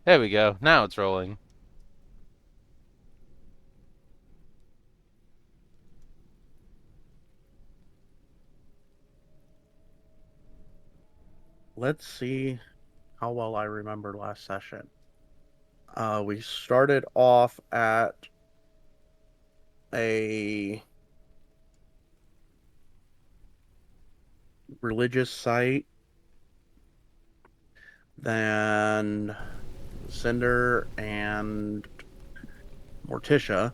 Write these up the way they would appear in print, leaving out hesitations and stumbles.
There we go. Now it's rolling. Let's see how well I remember last session. We started off at a religious site, then Cinder and Morticia,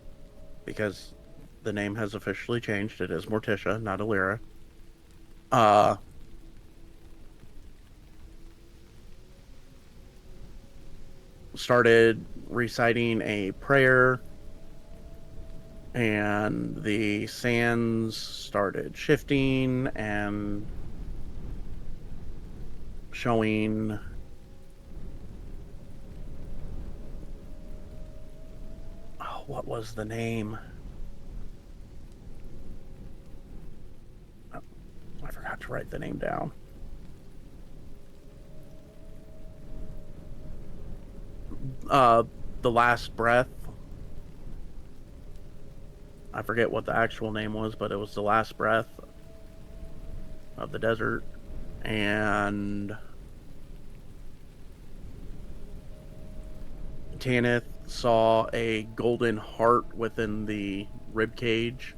because the name has officially changed. It is Morticia, not Alira. Uh, Started reciting a prayer, and the sands started shifting and showing. Oh, what was the name? Oh, I forgot to write the name down. Uh, the Last Breath. I forget what the actual name was, but it was the Last Breath of the desert. And Tanith saw a golden heart within the rib cage.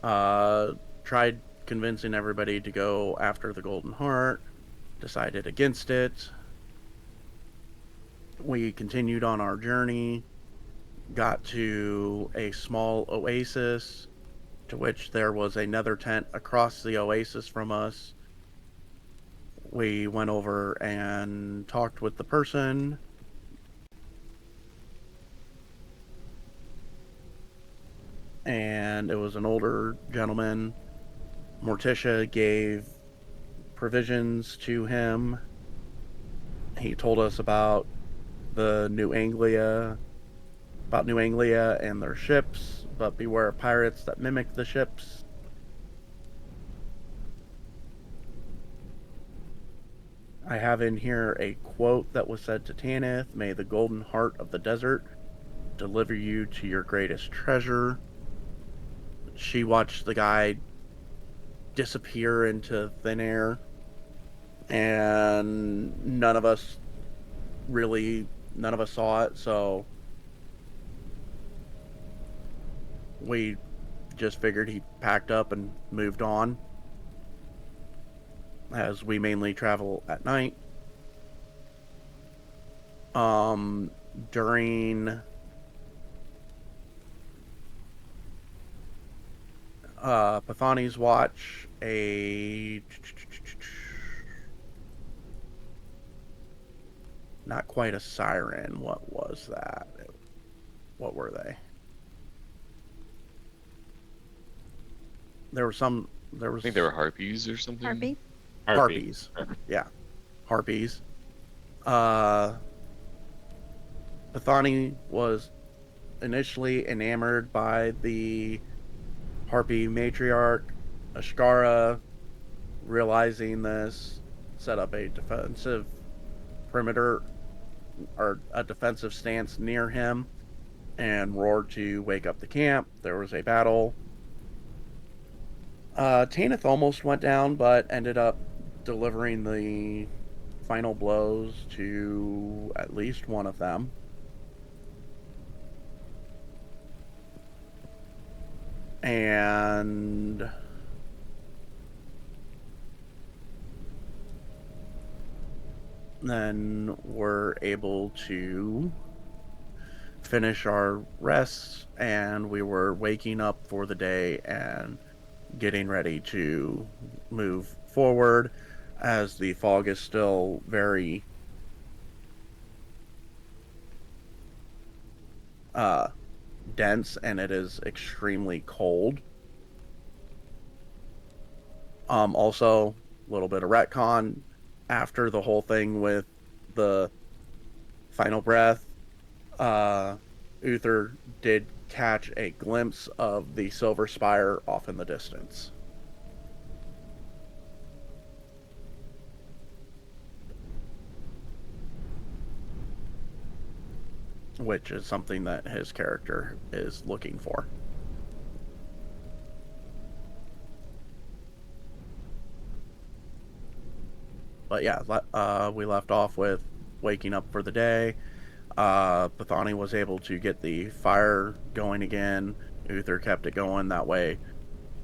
Uh, Tried convincing everybody to go after the golden heart. Decided against it. We continued on our journey. Got to a small oasis, to which there was another tent across the oasis from us. We went over and talked with the person, and it was an older gentleman. Morticia gave provisions to him. He told us about the New Anglia, about New Anglia and their ships, but beware of pirates that mimic the ships. I have in here a quote that was said to Tanith: "May the golden heart of the desert deliver you to your greatest treasure." She watched the guy disappear into thin air, and none of us saw it, so we just figured he packed up and moved on, as we mainly travel at night. Um, During Pathani's watch, a not quite a siren. What was that? What were they? There was some. There I think they were was harpies or something. Harpy. Harpy. harpies. Yeah, harpies. Uh, Pathani was initially enamored by the harpy matriarch. Ashkara, realizing this, set up a defensive perimeter, or a defensive stance near him, and roared to wake up the camp. There was a battle. Tanith almost went down, but ended up delivering the final blows to at least one of them. And then we're able to finish our rests, and we were waking up for the day and getting ready to move forward, as the fog is still very uh, dense and it is extremely cold. Also, a little bit of retcon after the whole thing with the final breath. Uh, Uther did catch a glimpse of the Silver Spire off in the distance. which is something that his character is looking for. But yeah, we left off with waking up for the day. Pathani was able to get the fire going again. Uther kept it going. That way,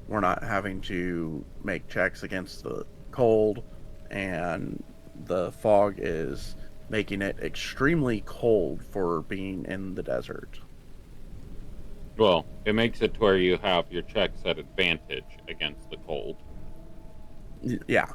we're not having to make checks against the cold, and the fog is making it extremely cold for being in the desert. Well, it makes it to where you have your checks at advantage against the cold. Yeah.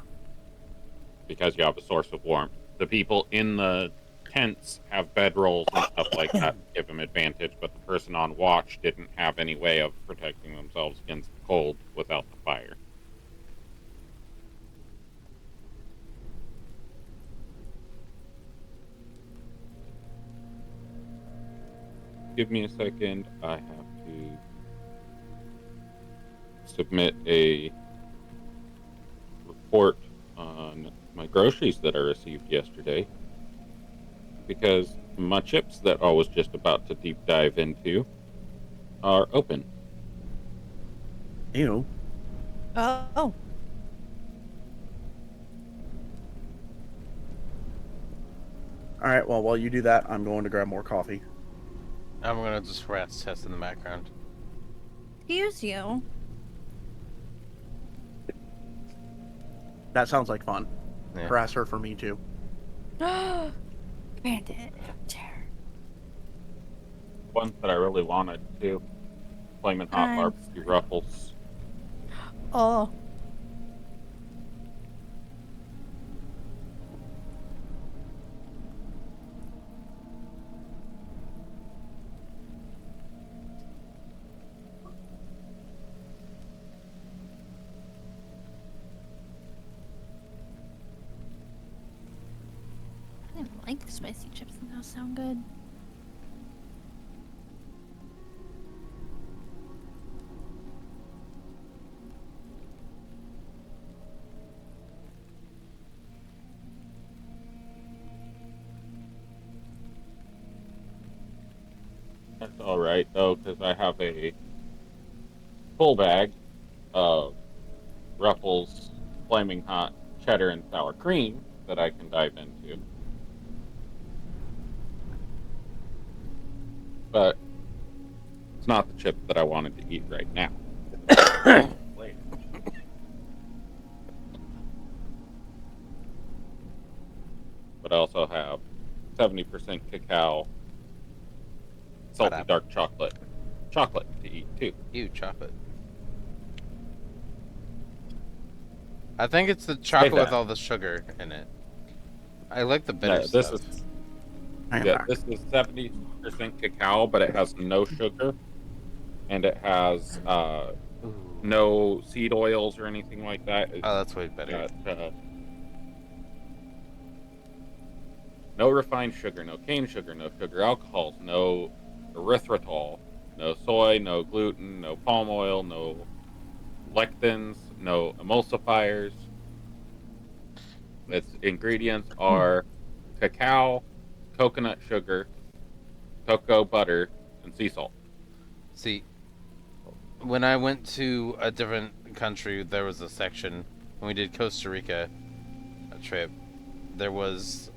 Because you have a source of warmth. The people in the tents have bedrolls and stuff like that to give them advantage, but the person on watch didn't have any way of protecting themselves against the cold without the fire. Give me a second. I have to submit a report on my groceries that I received yesterday, because my chips that I was just about to deep dive into are open. Ew. Oh. All right. Well, while you do that, I'm going to grab more coffee. I'm gonna just rats test in the background. Excuse you. That sounds like fun. Yeah. Harass her for me too. Bandit. Chair. Ones that I really wanted to. Flamin' Hot I'm Barbecue Ruffles. Oh. I didn't like the spicy chips, and those sound good. That's all right though, because I have a full bag of Ruffles Flaming Hot Cheddar and Sour Cream that I can dive into. But it's not the chip that I wanted to eat right now. But I also have 70% cacao, salty Pineapple. dark chocolate to eat too. Ew, chocolate. I think it's the chocolate with all the sugar in it. I like the bitter Yeah, this stuff. is I am yeah, back. this is 70% cacao, but it has no sugar, and it has Ooh. no seed oils or anything like that. It's Oh, that's way better. got no refined sugar, no cane sugar, no sugar alcohols, no erythritol, no soy, no gluten, no palm oil, no lectins, no emulsifiers. Its ingredients are cacao, coconut sugar, cocoa butter, and sea salt. See, when I went to a different country, there was a section when we did Costa Rica a trip. There was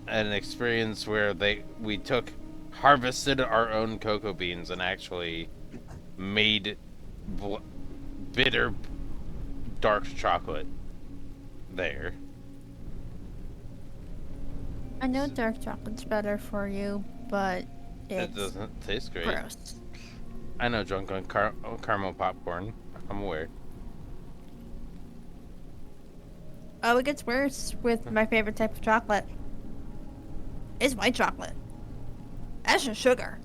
an experience where we harvested our own cocoa beans and actually made bitter dark chocolate there. I know dark chocolate's better for you, but It it's doesn't taste great. gross. I know drunk on caramel popcorn. I'm aware. Oh, it gets worse with my favorite type of chocolate. It's white chocolate. That's just sugar.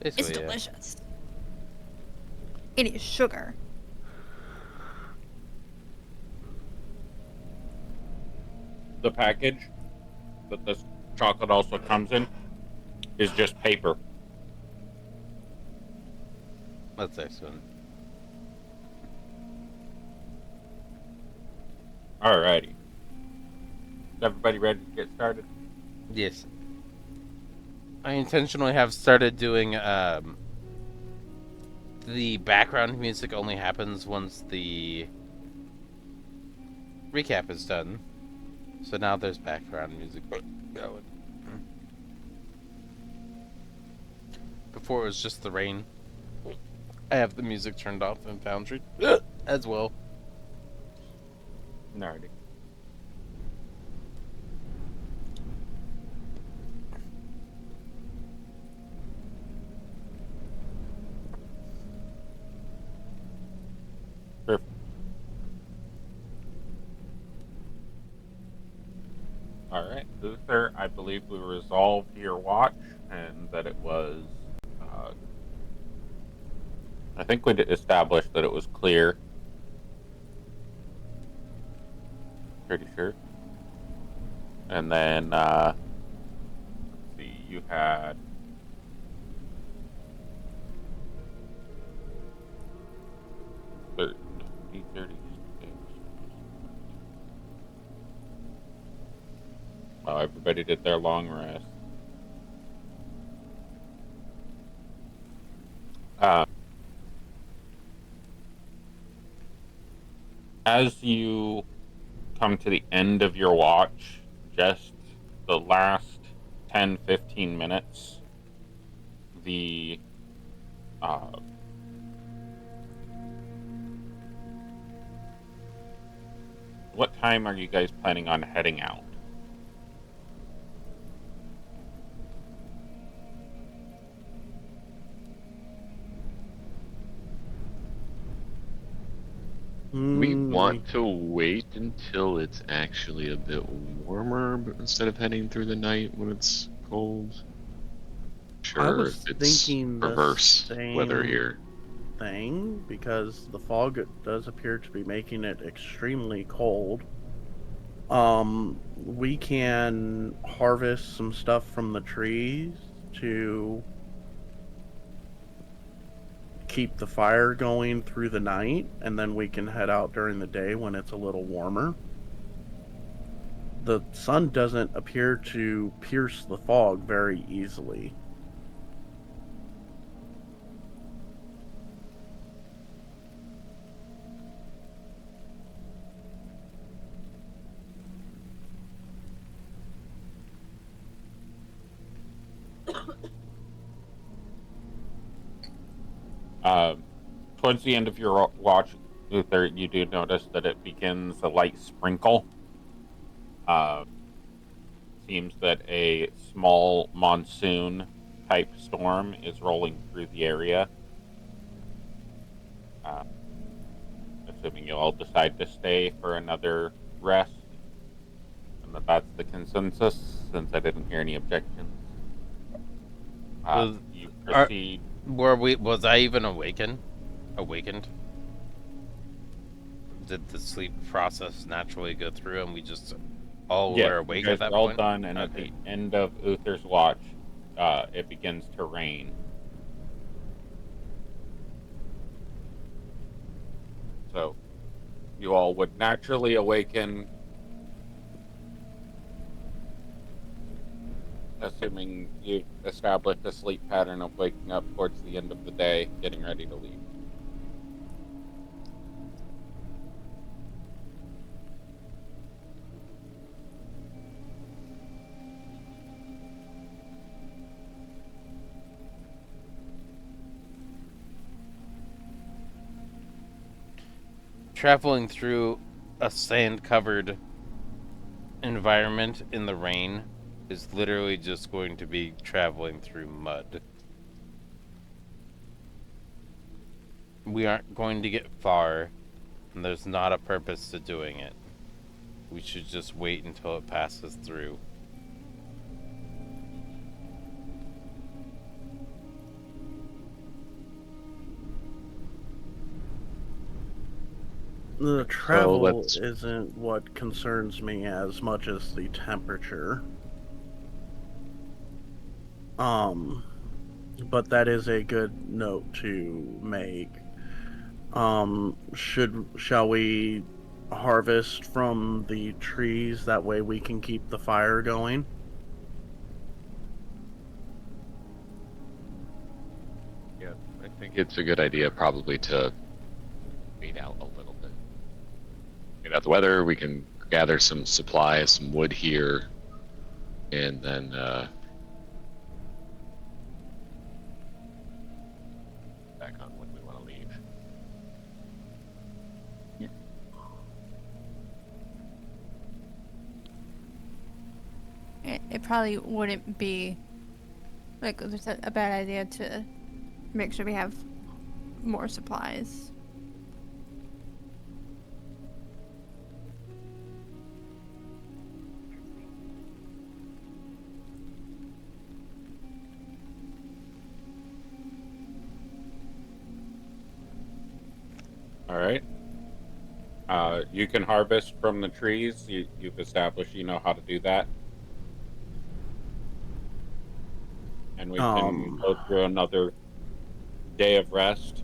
It's Basically, yeah. delicious. It is sugar. The package that this chocolate also comes in is just paper. That's excellent. Alrighty. Is everybody ready to get started? Yes. I intentionally have started doing the background music only happens once the recap is done. So now there's background music going. Before it was just the rain. I have the music turned off in Foundry as well. Nerdy. Perfect. All right, Luther, I believe we resolved your watch and that it was. I think we established that it was clear. Pretty sure. And then, let's see, you had. Well, everybody did their long rest. As you come to the end of your watch, just the last 10-15 minutes, the what time are you guys planning on heading out? We Mm, want to wait until it's actually a bit warmer instead of heading through the night when it's cold. Sure, was it's thinking the perverse weather same here. thing because the fog does appear to be making it extremely cold. We can harvest some stuff from the trees to keep the fire going through the night, and then we can head out during the day when it's a little warmer. The sun doesn't appear to pierce the fog very easily. Towards the end of your watch, Luther, you do notice that it begins a light sprinkle. Seems that a small monsoon type storm is rolling through the area. Assuming you all decide to stay for another rest, and that's the consensus, since I didn't hear any objections. You proceed. Was I even awakened? Did the sleep process naturally go through and we just all were awake you at guys that are all point? done, and at the end of Uther's watch, it begins to rain. So, you all would naturally awaken, assuming you established a sleep pattern of waking up towards the end of the day, getting ready to leave. Traveling through a sand-covered environment in the rain is literally just going to be traveling through mud. We aren't going to get far, and there's not a purpose to doing it. We should just wait until it passes through. The travel let's- isn't what concerns me as much as the temperature. But that is a good note to make. Shall we harvest from the trees? That way we can keep the fire going. think it's a good idea probably to wait out a little bit. Wait out the weather. We can gather some supplies, some wood here, and then back on when we want to leave. It probably wouldn't be like just a bad idea to make sure we have more supplies. All right. You can harvest from the trees. You've established you know how to do that. And we can go through another day of rest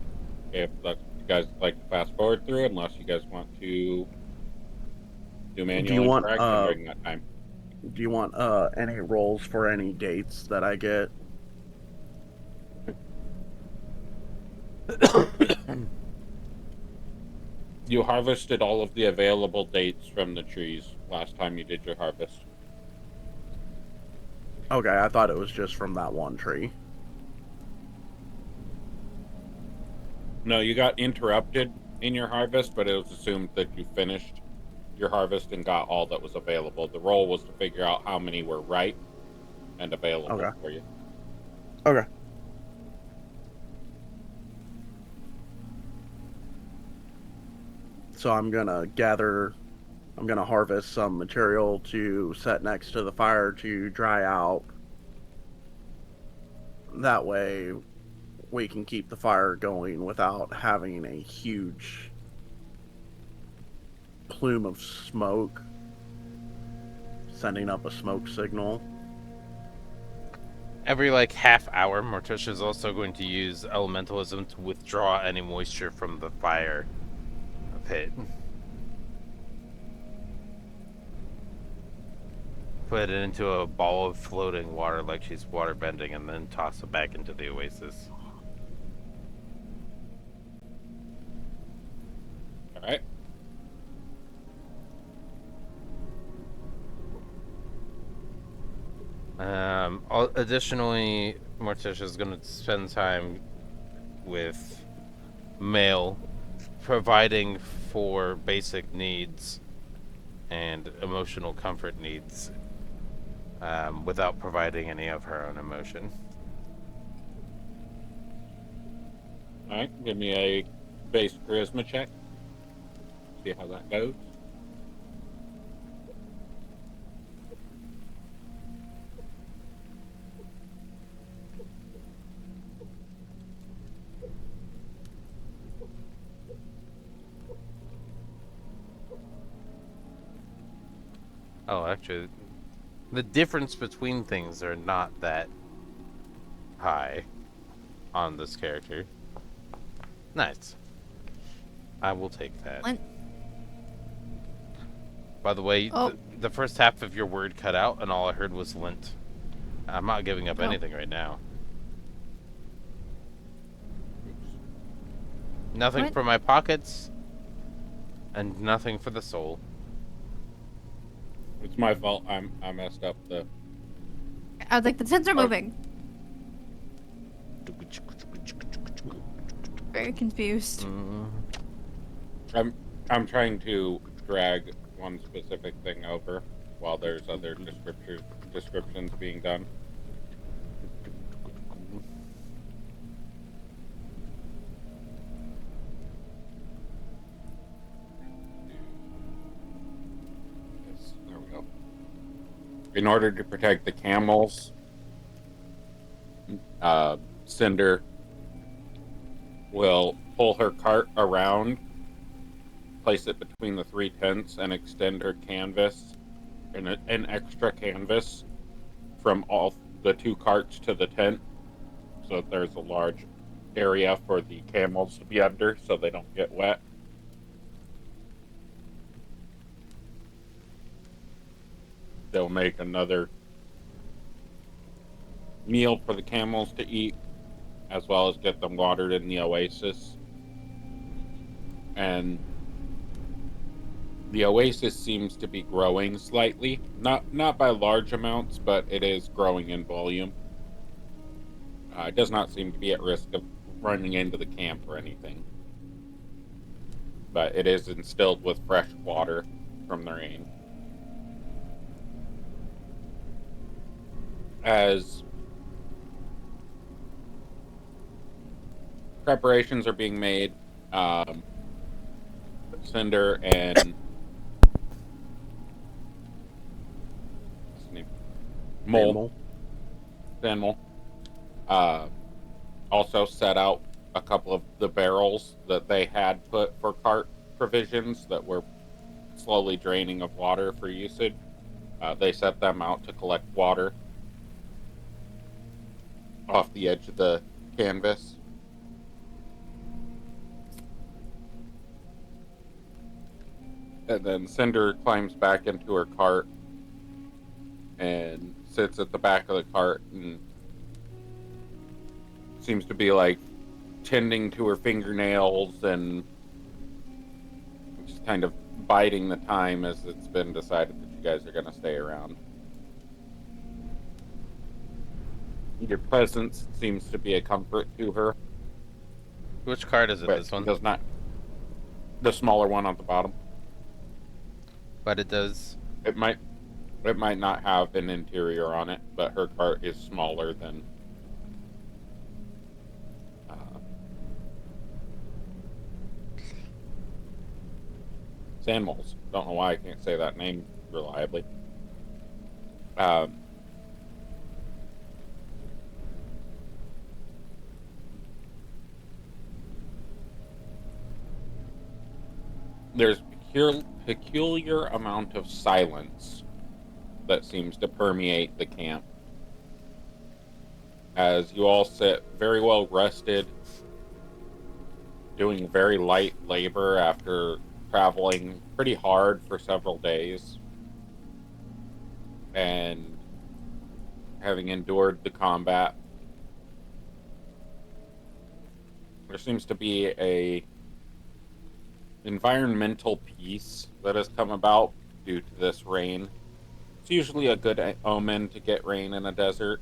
if that's what you guys like to fast forward through, unless you guys want to do manual want, interaction during that time. Do you want any rolls for any dates that I get? You harvested all of the available dates from the trees last time you did your harvest. Okay, I thought it was just from that one tree. No, you got interrupted in your harvest, but it was assumed that you finished your harvest and got all that was available. The role was to figure out how many were ripe and available Okay. for you. Okay. So I'm gonna harvest some material to set next to the fire to dry out. That way we can keep the fire going without having a huge plume of smoke sending up a smoke signal. Every like half hour, Morticia is also going to use elementalism to withdraw any moisture from the fire pit. Put it into a ball of floating water like she's water bending, and then toss it back into the oasis. All right. Additionally, Morticia is going to spend time with Mail, providing for basic needs and emotional comfort needs, without providing any of her own emotion. All right. Give me a base charisma check. See how that goes. Oh, actually, the difference between things are not that high on this character. Nice. I will take that. Lint. By the way, Oh. the first half of your word cut out, and all I heard was lint. I'm not giving up Oh. anything right now. Nothing What? for my pockets, and nothing for the soul. It's my fault. I messed up the. I was like, the tents are Oh. moving. Very confused. I'm trying to drag one specific thing over while there's other descriptions being done. Yes, there we go. In order to protect the camels, Cinder will pull her cart around, place it between the three tents, and extend her canvas, an extra canvas, from all the two carts to the tent, so that there's a large area for the camels to be under, so they don't get wet. They'll make another meal for the camels to eat, as well as get them watered in the oasis. And the oasis seems to be growing slightly, not by large amounts, but it is growing in volume. It does not seem to be at risk of running into the camp or anything, but it is instilled with fresh water from the rain. As preparations are being made, Cinder and what's his name? Mole, Sandmole, also set out a couple of the barrels that they had put for cart provisions that were slowly draining of water for usage. They set them out to collect water off the edge of the canvas. And then Cinder climbs back into her cart and sits at the back of the cart and seems to be like tending to her fingernails and just kind of biding the time as it's been decided that you guys are going to stay around. Your presence seems to be a comfort to her. Which card is it? But This one? does not. The smaller one on the bottom. But it does. It might not have an interior on it, but her cart is smaller than Sandmole's. Don't know why I can't say that name reliably. There's peculiar amount of silence that seems to permeate the camp as you all sit very well rested, doing very light labor after traveling pretty hard for several days and having endured the combat. There seems to be a environmental peace that has come about due to this rain. It's usually a good omen to get rain in a desert.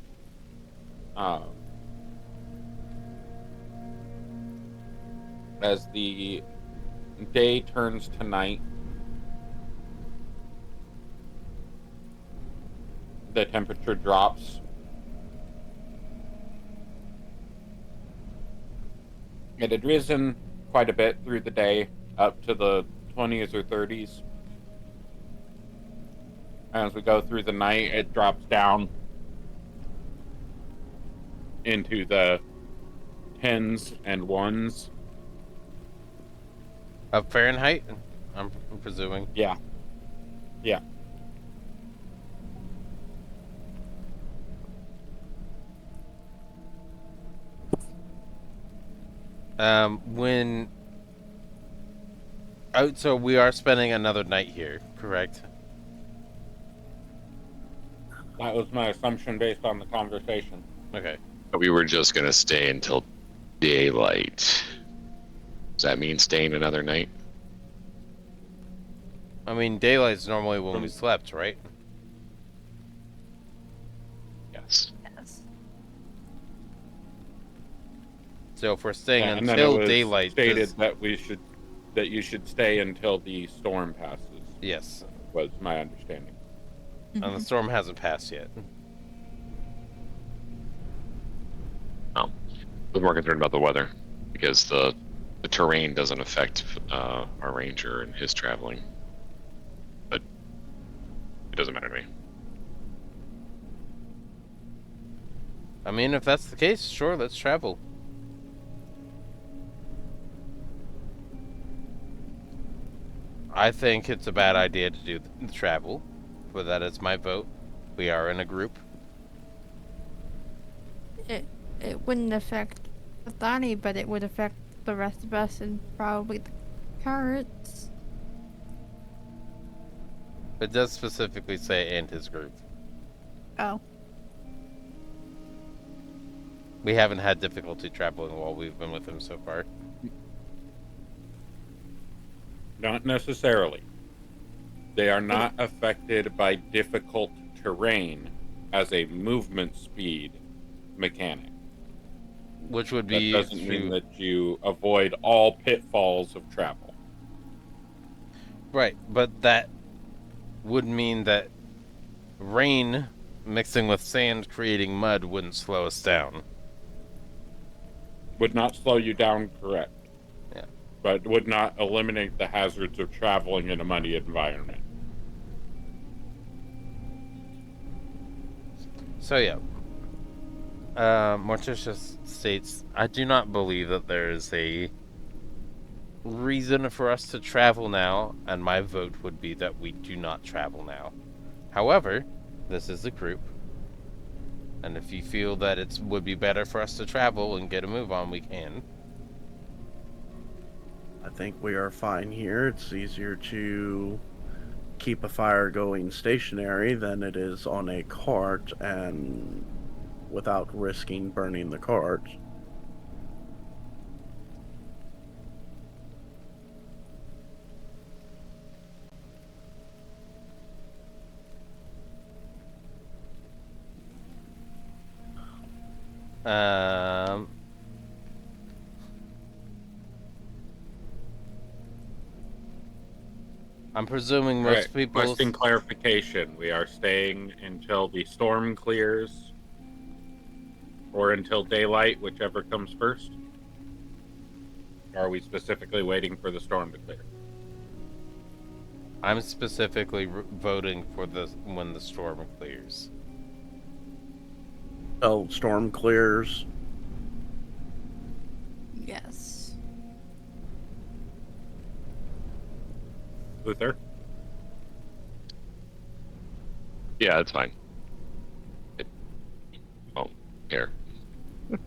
As the day turns to night, the temperature drops. It had risen quite a bit through the day, up to the 20s or 30s. As we go through the night, it drops down into the 10s and 1s. Of Fahrenheit? I'm presuming. Yeah. Yeah. When... Oh, so we are spending another night here, correct? That was my assumption based on the conversation. Okay. We were just gonna stay until daylight. Does that mean staying another night? I mean, daylight's normally when we slept, right? Yes. Yes. So if we're staying And then until it was daylight... stated does- that you should stay until the storm passes. Yes. Was my understanding. And the storm hasn't passed yet. I was more concerned about the weather because the terrain doesn't affect our ranger and his traveling. But it doesn't matter to me. I mean, if that's the case, sure, let's travel. I think it's a bad idea to do the travel, but that is my vote. We are in a group. It wouldn't affect Thani, but it would affect the rest of us and probably the carrots. It does specifically say and his group. Oh. We haven't had difficulty traveling while we've been with him so far. Not necessarily. They are not affected by difficult terrain as a movement speed mechanic. Which would That be doesn't mean through... that you avoid all pitfalls of travel. Right, but that would mean that rain mixing with sand creating mud wouldn't slow us down. Would not slow you down, correct. Yeah. But would not eliminate the hazards of traveling in a muddy environment. So yeah. Morticius states, I do not believe that there is a reason for us to travel now, and my vote would be that we do not travel now. However, this is a group, and if you feel that it would be better for us to travel and get a move on, we can. I think we are fine here. It's easier to keep a fire going stationary than it is on a cart and without risking burning the cart. Um, I'm presuming most Right. people. Requesting clarification. We are staying until the storm clears, or until daylight, whichever comes first. Or are we specifically waiting for the storm to clear? I'm specifically voting for when the storm clears. Till storm clears. Yes. Luther? Yeah, that's fine. It won't care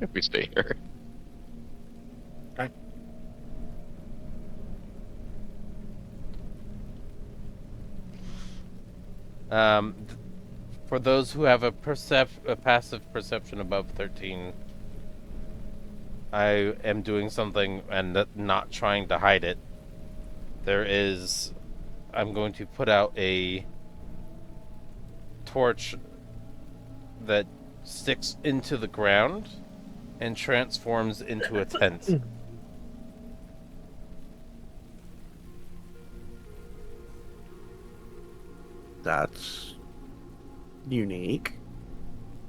if we stay here. Okay. For those who have a passive perception above 13, I am doing something and not trying to hide it. I'm going to put out a torch that sticks into the ground and transforms into a tent. That's unique.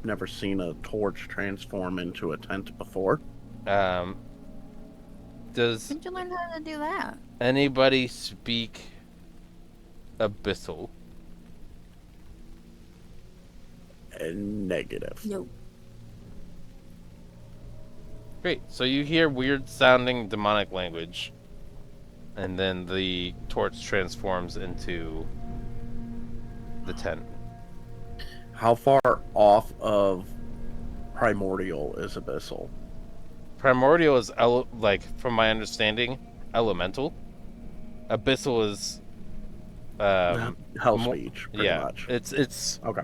Never seen a torch transform into a tent before. Does Did you learn how to do that? anybody speak Abyssal? Negative. No. Great. So you hear weird sounding demonic language, and then the torch transforms into the tent. How far off of Primordial is Abyssal? Primordial is from my understanding, elemental. Abyssal is Hell speech, pretty yeah, much. it's Okay.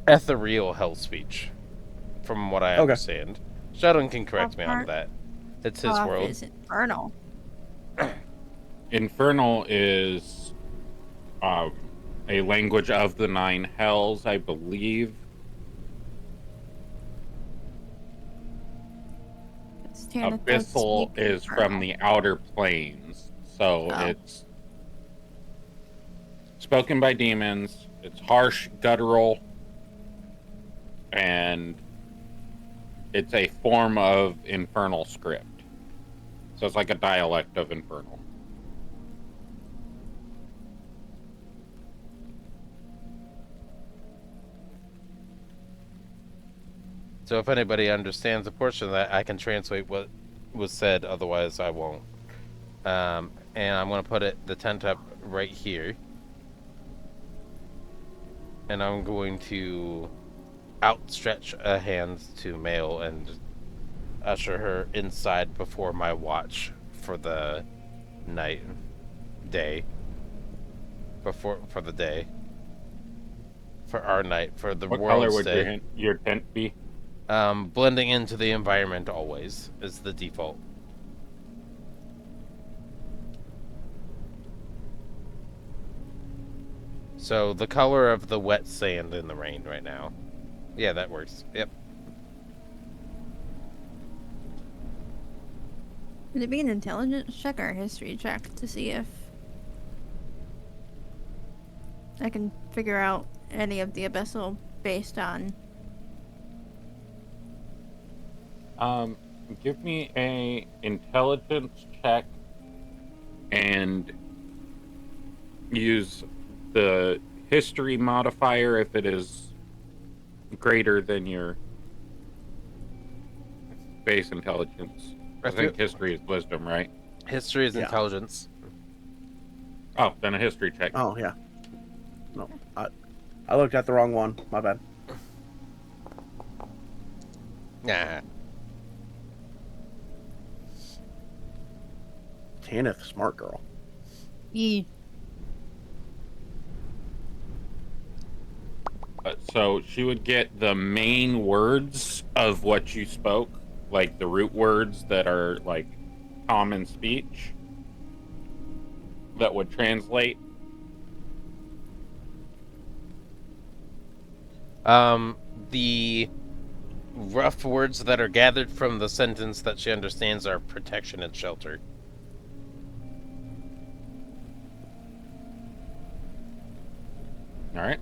ethereal hell speech, from what I understand. Sheldon can correct me on that. It's his Off world. is infernal. Infernal is a language of the nine hells, I believe. It's Tyrannosaurus Abyssal speak is infernal. from the outer planes, so Oh. it's spoken by demons. It's harsh, guttural, and it's a form of infernal script. So it's like a dialect of infernal. So if anybody understands a portion of that, I can translate what was said. Otherwise, I won't. And I'm going to put the tent up right here. And I'm going to outstretch a hand to Mail and usher her inside before my watch for the day. For the day. For our night, for the What world's color would day. your tent be? Blending into the environment always is the default. So the color of the wet sand in the rain right now. Yeah, that works. Yep. Would it be an intelligence check or a history check to see if I can figure out any of the abyssal based on? Give me a intelligence check and use the history modifier if it is greater than your base intelligence. I think history is wisdom, right? History is Yeah. intelligence. Oh, then a history check. Oh yeah. No, I looked at the wrong one. My bad. Nah. Tanith, smart girl. Ye. So she would get the main words of what you spoke, like the root words that are like common speech that would translate. The rough words that are gathered from the sentence that she understands are protection and shelter. All right.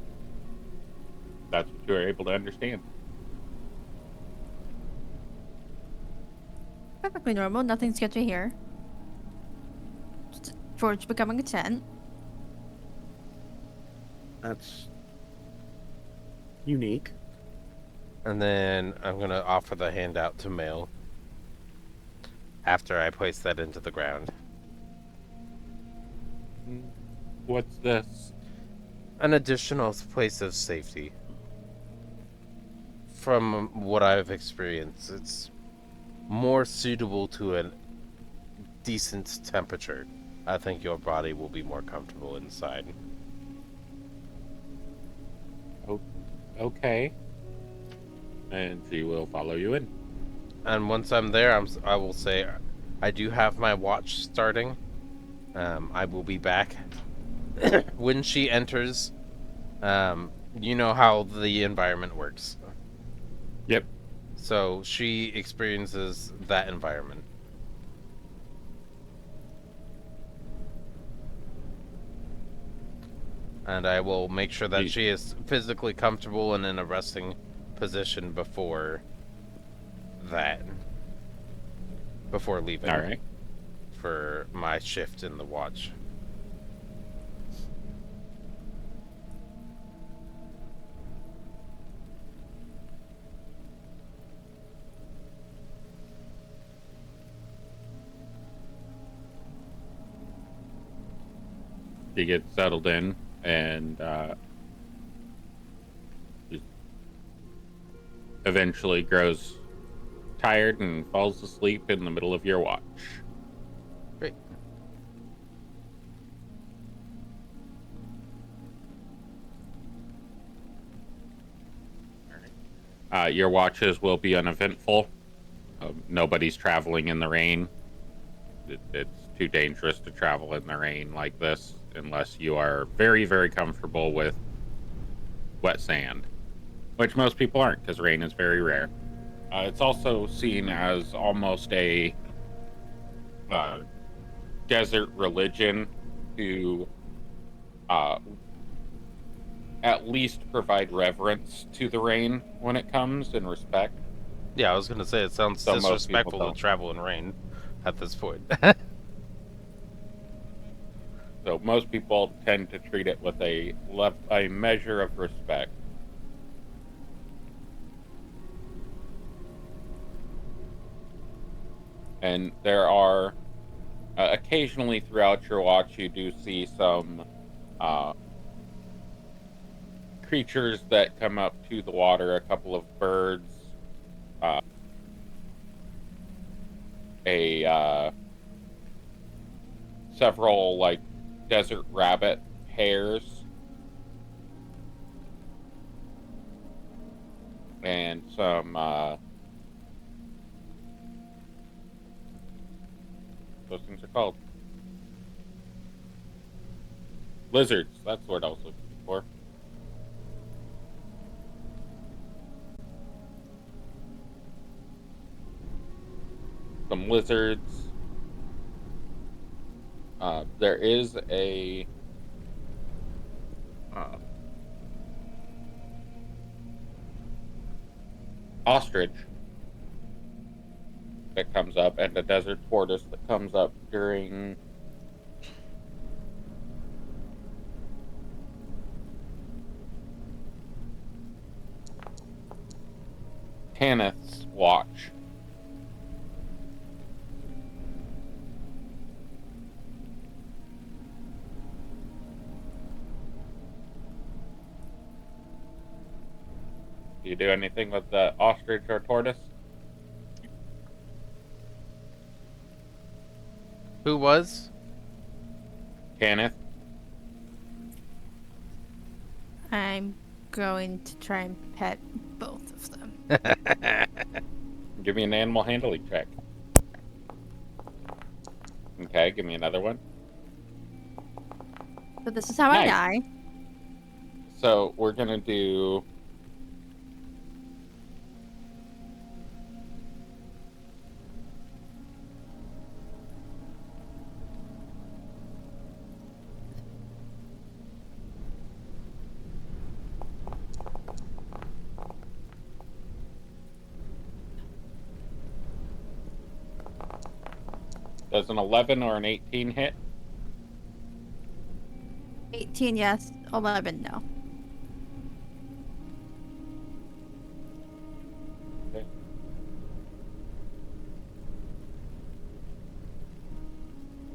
That's what you're able to understand. Perfectly normal. Nothing sketchy here. George becoming a tent. That's unique. And then I'm going to offer the handout to Mail after I place that into the ground. What's this? An additional place of safety. From what I've experienced, it's more suitable to a decent temperature. I think your body will be more comfortable inside. Okay. And she will follow you in. And once I'm there, I will say, I do have my watch starting. I will be back. When she enters, you know how the environment works. Yep. So she experiences that environment. And I will make sure that she is physically comfortable and in a resting position before that. Before leaving. All right. For my shift in the watch. She gets settled in and eventually grows tired and falls asleep in the middle of your watch. Great. Your watches will be uneventful. Nobody's traveling in the rain. It's too dangerous to travel in the rain like this unless you are very, very comfortable with wet sand, which most people aren't because rain is very rare. It's also seen as almost a desert religion to at least provide reverence to the rain when it comes and respect. Yeah, I was gonna say it sounds So most people disrespectful don't. to travel in rain at this point. So most people tend to treat it with a measure of respect. And there are occasionally throughout your watch you do see some creatures that come up to the water, a couple of birds, several like desert rabbit hares. and some those things are called lizards. That's what I was looking for. Some lizards. There is a ostrich that comes up, and a desert tortoise that comes up during Tanith's watch. Do you do anything with the ostrich or tortoise? Who was? Tanith? I'm going to try and pet both of them. Give me an animal handling check. Okay, give me another one. So this is how I Nice. die. So we're gonna do does an 11 or an 18 hit? 18, yes. 11, no. Okay.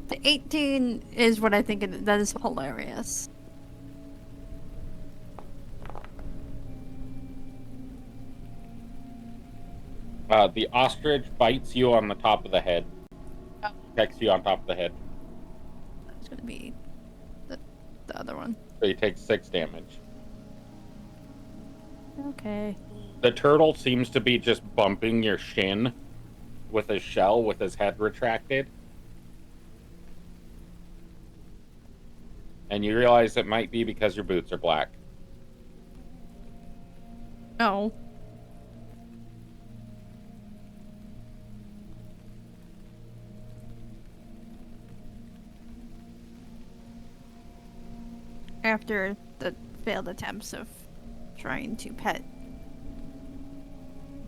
The 18 is what I think that is hilarious. The ostrich bites you on the top of the head. Pecks you on top of the head. That's going to be the other one. So you take 6 damage. Okay. The turtle seems to be just bumping your shin with his shell, with his head retracted. And you realize it might be because your boots are black. No. After the failed attempts of trying to pet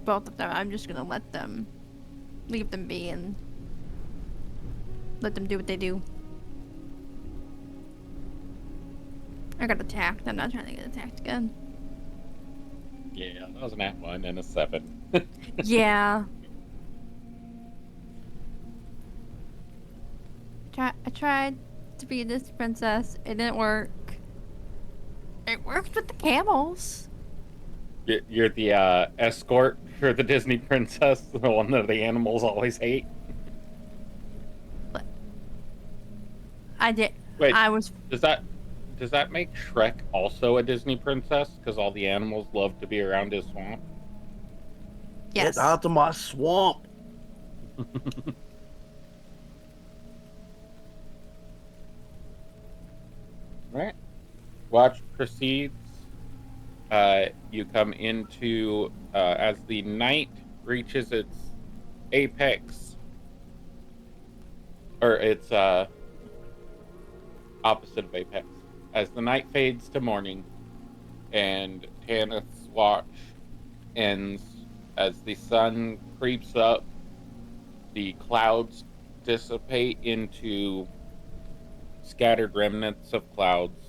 both of them, I'm just gonna leave them be and let them do what they do. I got attacked. I'm not trying to get attacked again. Yeah, that was an at 1 and a 7. Yeah. I tried to be this princess. It didn't work. It worked with the camels. You're the escort for the Disney princess, the one that the animals always hate. I did. Wait, I was. does that make Shrek also a Disney princess? Because all the animals love to be around his swamp. Yes. Get out of my swamp. Right. Watch proceeds. You come into as the night reaches its apex, or its opposite of apex. As the night fades to morning, and Tanith's watch ends, as the sun creeps up, the clouds dissipate into scattered remnants of clouds.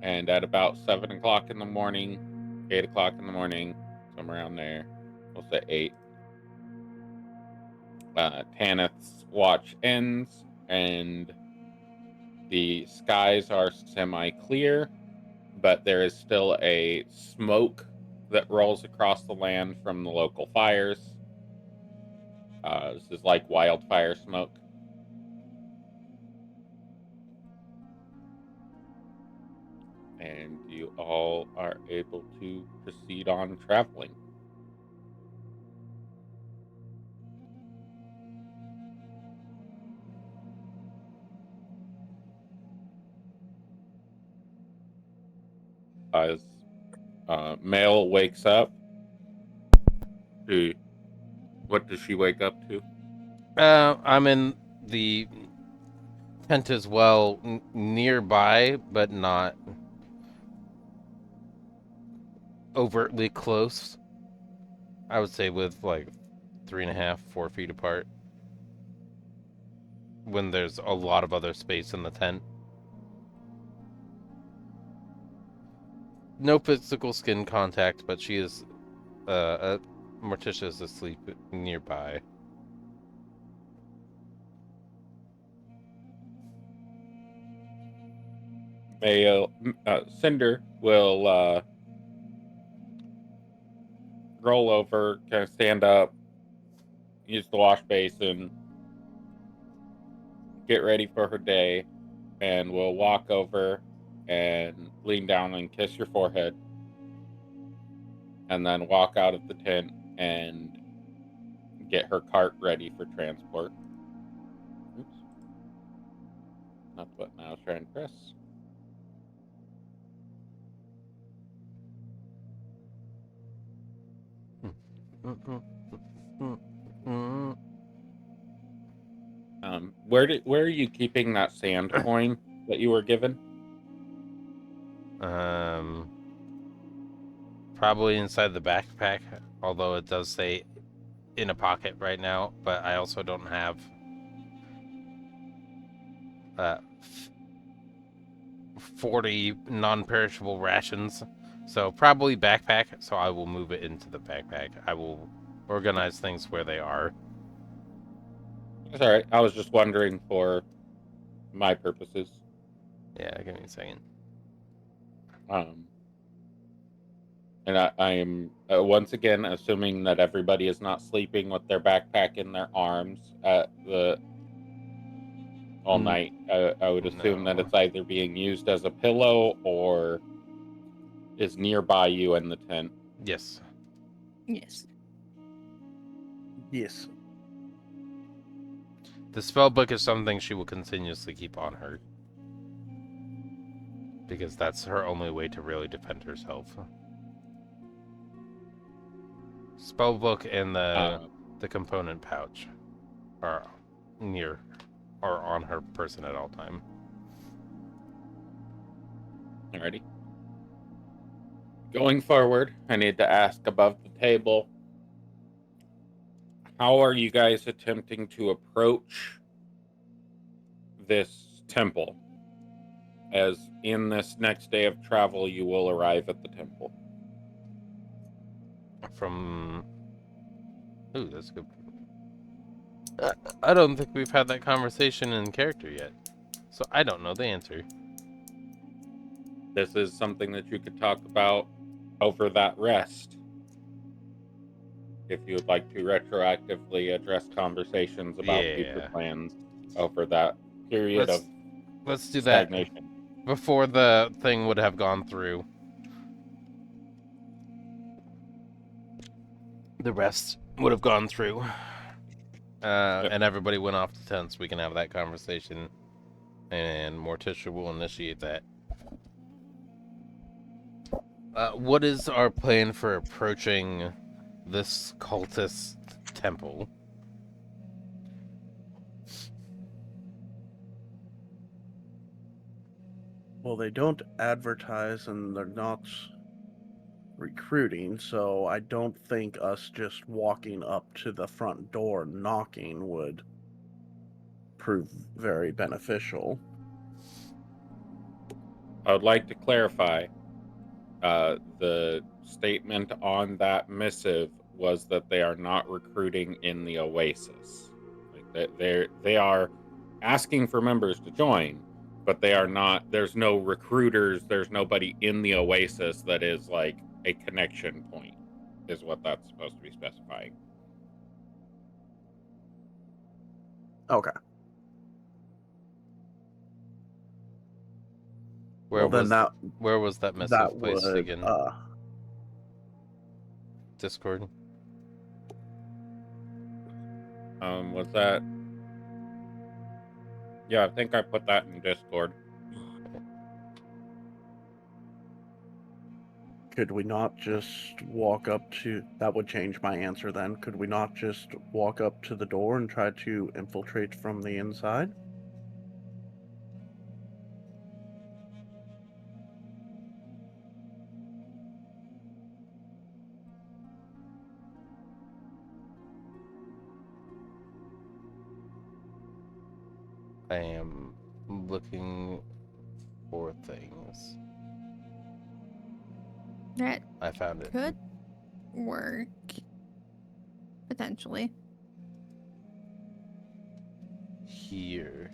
And at about 7 o'clock in the morning, 8 o'clock in the morning, somewhere around there, we'll say 8, Tanith's watch ends, and the skies are semi-clear, but there is still a smoke that rolls across the land from the local fires. This is like wildfire smoke. And you all are able to proceed on traveling. As Mel wakes up, what does she wake up to? I'm in the tent as well, nearby, but not overtly close. I would say with like 3.5, 4 feet apart. When there's a lot of other space in the tent. No physical skin contact, but she is, Morticia is asleep nearby. Cinder will roll over, kind of stand up, use the wash basin, get ready for her day, and will walk over and lean down and kiss your forehead, and then walk out of the tent and get her cart ready for transport. Oops. Not the button I was trying to press. Where are you keeping that sand coin that you were given? Probably inside the backpack, although it does say in a pocket right now, but I also don't have 40 non-perishable rations, so probably backpack, so I will move it into the backpack. I will organize things where they are. That's all right. I was just wondering for my purposes. Yeah, give me a second. And I am once again assuming that everybody is not sleeping with their backpack in their arms at all night. I would assume that it's either being used as a pillow or is nearby you in the tent. Yes. Yes. Yes. The spell book is something she will continuously keep on her, because that's her only way to really defend herself. Spellbook and the component pouch are on her person at all time. Alrighty. Going forward, I need to ask above the table, how are you guys attempting to approach this temple? As in this next day of travel, you will arrive at the temple. Ooh, that's good. I don't think we've had that conversation in character yet, so I don't know the answer. This is something that you could talk about over that rest. If you would like to retroactively address conversations about future plans over that period of let's do stagnation. That before the thing would have gone through. The rest would have gone through. And everybody went off to tents. We can have that conversation, and Morticia will initiate that. What is our plan for approaching this cultist temple? Well, they don't advertise and they're not recruiting, so I don't think us just walking up to the front door knocking would prove very beneficial. I would like to clarify, the statement on that missive was that they are not recruiting in the Oasis. Like they are asking for members to join, but they are not. There's no recruiters. There's nobody in the Oasis that is like a connection point, is what that's supposed to be specifying. Okay. Where Well, was then where was that message that placed would again? Discord. Was that? Yeah, I think I put that in Discord. could we not just walk up to that would change my answer then. Could we not just walk up to the door and try to infiltrate from the inside? I am looking for things. That I found it. could work. Potentially. Here.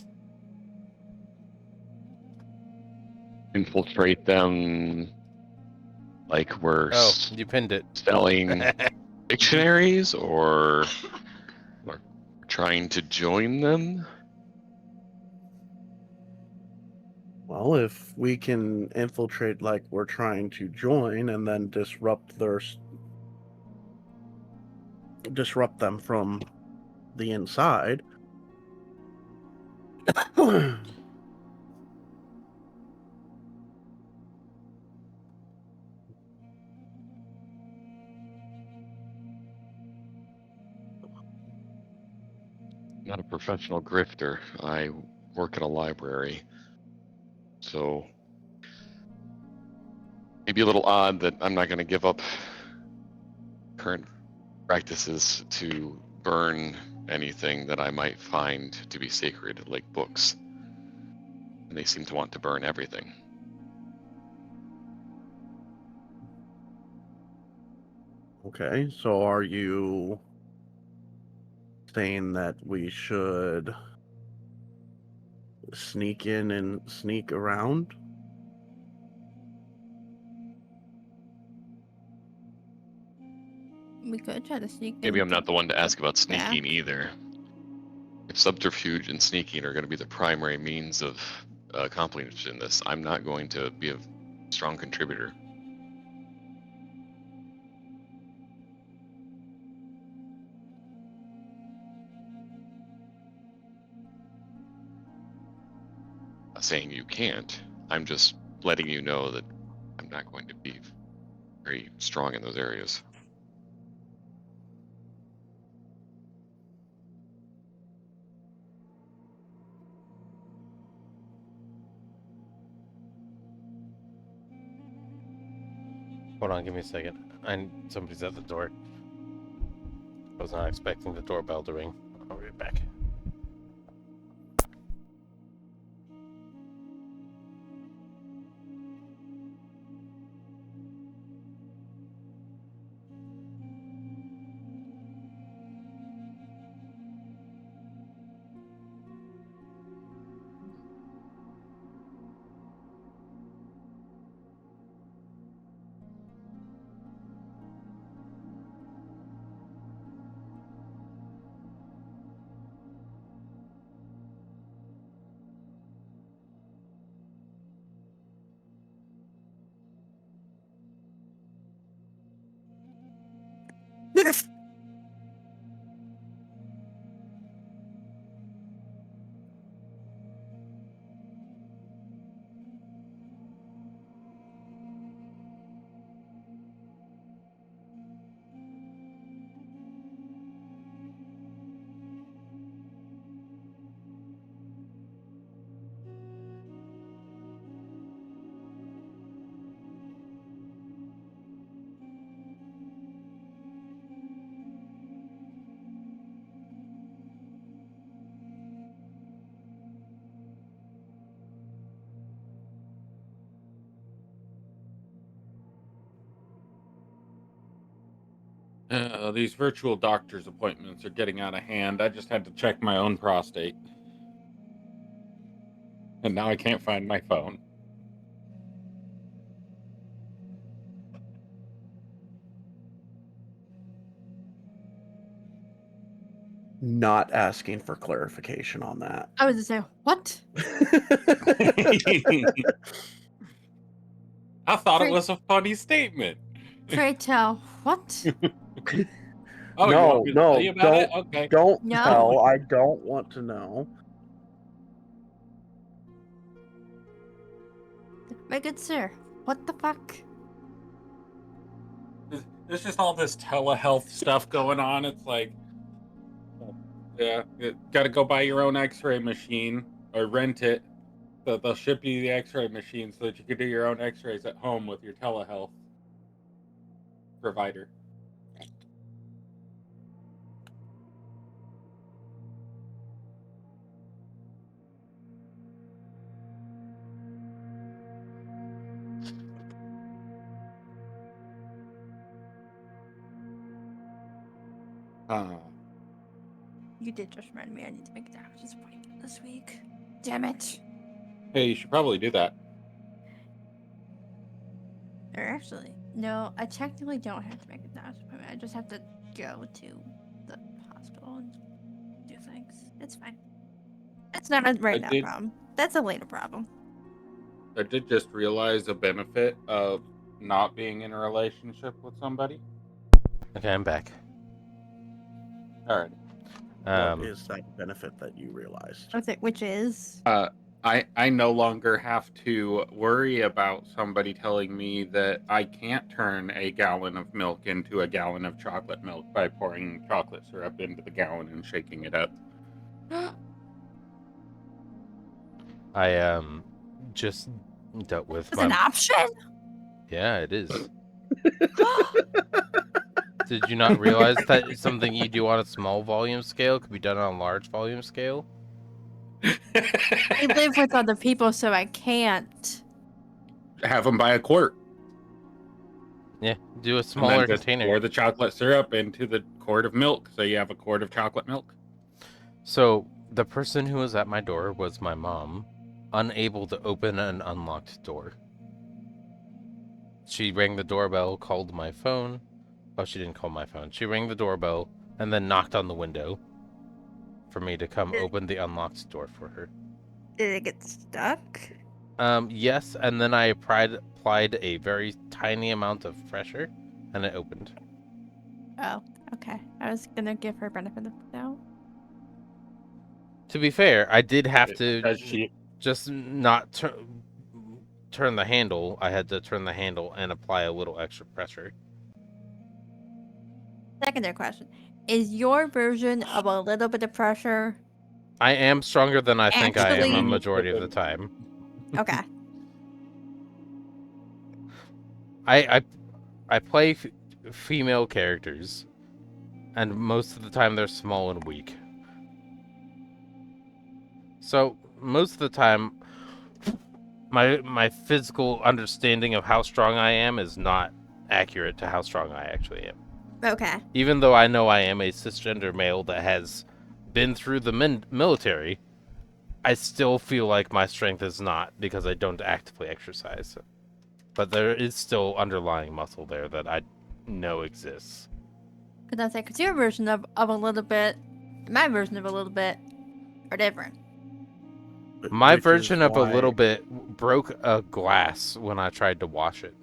Infiltrate them like we're Oh, you pinned it. selling dictionaries or trying to join them. Well, if we can infiltrate like we're trying to join and then disrupt them from the inside. Not a professional grifter. I work at a library. So maybe a little odd that I'm not going to give up current practices to burn anything that I might find to be sacred, like books. And they seem to want to burn everything. Okay, so are you saying that we should sneak in and sneak around? We could try to sneak Maybe I'm into not the one to ask about back. sneaking either. If subterfuge and sneaking are going to be the primary means of accomplishing this, I'm not going to be a strong contributor. Not saying you can't. I'm just letting you know that I'm not going to be very strong in those areas. Hold on, give me a second. Somebody's at the door. I was not expecting the doorbell to ring. I'll be right back. These virtual doctor's appointments are getting out of hand. I just had to check my own prostate. And now I can't find my phone. not asking for clarification on that. I was gonna say, what? I thought it Great. was a funny statement. Pray tell, what? Oh, you No, want me to no, tell you about it? Okay. Don't No. tell. I don't want to know. My good sir, what the fuck? There's just all this telehealth stuff going on. It's like, yeah, you got to go buy your own X-ray machine or rent it. So they'll ship you the X-ray machine so that you can do your own X-rays at home with your telehealth provider. You did just remind me I need to make a doctor's appointment this week. Damn it. Hey, you should probably do that. Or actually, no, I technically don't have to make a doctor's appointment. I just have to go to the hospital and do things. It's fine. It's not a right now did- problem. That's a later problem. I did just realize a benefit of not being in a relationship with somebody. Okay, I'm back. All right. What is that benefit that you realized? Which is I no longer have to worry about somebody telling me that I can't turn a gallon of milk into a gallon of chocolate milk by pouring chocolate syrup into the gallon and shaking it up. I just dealt with it's an option. Yeah, it is. Did you not realize that something you do on a small volume scale could be done on a large volume scale? I live with other people, so I can't. Have them buy a quart. Yeah, do a And smaller then just container. pour the chocolate syrup into the quart of milk, so you have a quart of chocolate milk. So, the person who was at my door was my mom, unable to open an unlocked door. She rang the doorbell, called my phone. Oh, she didn't call my phone. She rang the doorbell and then knocked on the window for me to come open the unlocked door for her. Did it get stuck? Yes, and then I applied a very tiny amount of pressure, and it opened. Oh, okay. I was gonna give her benefit of the doubt. To be fair, I did have to Because she just not turn the handle. I had to turn the handle and apply a little extra pressure. Secondary question: is your version of a little bit of pressure? I am stronger than I think I am a Actually- majority of the time. Okay. I play female characters, and most of the time they're small and weak. So most of the time, my physical understanding of how strong I am is not accurate to how strong I actually am. Okay. Even though I know I am a cisgender male that has been through the military, I still feel like my strength is not because I don't actively exercise. But there is still underlying muscle there that I know exists. Because I say, because your version of a little bit, my version of a little bit, are different. My Which is version of a why- little bit broke a glass when I tried to wash it.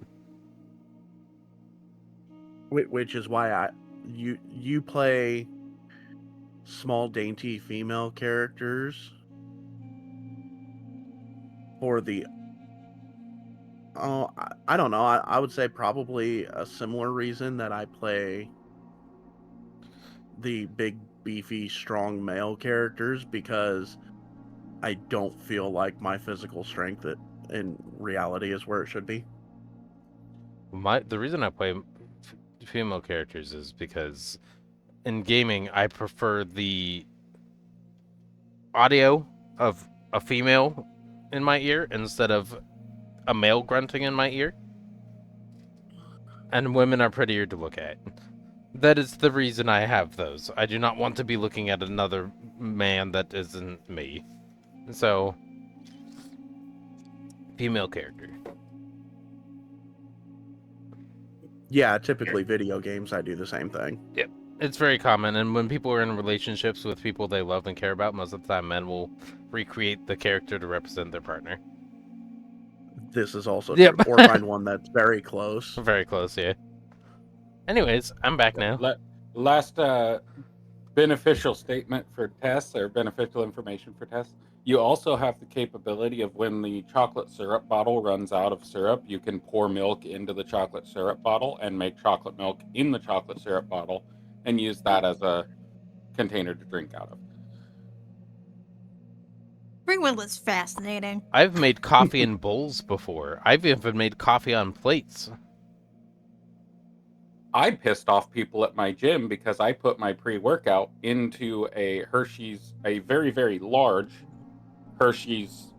Which is why you play small, dainty female characters for the. Oh, I don't know. I would say probably a similar reason that I play the big, beefy, strong male characters, because I don't feel like my physical strength in reality is where it should be. The reason I play female characters is because in gaming I prefer the audio of a female in my ear instead of a male grunting in my ear. And women are prettier to look at. That is the reason I have those. I do not want to be looking at another man that isn't me. So, female character. Yeah, typically video games, I do the same thing. It's very common, and when people are in relationships with people they love and care about, most of the time men will recreate the character to represent their partner. This is also Yep. true. Or find one that's very close. Very close, yeah. Anyways, I'm back now. Last beneficial statement for tests or beneficial information for tests. You also have the capability of when the chocolate syrup bottle runs out of syrup, you can pour milk into the chocolate syrup bottle and make chocolate milk in the chocolate syrup bottle and use that as a container to drink out of. Ringwell is fascinating. I've made coffee in bowls before. I've even made coffee on plates. I pissed off people at my gym because I put my pre-workout into a Hershey's, a very, very large Hershey's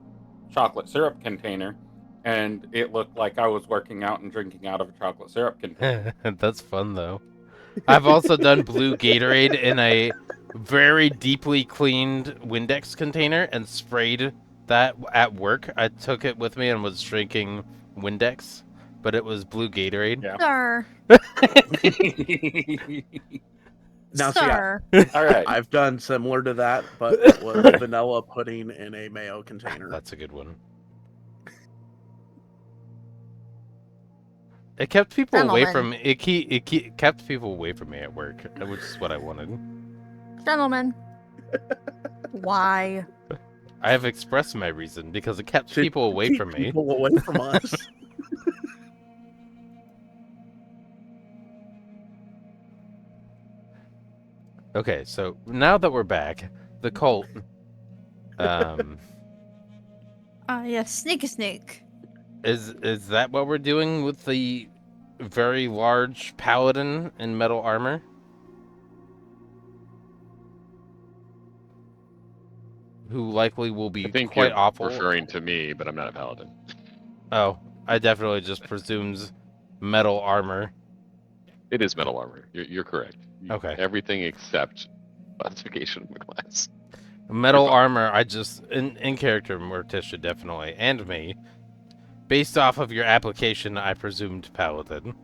chocolate syrup container, and it looked like I was working out and drinking out of a chocolate syrup container. That's fun, though. I've also done blue Gatorade in a very deeply cleaned Windex container and sprayed that at work. I took it with me and was drinking Windex, but it was blue Gatorade. Yeah. Sir. Now, see, Sir. All right. I've done similar to that, but it was vanilla pudding in a mayo container. That's a good one. It kept people away from it kept people away from me at work, which is what I wanted. Gentlemen. Why? I have expressed my reason because it kept To people away keep from me. People away from us. Okay, so now that we're back, the cult. Yeah, sneak a snake. Is that what we're doing with the very large paladin in metal armor? Who likely will be I think quite you're awful. referring to me, but I'm not a paladin. Oh, I definitely just presumed metal armor. It is metal armor. You're correct. Okay. Everything except classification of the class. Metal You're fine. armor, I just in character Morticia definitely, and me. Based off of your application, I presumed paladin.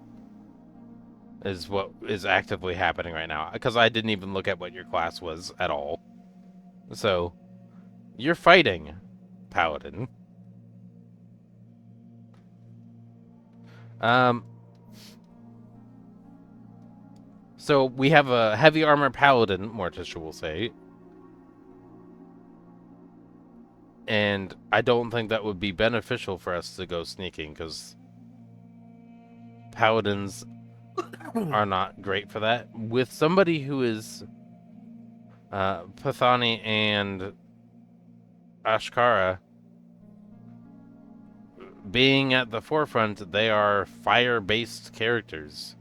Is what is actively happening right now. Because I didn't even look at what your class was at all. So, you're fighting paladin. So we have a heavy armor paladin, Morticia will say. And I don't think that would be beneficial for us to go sneaking, because paladins are not great for that. With somebody who is Pathani and Ashkara being at the forefront, they are fire-based characters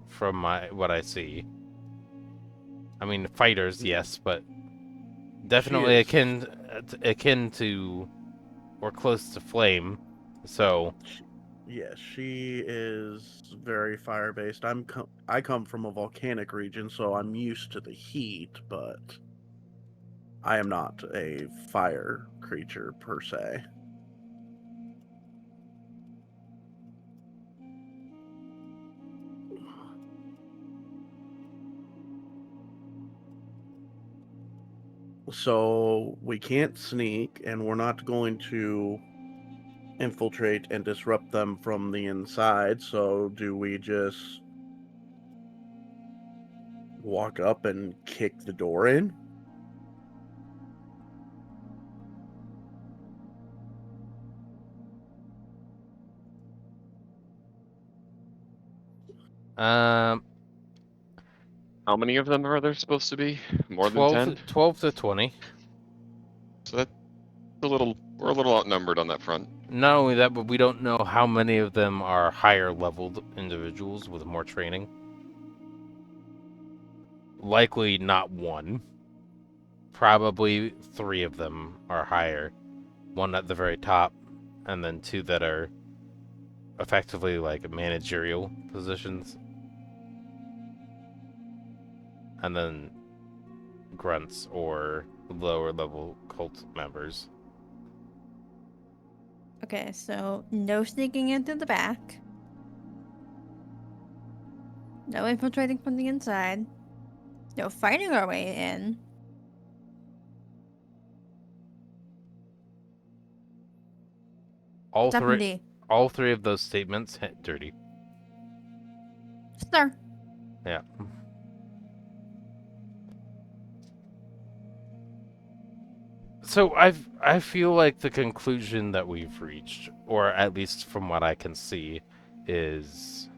from what I see. I mean, fighters, yes, but definitely akin to or close to flame. So Yes, she is very fire based. I come from a volcanic region, so I'm used to the heat, but I am not a fire creature per se. So we can't sneak, and we're not going to infiltrate and disrupt them from the inside. So do we just walk up and kick the door in? How many of them are there supposed to be? More than 10? 12 to 20. So that's we're a little outnumbered on that front. Not only that, but we don't know how many of them are higher leveled individuals with more training. Likely not one. Probably 3 of them are higher. 1 at the very top, and then 2 that are effectively like managerial positions. And then grunts or lower level cult members. Okay, so no sneaking in through the back. No infiltrating from the inside. No fighting our way in. Deputy. All three of those statements hit dirty. Sir. Yeah. So I feel like the conclusion that we've reached, or at least from what I can see, is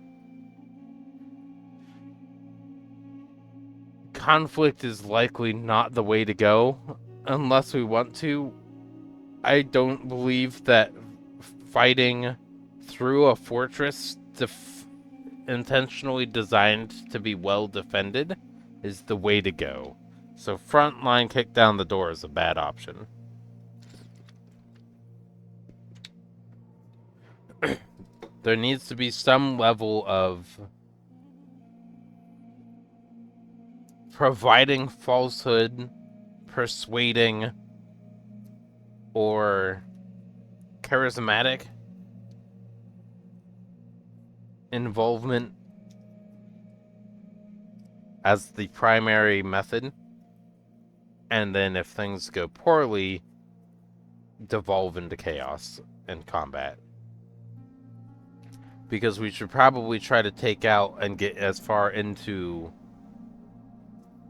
conflict is likely not the way to go unless we want to. I don't believe that fighting through a fortress intentionally designed to be well defended is the way to go. So front line kick down the door is a bad option. There needs to be some level of providing falsehood, persuading, or charismatic involvement as the primary method. And then if things go poorly, devolve into chaos and combat. Because we should probably try to take out and get as far into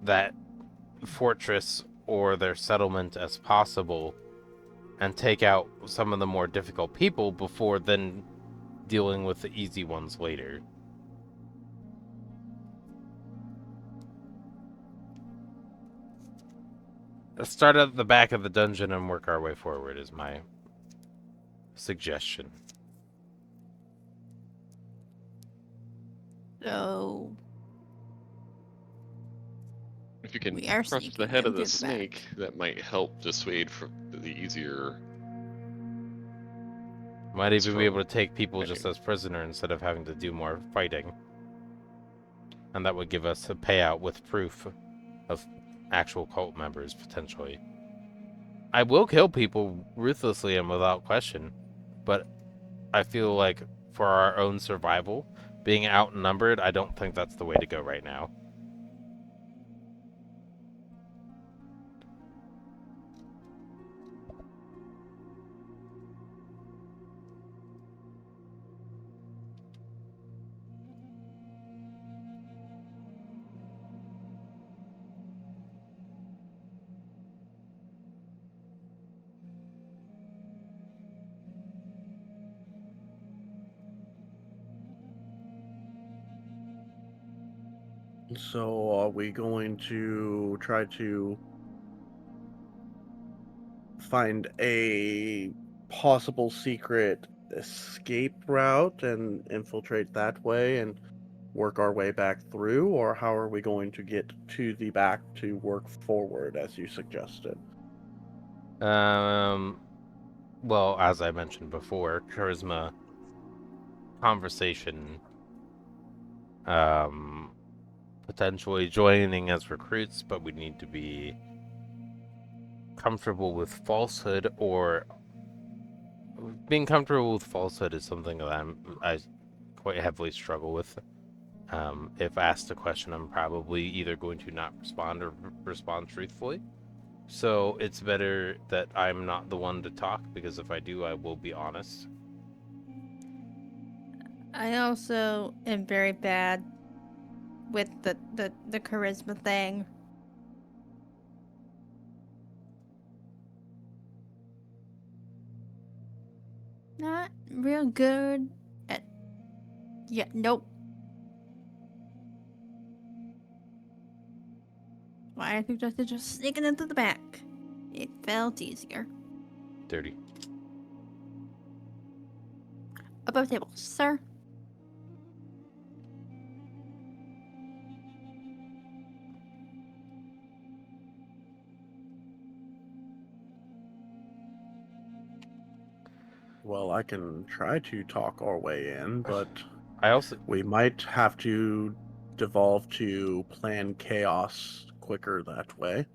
that fortress or their settlement as possible and take out some of the more difficult people before then dealing with the easy ones later. Let's start at the back of the dungeon and work our way forward is my suggestion. So If you can We are crush sneaking the head them of the through the back. snake, that might help dissuade from the easier. Might even be able Strong to take people just fighting. as prisoner instead of having to do more fighting. And that would give us a payout with proof of actual cult members, potentially. I will kill people ruthlessly and without question, but I feel like for our own survival, being outnumbered, I don't think that's the way to go right now. So, are we going to try to find a possible secret escape route and infiltrate that way and work our way back through? Or how are we going to get to the back to work forward, as you suggested? Well, as I mentioned before, charisma, conversation, potentially joining as recruits, but we need to be comfortable with falsehood, or being comfortable with falsehood is something that I quite heavily struggle with. If asked a question, I'm probably either going to not respond or respond truthfully. So it's better that I'm not the one to talk, because if I do, I will be honest. I also am very bad with the charisma thing. Not real good at. Yeah, nope. Why I suggested just sneaking into the back. It felt easier. Dirty. Above table, sir. Well, I can try to talk our way in, but I also we might have to devolve to plan chaos quicker that way.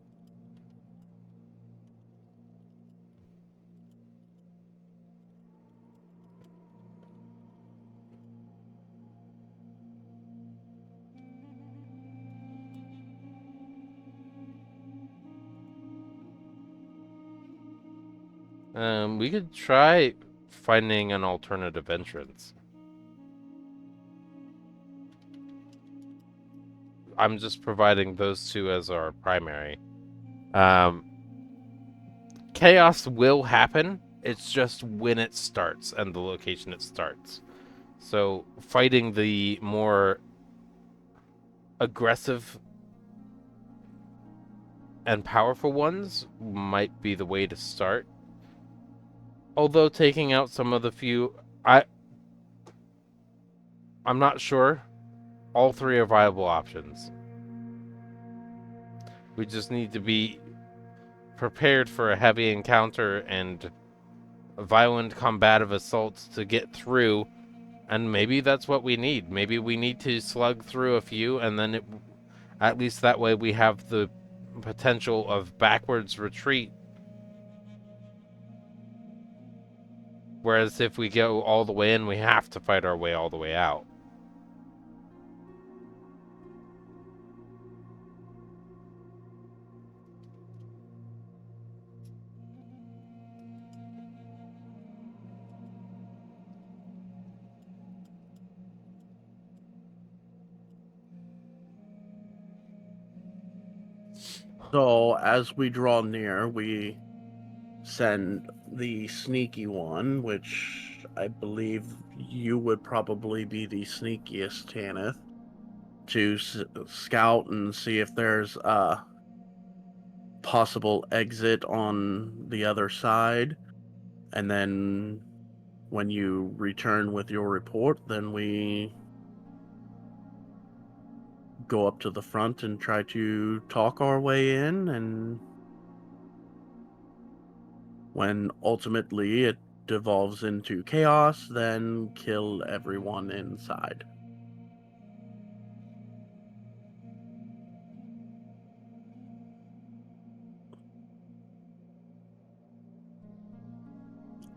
We could try finding an alternative entrance. I'm just providing those two as our primary. Chaos will happen. It's just when it starts and the location it starts. So fighting the more aggressive and powerful ones might be the way to start. Although taking out some of the few, I'm not sure. All three are viable options. We just need to be prepared for a heavy encounter and violent combative assaults to get through, and maybe that's what we need. Maybe we need to slug through a few, and then at least that way we have the potential of backwards retreat. Whereas if we go all the way in, we have to fight our way all the way out. So as we draw near, we send the sneaky one, which I believe you would probably be the sneakiest, Tanith, to scout and see if there's a possible exit on the other side. And then when you return with your report, then we go up to the front and try to talk our way in, and when ultimately it devolves into chaos, then kill everyone inside.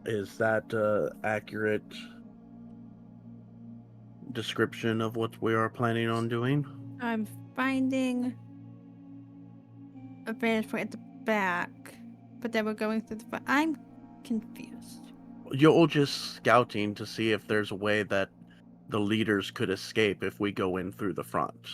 Is that accurate description of what we are planning on doing? I'm finding a vantage point at the back, but then we're going through the front. I'm confused. You're just scouting to see if there's a way that the leaders could escape if we go in through the front.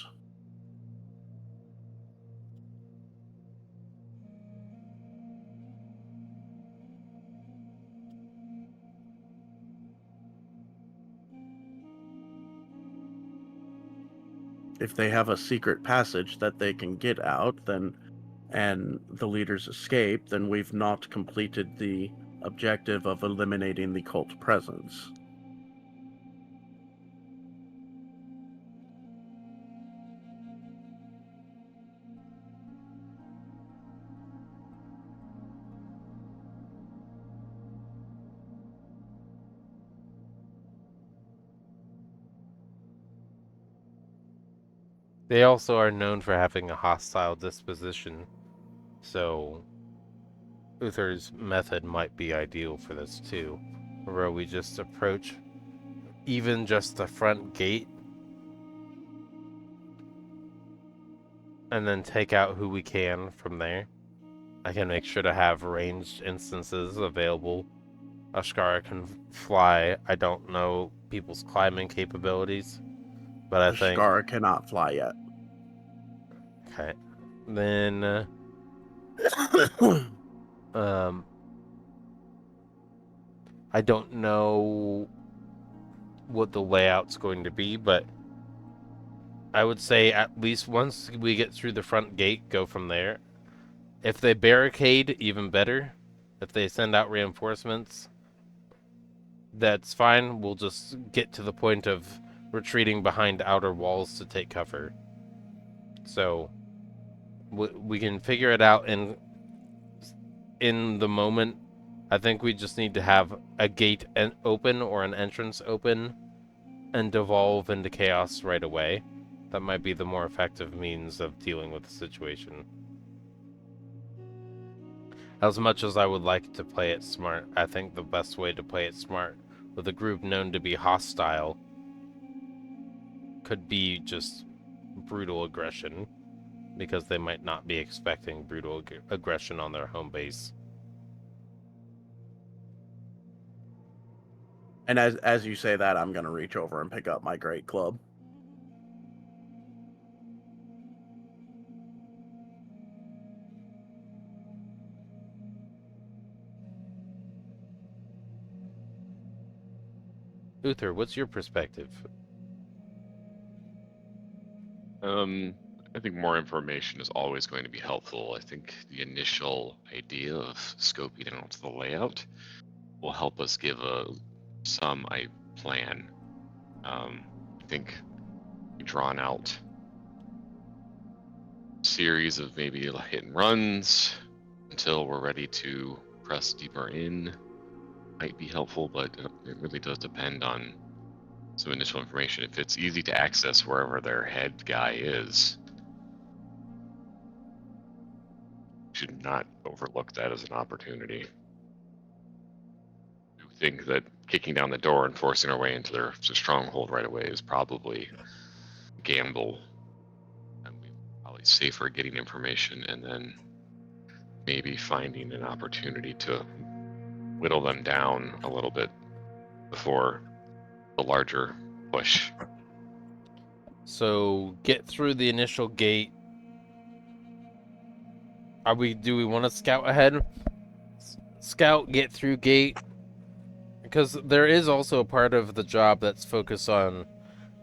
If they have a secret passage that they can get out, then and the leaders escape, then we've not completed the objective of eliminating the cult presence. They also are known for having a hostile disposition, so Uther's method might be ideal for this too, where we just approach even just the front gate and then take out who we can from there. I can make sure to have ranged instances available. Ashkara can fly. I don't know people's climbing capabilities, but I think... Ashkara cannot fly yet. Okay. Then... I don't know what the layout's going to be, but I would say at least once we get through the front gate, go from there. If they barricade, even better. If they send out reinforcements, that's fine. We'll just get to the point of retreating behind outer walls to take cover. So we can figure it out in the moment. I think we just need to have a gate open or an entrance open and devolve into chaos right away. That might be the more effective means of dealing with the situation. As much as I would like to play it smart, I think the best way to play it smart with a group known to be hostile could be just brutal aggression, because they might not be expecting brutal aggression on their home base. And as you say that, I'm gonna reach over and pick up my great club. Uther, what's your perspective? I think more information is always going to be helpful. I think the initial idea of scoping out the layout will help us give some plan. I think we drawn out series of maybe hit and runs until we're ready to press deeper in might be helpful, but it really does depend on some initial information. If it's easy to access wherever their head guy is, should not overlook that as an opportunity. I think that kicking down the door and forcing our way into their stronghold right away is probably a gamble. And we're probably safer getting information and then maybe finding an opportunity to whittle them down a little bit before the larger push. So get through the initial gate. Do we want to scout ahead? Scout, get through gate. Because there is also a part of the job that's focused on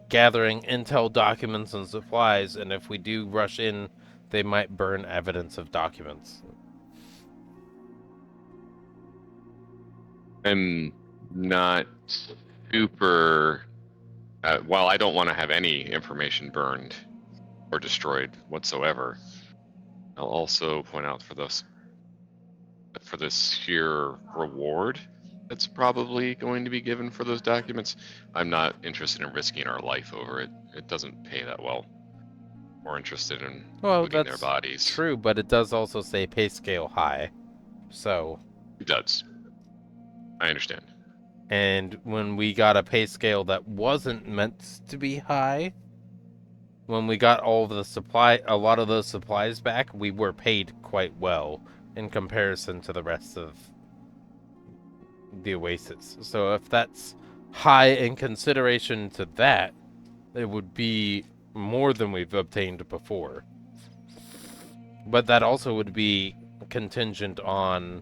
gathering intel, documents, and supplies, and if we do rush in, they might burn evidence of documents. I'm not super. While I don't want to have any information burned or destroyed whatsoever, I'll also point out for this sheer reward that's probably going to be given for those documents, I'm not interested in risking our life over it. It doesn't pay that well. More interested in looting their bodies. True, but it does also say pay scale high. So it does. I understand. And when we got a pay scale that wasn't meant to be high, when we got a lot of those supplies back, we were paid quite well in comparison to the rest of the Oasis. So if that's high in consideration to that, it would be more than we've obtained before. But that also would be contingent on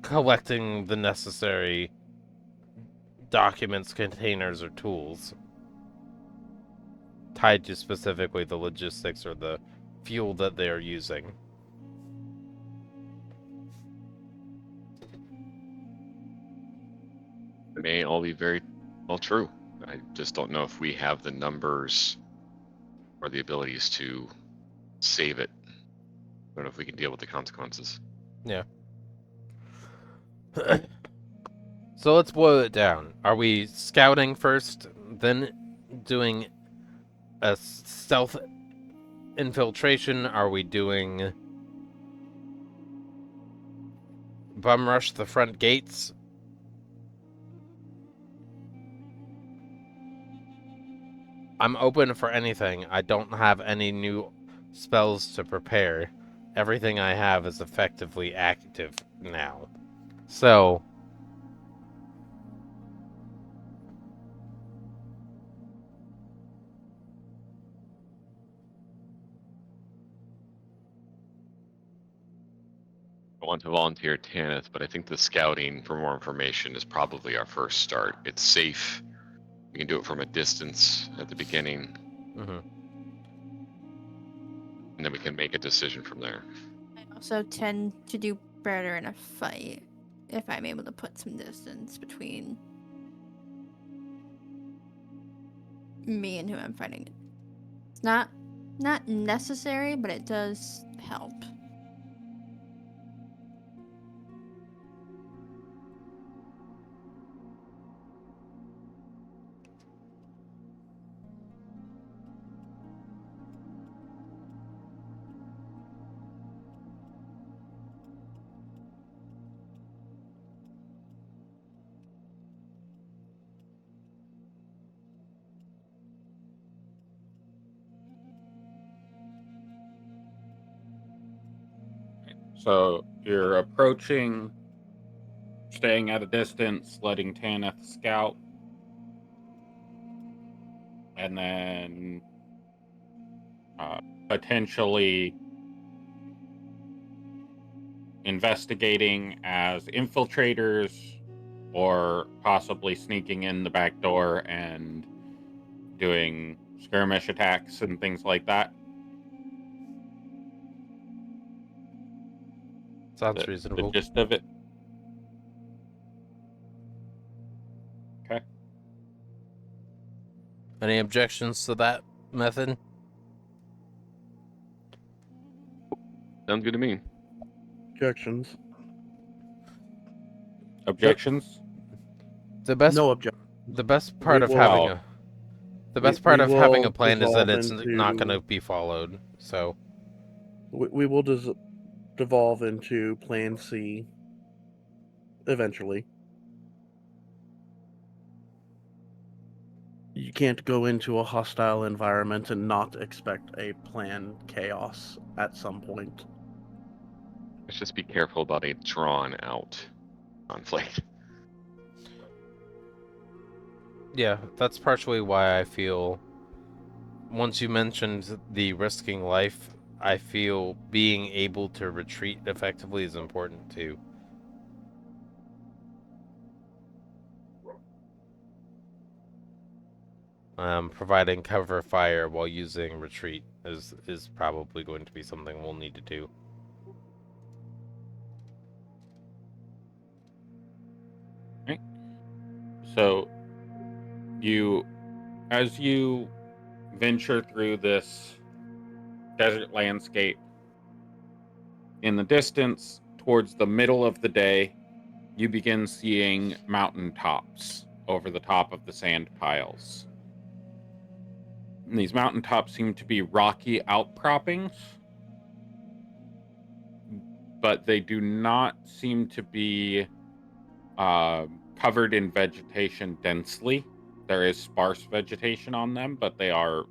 collecting the necessary documents, containers, or tools tied to specifically the logistics or the fuel that they are using. It may all be very well true. I just don't know if we have the numbers or the abilities to save it. I don't know if we can deal with the consequences. Yeah. So let's boil it down. Are we scouting first, then doing a stealth infiltration? Are we doing bum rush the front gates? I'm open for anything. I don't have any new spells to prepare. Everything I have is effectively active now. So I want to volunteer Tanith, but I think the scouting for more information is probably our first start. It's safe. We can do it from a distance at the beginning, and then we can make a decision from there. I also tend to do better in a fight if I'm able to put some distance between me and who I'm fighting. It's not necessary, but it does help. So you're approaching staying at a distance, letting Tanith scout, and then potentially investigating as infiltrators, or possibly sneaking in the back door and doing skirmish attacks and things like that. Sounds The reasonable. gist of it. Okay. Any objections to that method? Sounds good to me. Objections. Objections? The best No objection. the best part We of will- having Well, a the best part we of having will a plan is that dissolve it's not going to into- be followed. So, We will devolve into Plan C eventually. You can't go into a hostile environment and not expect a planned chaos at some point. Let's just be careful about a drawn out conflict. yeah, that's partially why I feel once you mentioned the risking life, I feel being able to retreat effectively is important too. Providing cover fire while using retreat is probably going to be something we'll need to do. Right. So, as you venture through this desert landscape, in the distance, towards the middle of the day, you begin seeing mountain tops over the top of the sand piles. And these mountaintops seem to be rocky outcroppings, but they do not seem to be covered in vegetation densely. There is sparse vegetation on them, but they are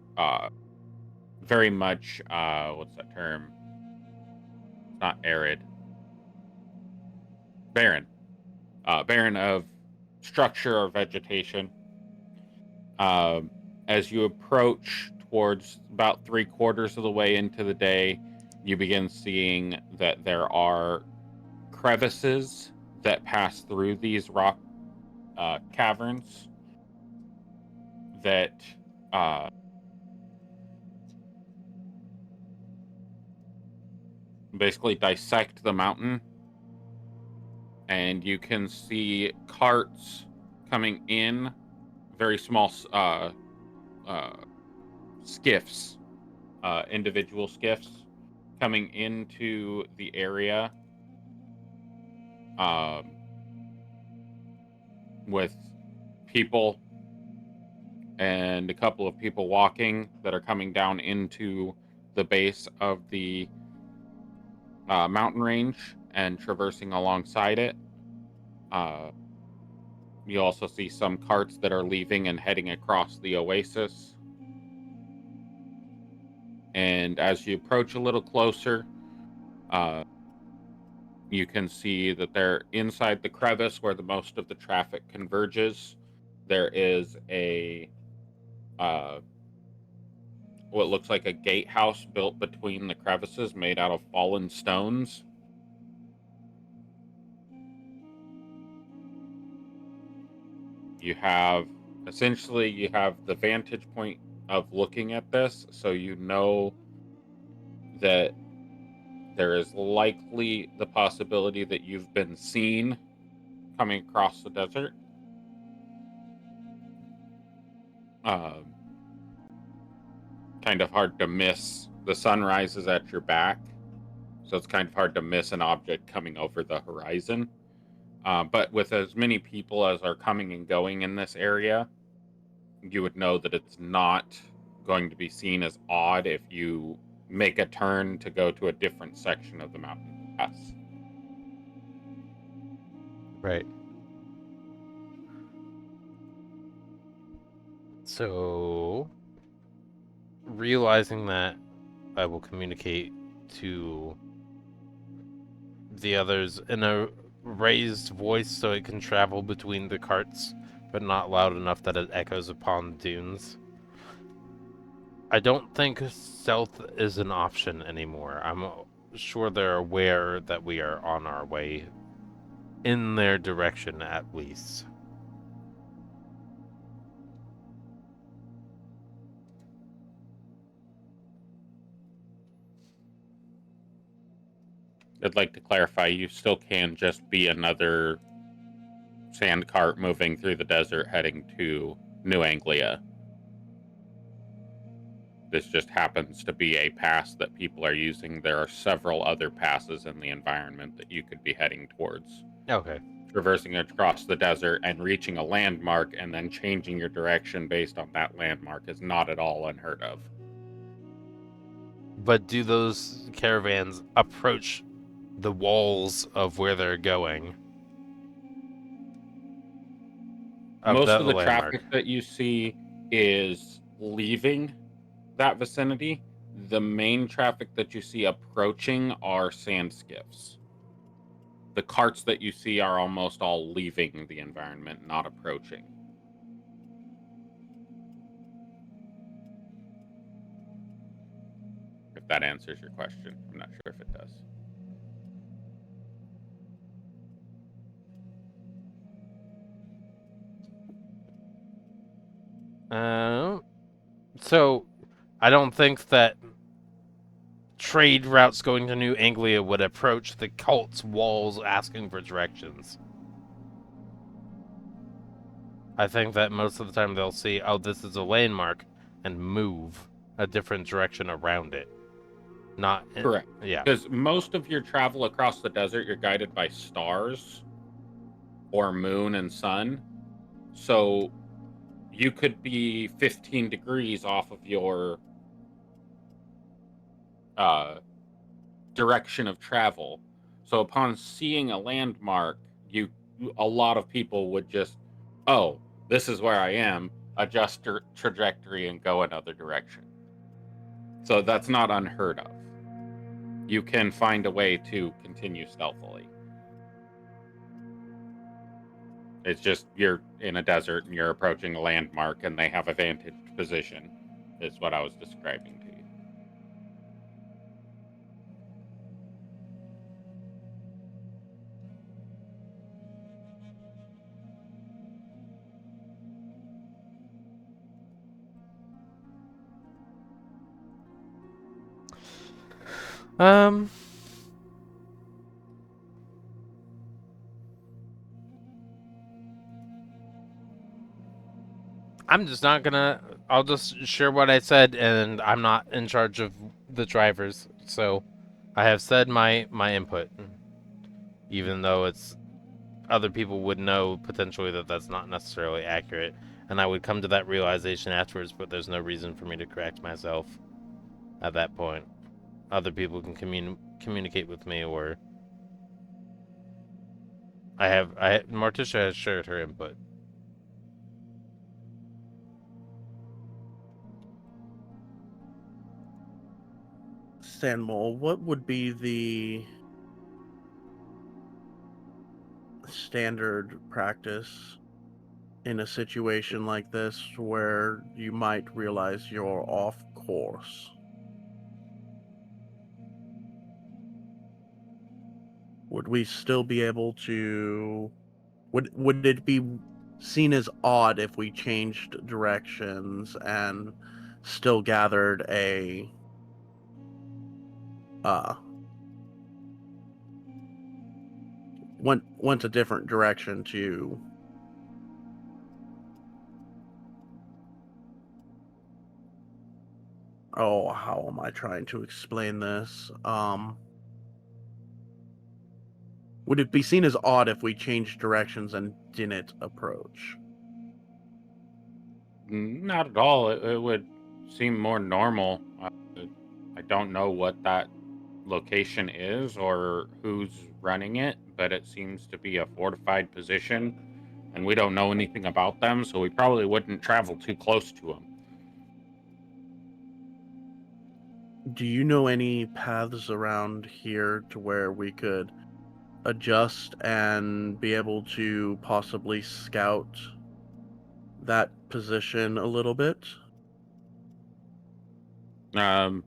very much, what's that term? It's not arid. Barren. Barren of structure or vegetation. As you approach towards about 3/4 of the way into the day, you begin seeing that there are crevices that pass through these rock caverns that basically dissect the mountain, and you can see carts coming in, very small skiffs, individual skiffs coming into the area with people and a couple of people walking that are coming down into the base of the mountain range and traversing alongside it. You also see some carts that are leaving and heading across the oasis. And as you approach a little closer, you can see that they're inside the crevice where the most of the traffic converges. There is a what looks like a gatehouse built between the crevices, made out of fallen stones. You have the vantage point of looking at this, so you know that there is likely the possibility that you've been seen coming across the desert. Kind of hard to miss. The sun rises at your back, so it's kind of hard to miss an object coming over the horizon. But with as many people as are coming and going in this area, you would know that it's not going to be seen as odd if you make a turn to go to a different section of the mountain pass. Right. So, realizing that, I will communicate to the others in a raised voice so it can travel between the carts, but not loud enough that it echoes upon dunes. I don't think stealth is an option anymore. I'm sure they're aware that we are on our way in their direction, at least. I'd like to clarify, you still can just be another sand cart moving through the desert heading to New Anglia. This just happens to be a pass that people are using. There are several other passes in the environment that you could be heading towards. Okay. Traversing across the desert and reaching a landmark and then changing your direction based on that landmark is not at all unheard of. But do those caravans approach the walls of where they're going? Most of the landmark? traffic that you see is leaving that vicinity. The main traffic that you see approaching are sand skiffs. The carts that you see are almost all leaving the environment, not approaching. If that answers your question. I'm not sure if it does. So I don't think that trade routes going to New Anglia would approach the cult's walls asking for directions. I think that most of the time they'll see, oh, this is a landmark, and move a different direction around it. Not Correct. Yeah. Because most of your travel across the desert, you're guided by stars or moon and sun. So you could be 15 degrees off of your direction of travel. So upon seeing a landmark, a lot of people would just, oh, this is where I am, adjust your trajectory and go another direction. So that's not unheard of. You can find a way to continue stealthily. It's just you're in a desert and you're approaching a landmark and they have a vantage position, is what I was describing to you. I'm just not gonna. I'll just share what I said, and I'm not in charge of the drivers, so I have said my input, even though it's other people would know potentially that that's not necessarily accurate, and I would come to that realization afterwards. But there's no reason for me to correct myself at that point. Other people can communicate with me, or Morticia has shared her input. Sandmole, what would be the standard practice in a situation like this where you might realize you're off course? Would we still be able to... Would it be seen as odd if we changed directions and still gathered a went a different direction to how am I trying to explain this? Would it be seen as odd if we changed directions and didn't approach? Not at all. It would seem more normal. I don't know what that location is or who's running it, but it seems to be a fortified position, and we don't know anything about them, so we probably wouldn't travel too close to them. Do you know any paths around here to where we could adjust and be able to possibly scout that position a little bit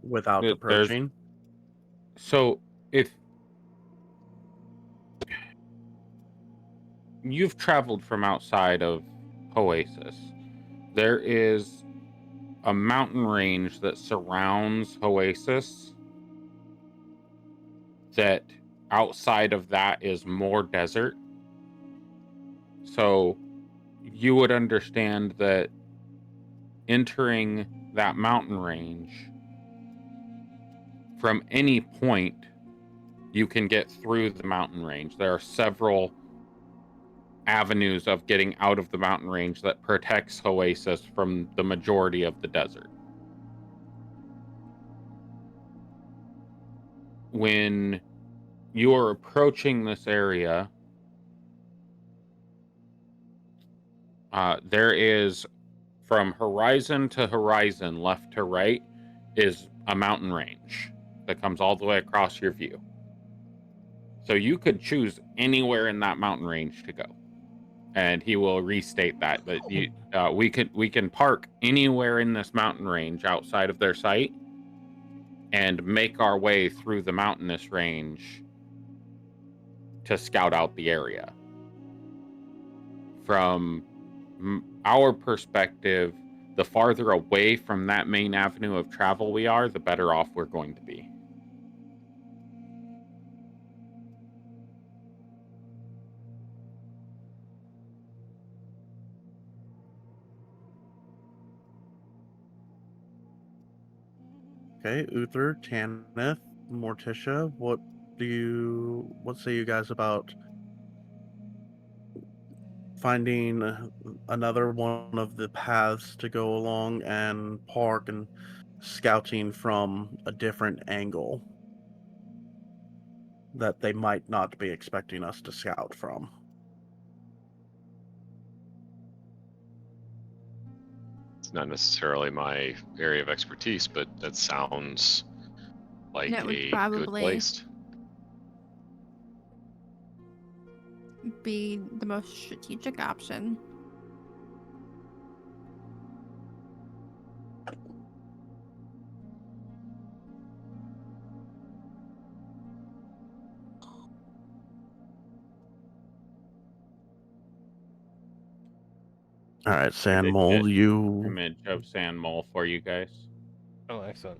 without There's approaching? so if you've traveled from outside of Oasis, there is a mountain range that surrounds Oasis that outside of that is more desert. So you would understand that entering that mountain range from any point you can get through the mountain range. There are several avenues of getting out of the mountain range that protects Oasis from the majority of the desert. When you are approaching this area, there is from horizon to horizon, left to right, is a mountain range that comes all the way across your view. So you could choose anywhere in that mountain range to go, and he will restate that you, we can park anywhere in this mountain range outside of their site and make our way through the mountainous range to scout out the area. From our perspective, the farther away from that main avenue of travel we are, the better off we're going to be. Okay, Uther, Tanith, Morticia, what say you guys about finding another one of the paths to go along and park and scouting from a different angle that they might not be expecting us to scout from? It's not necessarily my area of expertise, but that sounds like That would a good probably place. be the most strategic option. All right, I Sand did Mole, get you image of Sand Mole for you guys. Oh, excellent.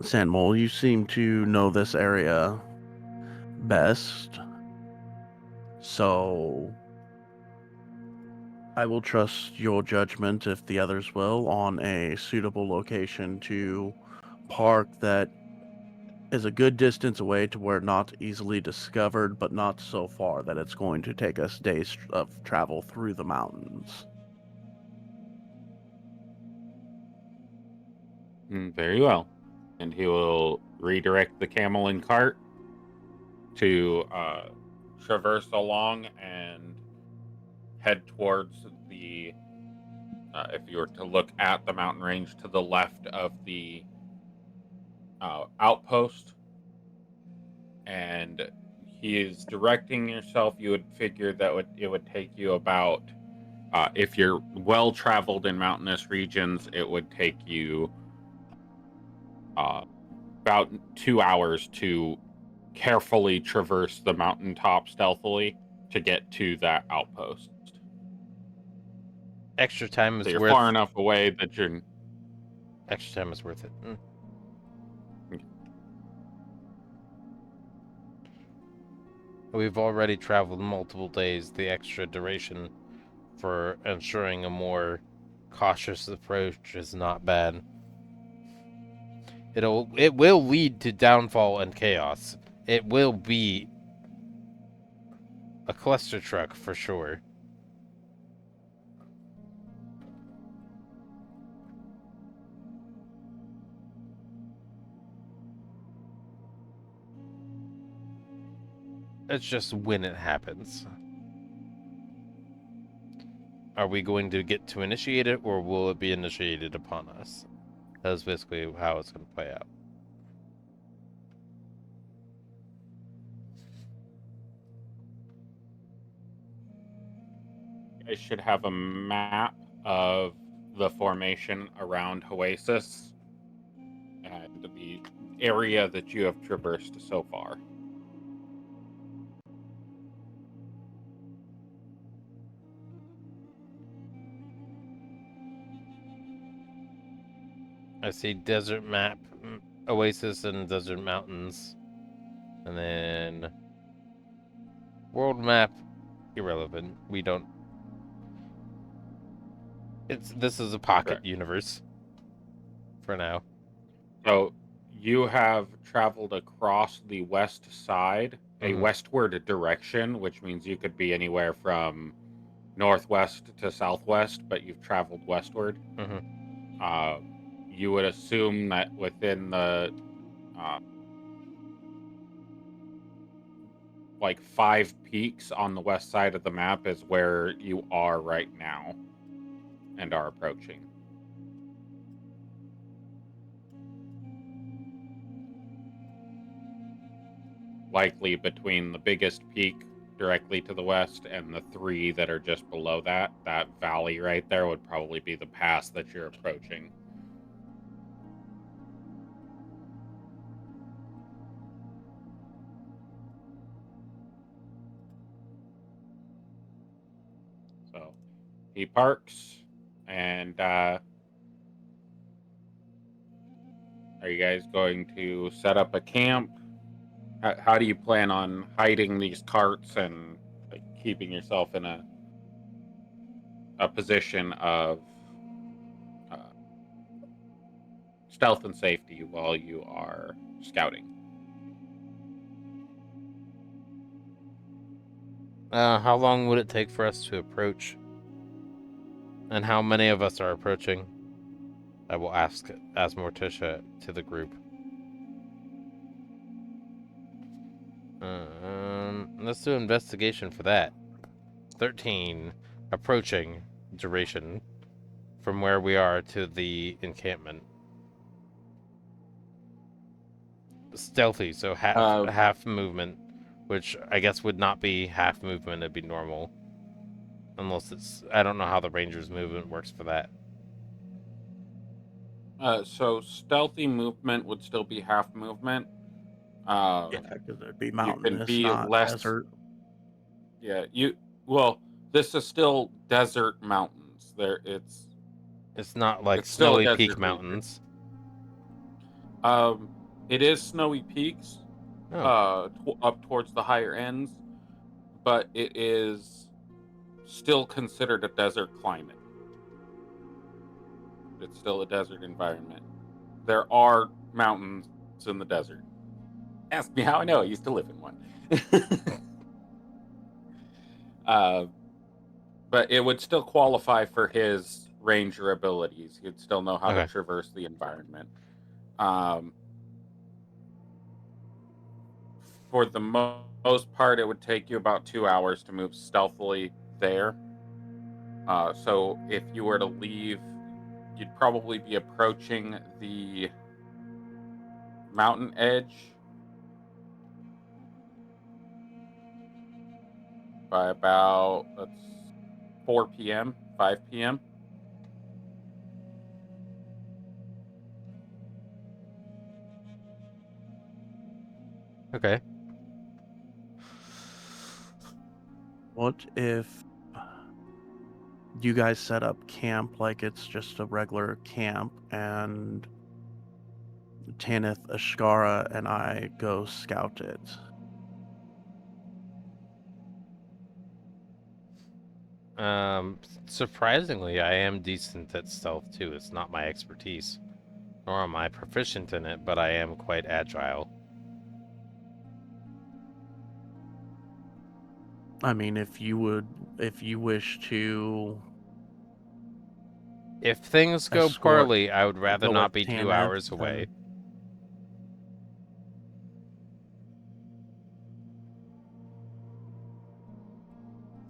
Sand Mole, you seem to know this area best. So I will trust your judgment, if the others will, on a suitable location to park that is a good distance away to where not easily discovered, but not so far that it's going to take us days of travel through the mountains. Very well. And he will redirect the camel and cart to traverse along and head towards the, if you were to look at the mountain range to the left of the outpost, and he is directing yourself. You would figure that it would take you about, if you're well traveled in mountainous regions, it would take you about 2 hours to carefully traverse the mountaintop stealthily to get to that outpost. Extra time is So you're worth. far enough away that you're. Extra time is worth it. We've already traveled multiple days. The extra duration for ensuring a more cautious approach is not bad. It will lead to downfall and chaos. It will be a cluster truck for sure. It's just when it happens. Are we going to get to initiate it, or will it be initiated upon us? That's basically how it's going to play out. I should have a map of the formation around Oasis and the area that you have traversed so far. I see desert map, oasis, and desert mountains, and then world map. Irrelevant. We don't. This is a pocket Correct. universe. For now. So you have traveled across the west side, a Mhm. westward direction, which means you could be anywhere from northwest to southwest, but you've traveled westward. You would assume that within the like 5 peaks on the west side of the map is where you are right now and are approaching. Likely between the biggest peak directly to the west and the 3 that are just below that valley right there would probably be the pass that you're approaching. So he parks, and are you guys going to set up a camp? How do you plan on hiding these carts and like, keeping yourself in a position of stealth and safety while you are scouting? How long would it take for us to approach? And how many of us are approaching? I will ask Morticia to the group. Let's do investigation for that. 13. Approaching duration from where we are to the encampment. Stealthy, so half movement, which I guess would not be half movement, it'd be normal. Unless it's... I don't know how the ranger's movement works for that. So stealthy movement would still be half movement. Yeah, because it'd be mountainous, be not less- desert. Yeah, well, this is still desert mountains. It's not like It's still a Snowy desert Peak region. Mountains. It is Snowy Peaks, Oh. up towards the higher ends, but it is still considered a desert climate. It's still a desert environment. There are mountains in the desert. Ask me how I know. I used to live in one. But it would still qualify for his ranger abilities. He'd still know how to traverse the environment. For the most part, it would take you about 2 hours to move stealthily there. So if you were to leave, you'd probably be approaching the mountain edge by about 4 p.m., 5 p.m. Okay. What if you guys set up camp like it's just a regular camp, and Tanith, Ashkara, and I go scout it? Surprisingly, I am decent at stealth too. It's not my expertise, nor am I proficient in it, but I am quite agile. I mean, if you wish to. If things go Escort- poorly, I would rather go not with be 2 Tanith, hours away.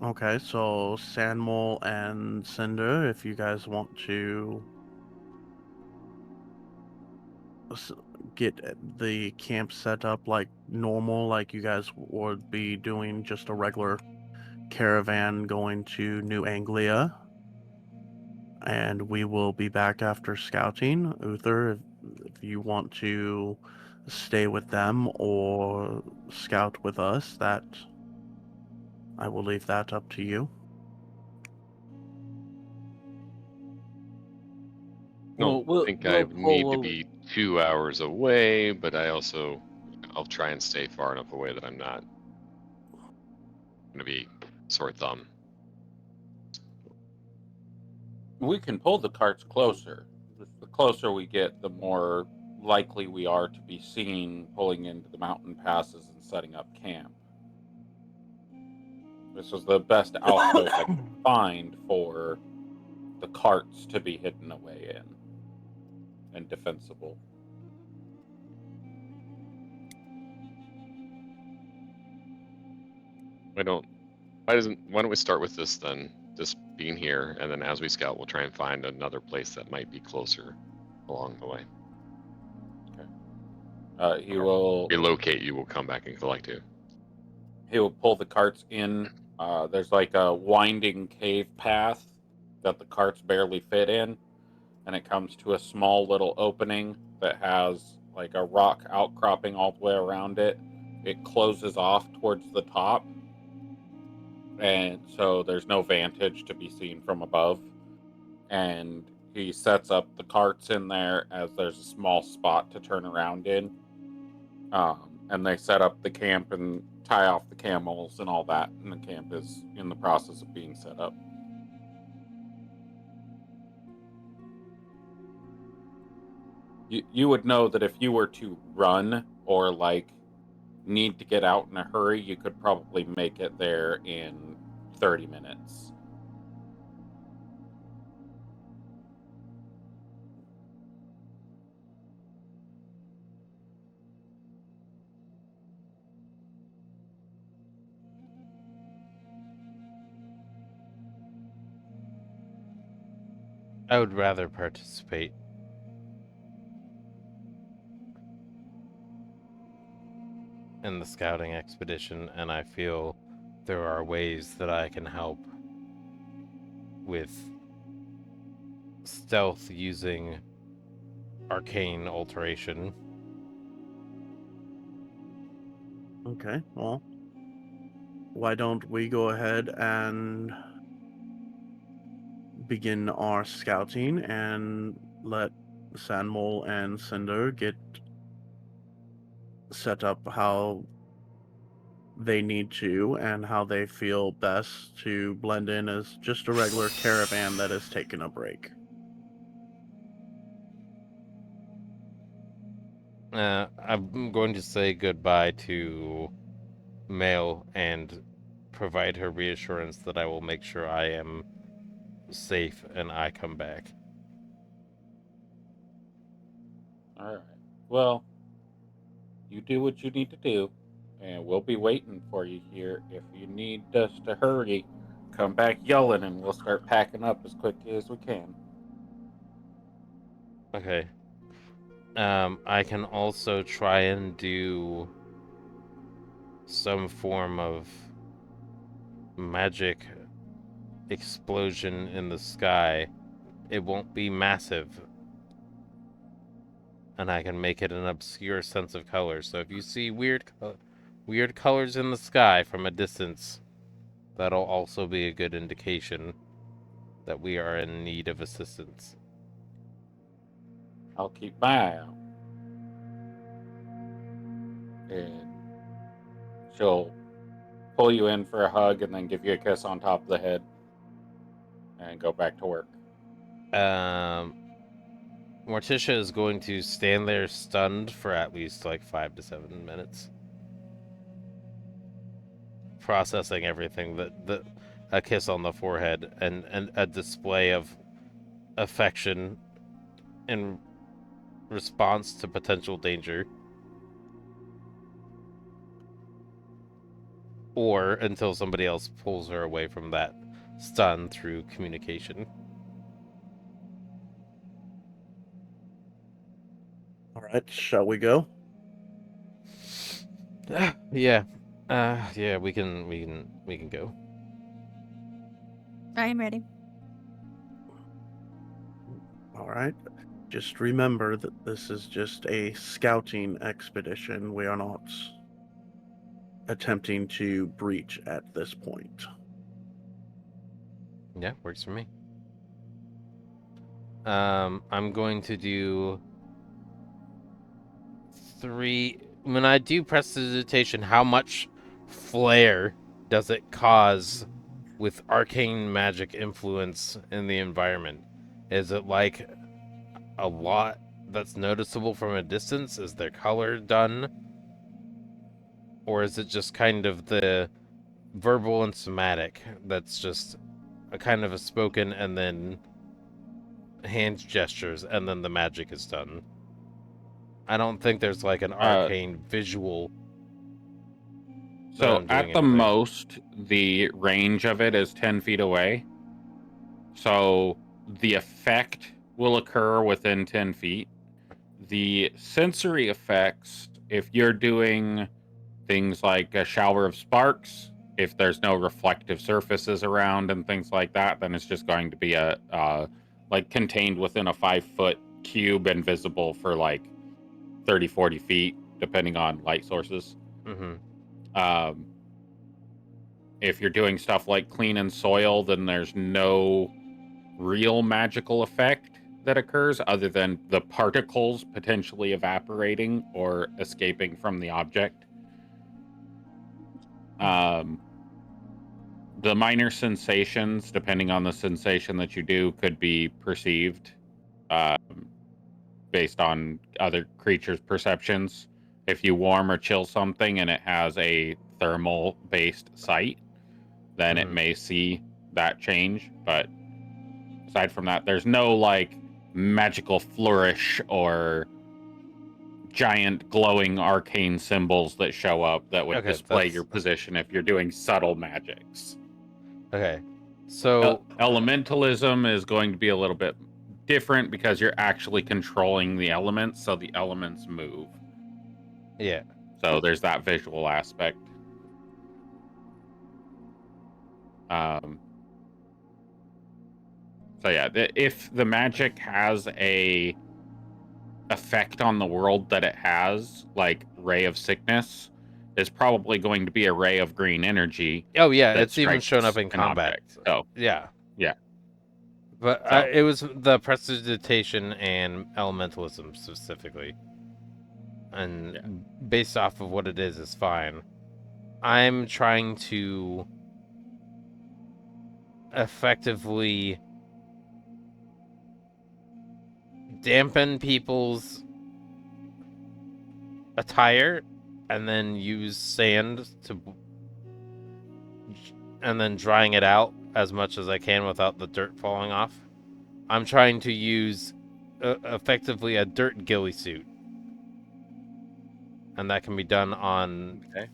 Okay, so Sandmole and Cinder, if you guys want to get the camp set up like normal, like you guys would be doing just a regular caravan going to New Anglia, and we will be back after scouting. Uther, if you want to stay with them or scout with us, that I will leave that up to you. I don't think I need to be 2 hours away, but I'll try and stay far enough away that I'm not going to be sore thumb. We can pull the carts closer. The closer we get, the more likely we are to be seen pulling into the mountain passes and setting up camp. This was the best outpost I could find for the carts to be hidden away in and defensible. Why don't we start with this then? Just being here, and then as we scout, we'll try and find another place that might be closer along the way. He will relocate you. We'll come back and collect you. He will pull the carts in. There's like a winding cave path that the carts barely fit in, and it comes to a small little opening that has like a rock outcropping all the way around it. It closes off towards the top, and so there's no vantage to be seen from above. And he sets up the carts in there as there's a small spot to turn around in. And they set up the camp and tie off the camels and all that, and the camp is in the process of being set up. You would know that if you were to run or like need to get out in a hurry, you could probably make it there in 30 minutes. I would rather participate. In the scouting expedition, and I feel there are ways that I can help with stealth using arcane alteration. Okay, well, why don't we go ahead and begin our scouting and let Sandmole and Cinder get set up how they need to and how they feel best to blend in as just a regular caravan that has taken a break. I'm going to say goodbye to Mail and provide her reassurance that I will make sure I am safe and I come back. All right. Well, you do what you need to do, and we'll be waiting for you here. If you need us to hurry, come back yelling, and we'll start packing up as quickly as we can. Okay. I can also try and do some form of magic explosion in the sky. It won't be massive, and I can make it an obscure sense of color. So if you see weird colors in the sky from a distance, that'll also be a good indication that we are in need of assistance. I'll keep my eye out. And she'll pull you in for a hug and then give you a kiss on top of the head and go back to work. Morticia is going to stand there stunned for at least like 5 to 7 minutes. Processing everything, that a kiss on the forehead and a display of affection in response to potential danger. Or until somebody else pulls her away from that stun through communication. All right, shall we go? Yeah. Yeah, we can go. I am ready. All right. Just remember that this is just a scouting expedition. We are not attempting to breach at this point. Yeah, works for me. I'm going to do 3. When I do prestidigitation, how much flare does it cause with arcane magic influence in the environment? Is it like a lot that's noticeable from a distance? Is there color done? Or is it just kind of the verbal and somatic that's just a kind of a spoken and then hand gestures and then the magic is done? I don't think there's like an arcane visual. So I'm doing at the anything. most, the range of it is 10 feet away. So the effect will occur within 10 feet. The sensory effects, if you're doing things like a shower of sparks, if there's no reflective surfaces around and things like that, then it's just going to be a like contained within a 5-foot cube and visible for like 30, 40 feet, depending on light sources. Mm-hmm. If you're doing stuff like clean and soil, then there's no real magical effect that occurs other than the particles potentially evaporating or escaping from the object. The minor sensations, depending on the sensation that you do, could be perceived based on other creatures' perceptions. If you warm or chill something and it has a thermal-based sight, then it may see that change. But aside from that, there's no like magical flourish or giant glowing arcane symbols that show up that would Okay, display that's- your position if you're doing subtle magics. Okay. So Elementalism is going to be a little bit different because you're actually controlling the elements, so the elements move. yeah. So there's that visual aspect. So yeah, if the magic has a effect on the world that it has, like Ray of Sickness, is probably going to be a ray of green energy. Oh yeah, that it's even shown up in strikes an combat. object. So Yeah. yeah. But So- it was the prestidigitation and elementalism specifically. And Yeah. based off of what it is fine. I'm trying to effectively dampen people's attire and then use sand to and then drying it out as much as I can without the dirt falling off. I'm trying to use effectively a dirt ghillie suit. And that can be done on... Okay.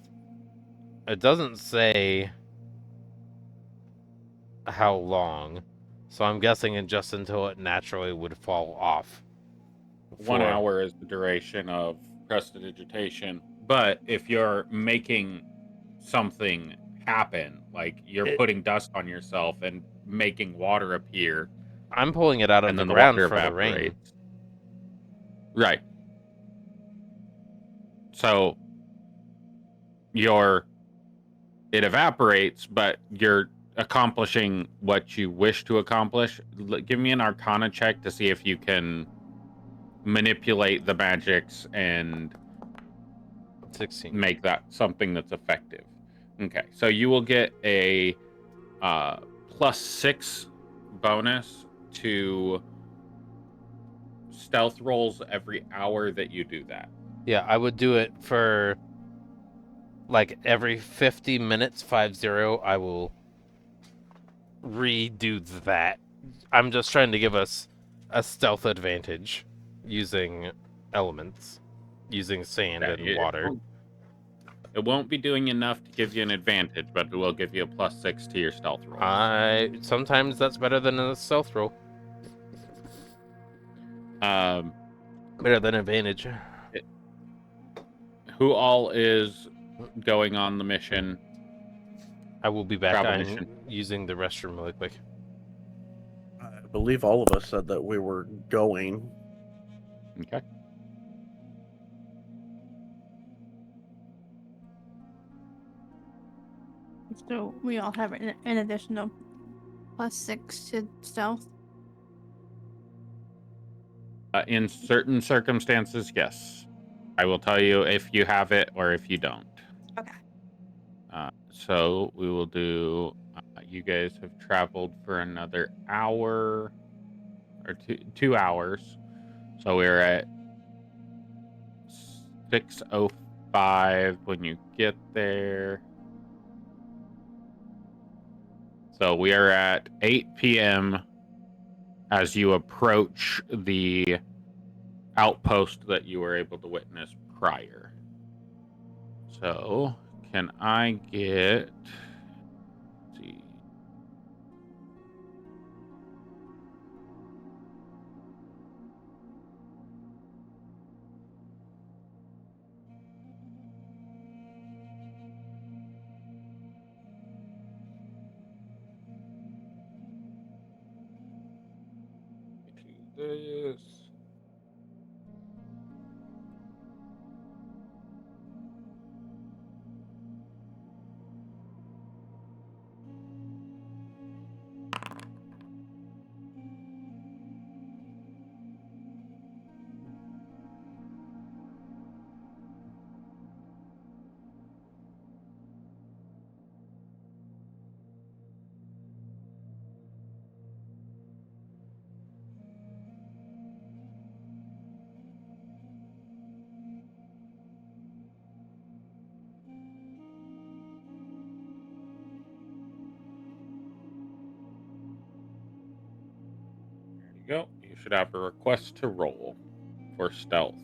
It doesn't say how long, so I'm guessing it just until it naturally would fall off. 1 hour is the duration of prestidigitation. But if you're making something happen, like you're putting dust on yourself and making water appear, I'm pulling it out of and the then the ground water for the rain. evaporates. Right. So it evaporates, but you're accomplishing what you wish to accomplish. Give me an Arcana check to see if you can manipulate the magics and 16. make that something that's effective. Okay, so you will get a +6 bonus to stealth rolls every hour that you do that. Yeah, I would do it for like every 50 minutes, 50, I will redo that. I'm just trying to give us a stealth advantage using elements, using sand and water. It won't be doing enough to give you an advantage, but it will give you a +6 to your stealth roll. Sometimes that's better than a stealth roll. Better than advantage. Who all is going on the mission? I will be back. Travel I'm mission. using the restroom really quick. believe all of us said that we were going. Okay. So we all have an additional +6 to stealth. In certain circumstances, yes. I will tell you if you have it or if you don't. Okay. So we will do. You guys have traveled for another hour or 2 hours. So we're at 6:05 when you get there. So we are at 8 p.m. as you approach the outpost that you were able to witness prior. So, can I get... Let's see. This. There you go. You should have a request to roll for stealth.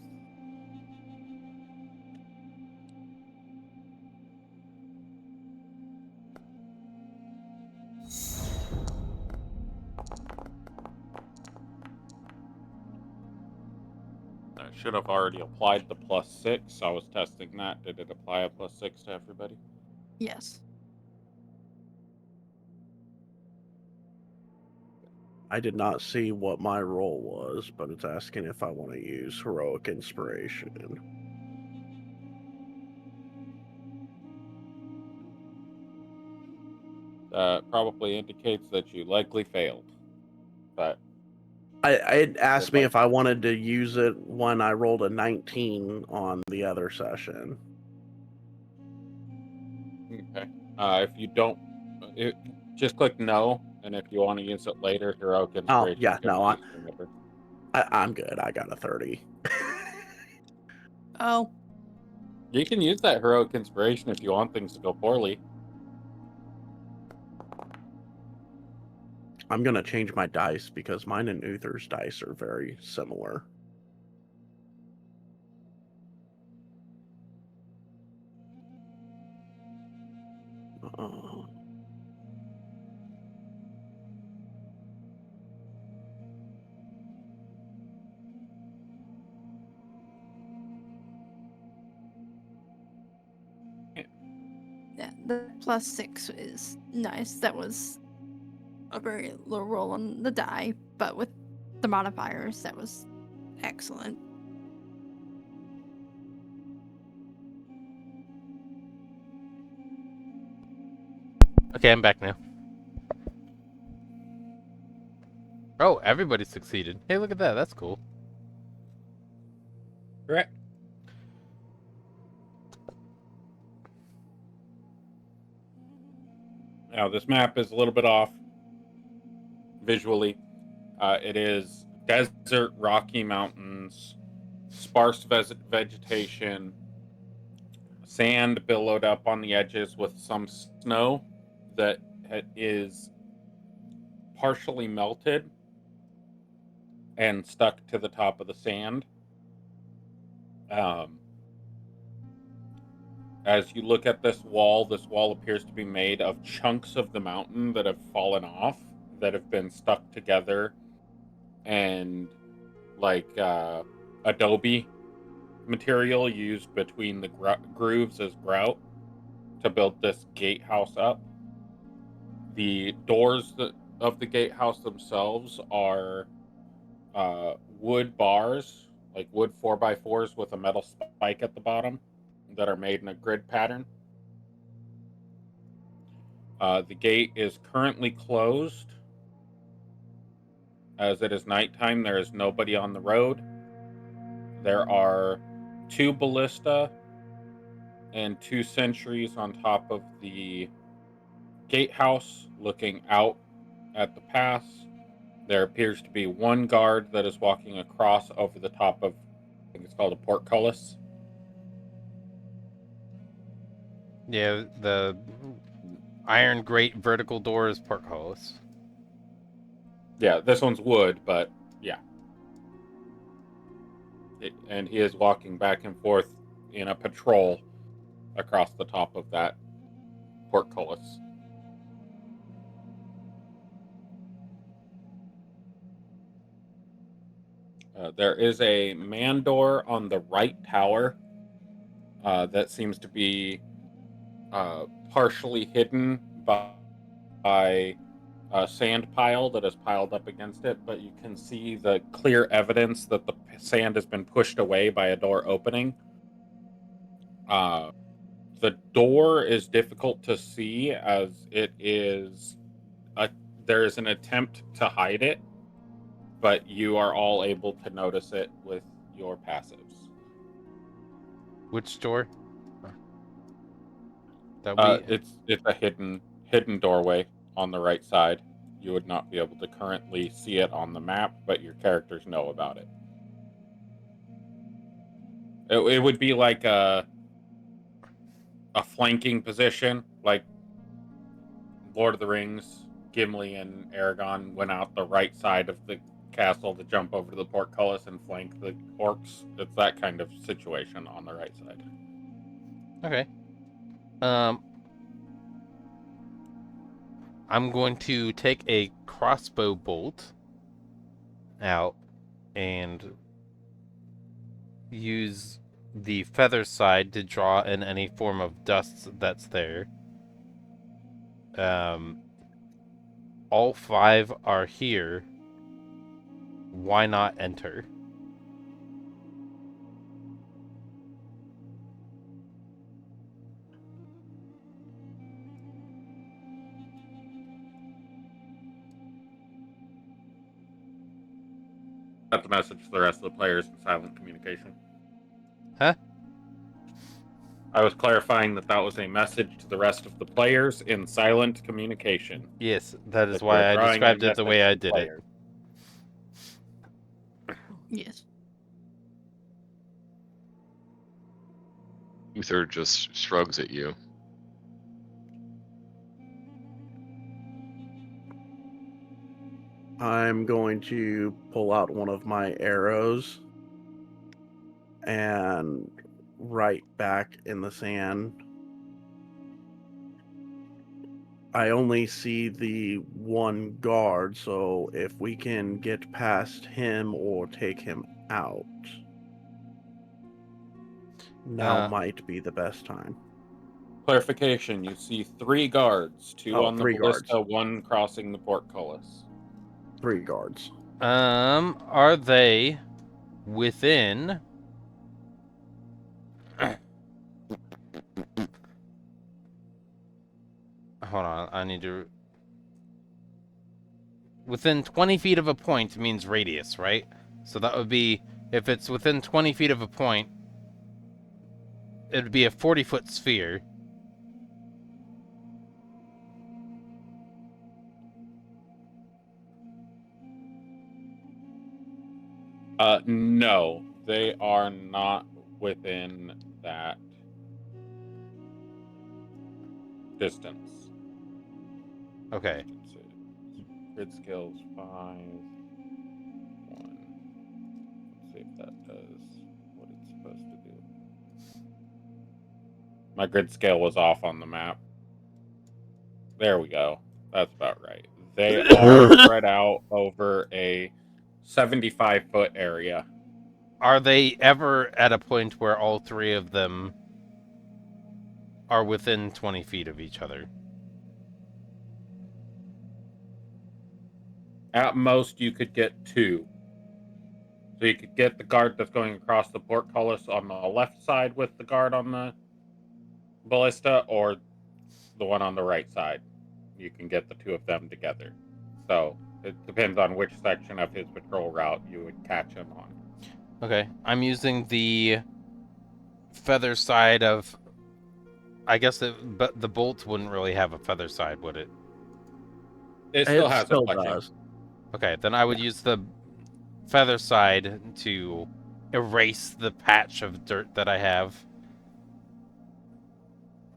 I should have already applied the +6. I was testing that. Did it apply a +6 to everybody? Yes. I did not see what my role was, but it's asking if I want to use heroic inspiration. That probably indicates that you likely failed. But It asked me if I wanted to use it when I rolled a 19 on the other session. okay. If you don't, just click no, and if you want to use it later, heroic inspiration. yeah, can no, be used whenever. I'm good. I got a 30. Oh, You can use that heroic inspiration if you want things to go poorly. I'm going to change my dice because mine and Uther's dice are very similar. yeah. The +6 is nice. That was a very low roll on the die, but with the modifiers, that was excellent. Okay, I'm back now. Oh, everybody succeeded. Hey, look at that. That's cool. Correct. Now, this map is a little bit off visually. It is desert, rocky mountains, sparse vegetation, sand billowed up on the edges with some snow that is partially melted and stuck to the top of the sand. As you look at this wall appears to be made of chunks of the mountain that have fallen off, that have been stuck together, and like adobe material used between the grooves as grout to build this gatehouse up. The doors of the gatehouse themselves are wood bars, like wood 4x4s with a metal spike at the bottom that are made in a grid pattern. The gate is currently closed. As it is nighttime, there is nobody on the road. There are 2 ballista and 2 sentries on top of the gatehouse looking out at the pass. There appears to be 1 guard that is walking across over the top of, I think it's called a portcullis. Yeah, the iron grate vertical door is portcullis. Yeah, this one's wood, but yeah. And he is walking back and forth in a patrol across the top of that portcullis. There is a man door on the right tower that seems to be partially hidden by a sand pile that is piled up against it, but you can see the clear evidence that the sand has been pushed away by a door opening. The door is difficult to see as it is there is an attempt to hide it, but you are all able to notice it with your passives. Which door? That we It's a hidden doorway on the right side. You would not be able to currently see it on the map, but your characters know about it. It would be like a flanking position, like Lord of the Rings. Gimli and Aragorn went out the right side of the castle to jump over to the portcullis and flank the orcs. It's that kind of situation on the right side. Okay. I'm going to take a crossbow bolt out and use the feather side to draw in any form of dust that's there. All 5 are here. Why not enter? That's a message to the rest of the players in silent communication. Huh? I was clarifying that was a message to the rest of the players in silent communication. Yes, that is That why we're I drawing a described it the way I message to did it. players. Yes. Uther just shrugs at you. I'm going to pull out one of my arrows and right back in the sand. I only see the 1 guard, so if we can get past him or take him out, now might be the best time. Clarification, you see 3 guards, 2 Oh, on the 3 ballista, guards. 1 crossing the portcullis. 3 guards. Are they within? Hold on, I need to. Within 20 feet of a point means radius, right? So that would be, if it's within 20 feet of a point, it would be a 40-foot sphere. No, they are not within that distance. Okay. Let's see. Grid skills 5. 1. Let's see if that does what it's supposed to do. My grid scale was off on the map. There we go. That's about right. They are spread out over a 75-foot area. Are they ever at a point where all 3 of them are within 20 feet of each other? At most, you could get 2. So you could get the guard that's going across the portcullis on the left side with the guard on the ballista, or the one on the right side. You can get the 2 of them together. So it depends on which section of his patrol route you would catch him on. Okay, I'm using the feather side of. I guess but the bolt wouldn't really have a feather side, would it? It still has still a fletching. does. Okay, then I would use the feather side to erase the patch of dirt that I have.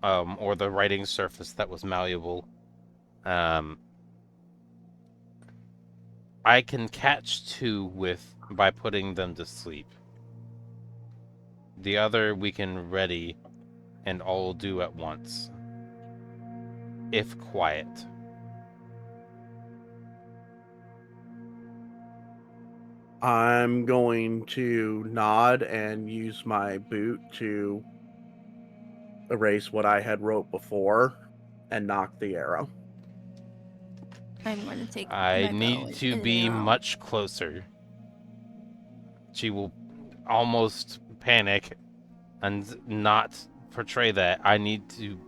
Or the writing surface that was malleable. I can catch 2 by putting them to sleep. The other we can ready and all do at once. If quiet. I'm going to nod and use my boot to erase what I had wrote before and knock the arrow. I'm going to take. I my bow need to and be arrow. much closer. She will almost panic and not portray that. I need to.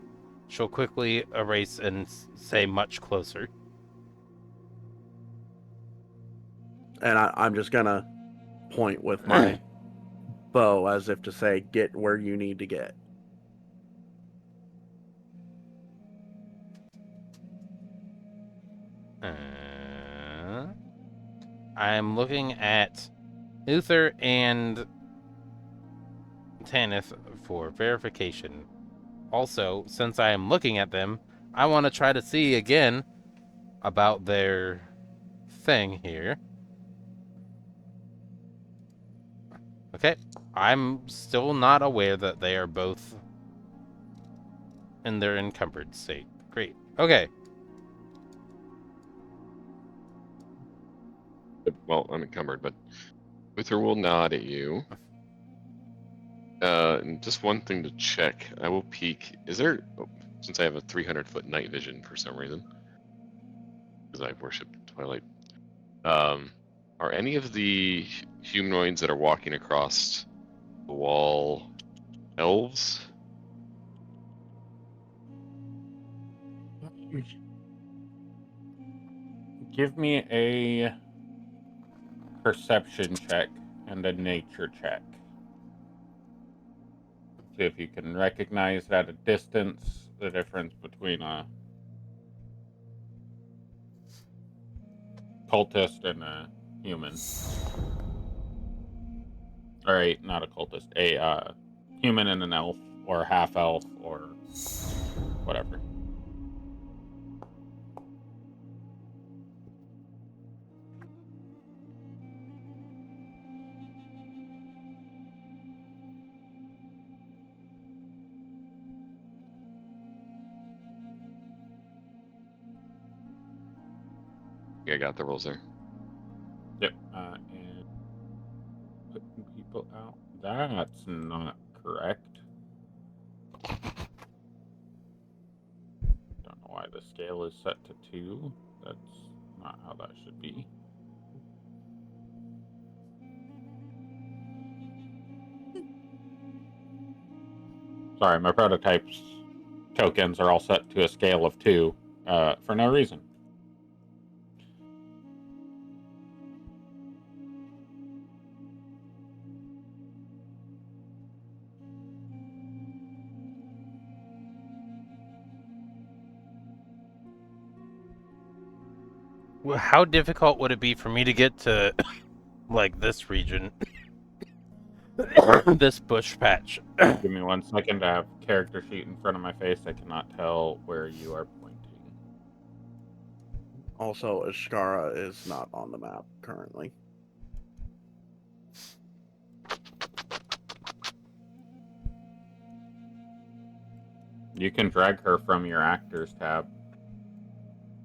She'll quickly erase and say much closer. And I'm just gonna point with my bow as if to say, get where you need to get. I'm looking at Uther and Tanith for verification. Also, since I am looking at them, I want to try to see again about their thing here. Okay, I'm still not aware that they are both in their encumbered state. Great. Okay. Well, unencumbered, but Uther will nod at you. And just one thing to check. I will peek. Is there, since I have a 300-foot night vision for some reason, because I worship Twilight, are any of the humanoids that are walking across the wall elves? Give me a perception check and a nature check. See if you can recognize at a distance the difference between a cultist and a human. Alright, not a cultist. A human and an elf, or a half elf, or whatever. Yeah, I got the rolls there. Yep. And putting people out. That's not correct. Don't know why the scale is set to 2. That's not how that should be. Sorry, my prototype's tokens are all set to a scale of 2 for no reason. Well, how difficult would it be for me to get to, like, this region? This bush patch. Give me 1 second to have character sheet in front of my face. I cannot tell where you are pointing. Also, Ashkara is not on the map currently. You can drag her from your actors tab,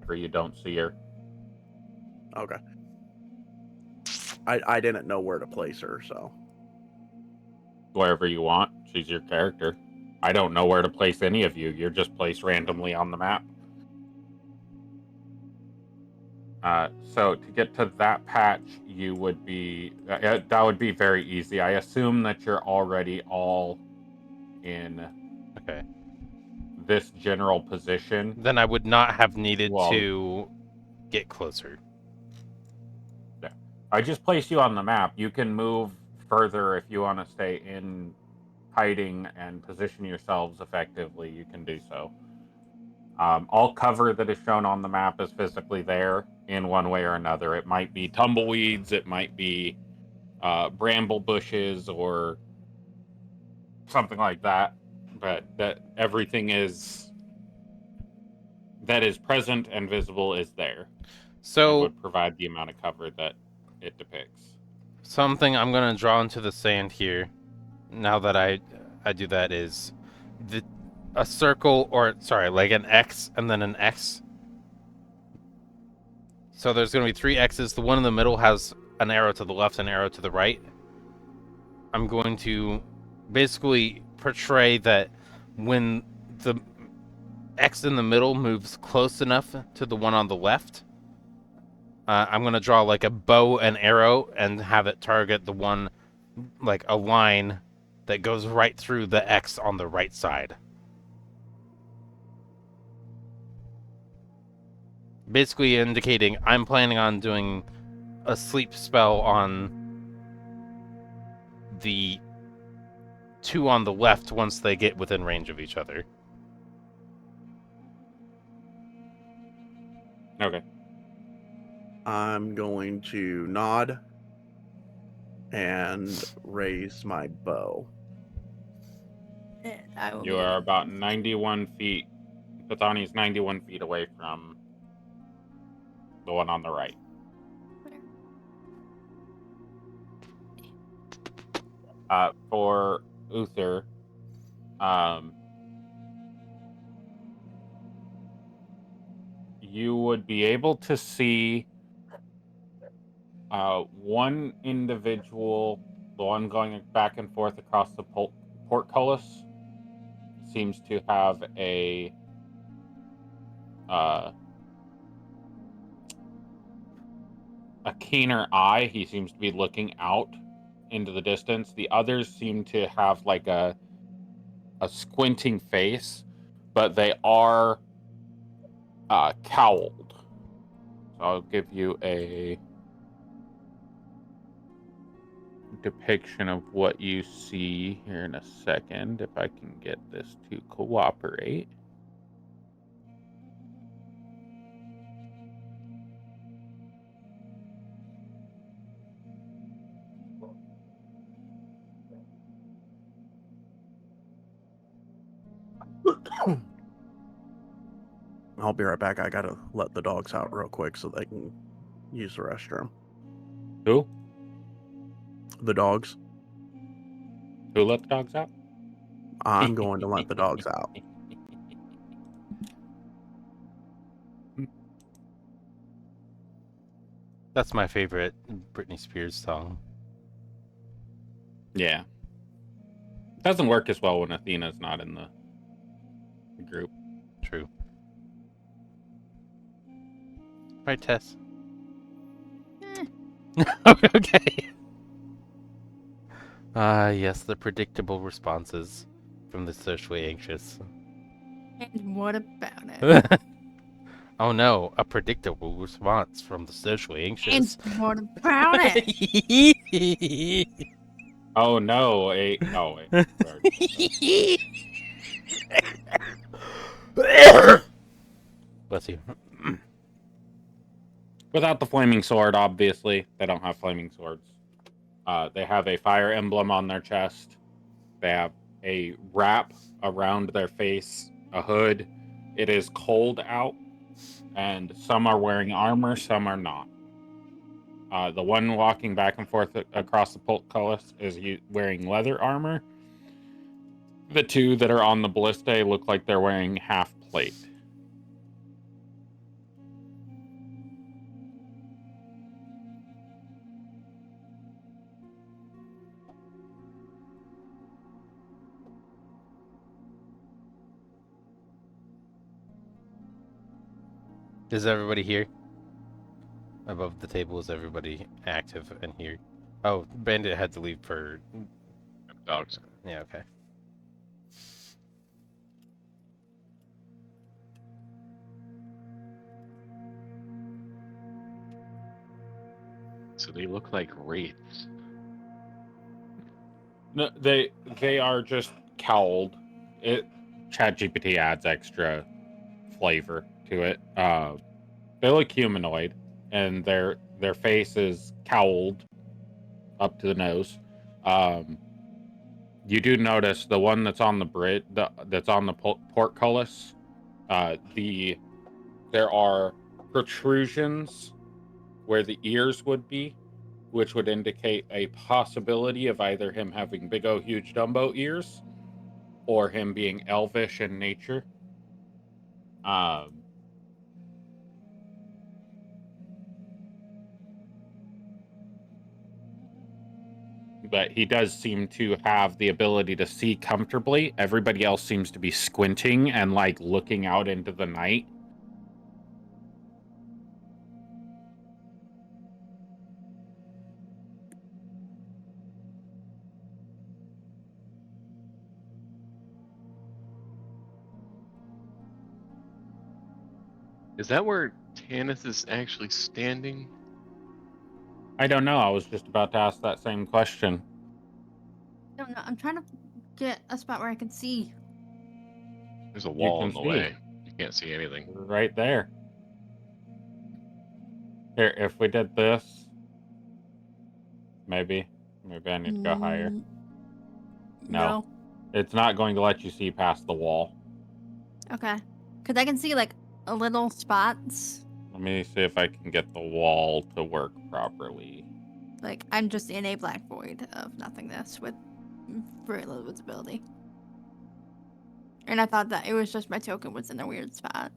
where you don't see her. Okay. I didn't know where to place her, so. Wherever you want. She's your character. I don't know where to place any of you. You're just placed randomly on the map. So to get to that patch, you would be that would be very easy. I assume that you're already all in Okay. this general position. Then I would not have needed Well- to get closer. I just place you on the map. You can move further if you want to stay in hiding and position yourselves effectively. You can do so. All cover that is shown on the map is physically there in one way or another. It might be tumbleweeds, it might be bramble bushes, or something like that. But that everything that is present and visible is there. It So would provide the amount of cover that it depicts. something I'm gonna draw into the sand here, now that I do that, is a circle, or sorry, like an X and then an X. So there's gonna be 3 X's. The one in the middle has an arrow to the left and an arrow to the right. I'm going to basically portray that when the X in the middle moves close enough to the one on the left, I'm going to draw like a bow and arrow and have it target the one, like a line that goes right through the X on the right side. Basically indicating I'm planning on doing a sleep spell on the 2 on the left once they get within range of each other. Okay. I'm going to nod and raise my bow. And I will You be are about 91 feet. Bethany's 91 feet away from the one on the right. For Uther, you would be able to see one individual, the one going back and forth across the portcullis, seems to have a keener eye. He seems to be looking out into the distance. The others seem to have like a squinting face, but they are cowled. So I'll give you a depiction of what you see here in a second, if I can get this to cooperate. I'll be right back. I gotta let the dogs out real quick so they can use the restroom. Who? The dogs. Who let the dogs out? I'm going to let the dogs out. That's my favorite Britney Spears song. Yeah. It doesn't work as well when Athena's not in the group. True. Right, Tess? Okay. Yes, the predictable responses from the socially anxious. And what about it? Oh no, a predictable response from the socially anxious. And what about it? Oh no! Wait. Bless you. Without the flaming sword, obviously. They don't have flaming swords. They have a fire emblem on their chest. They have a wrap around their face, a hood. It is cold out, and some are wearing armor, some are not. The one walking back and forth across the portcullis is wearing leather armor. The 2 that are on the ballista look like they're wearing half plate. Is everybody here? Above the table is everybody active in here. Oh, Bandit had to leave for. Dogs. Yeah, okay. So they look like wraiths. No, they are just cowled. It ChatGPT adds extra flavor to it. They look humanoid, and their face is cowled up to the nose. You do notice the one that's on the bridge, that's on the portcullis. There are protrusions where the ears would be, which would indicate a possibility of either him having big O huge Dumbo ears or him being elvish in nature. But he does seem to have the ability to see comfortably. Everybody else seems to be squinting and like looking out into the night. Is that where Tanith is actually standing? I don't know. I was just about to ask that same question. I don't know. I'm trying to get a spot where I can see. There's a You wall can in the see. way. You can't see anything. Right there. Here, if we did this, maybe I need to go higher. Mm, No. It's not going to let you see past the wall. Okay. Because I can see like a little spots. Let me see if I can get the wall to work properly. Like I'm just in a black void of nothingness with very little visibility. And I thought that it was just my token was in a weird spot.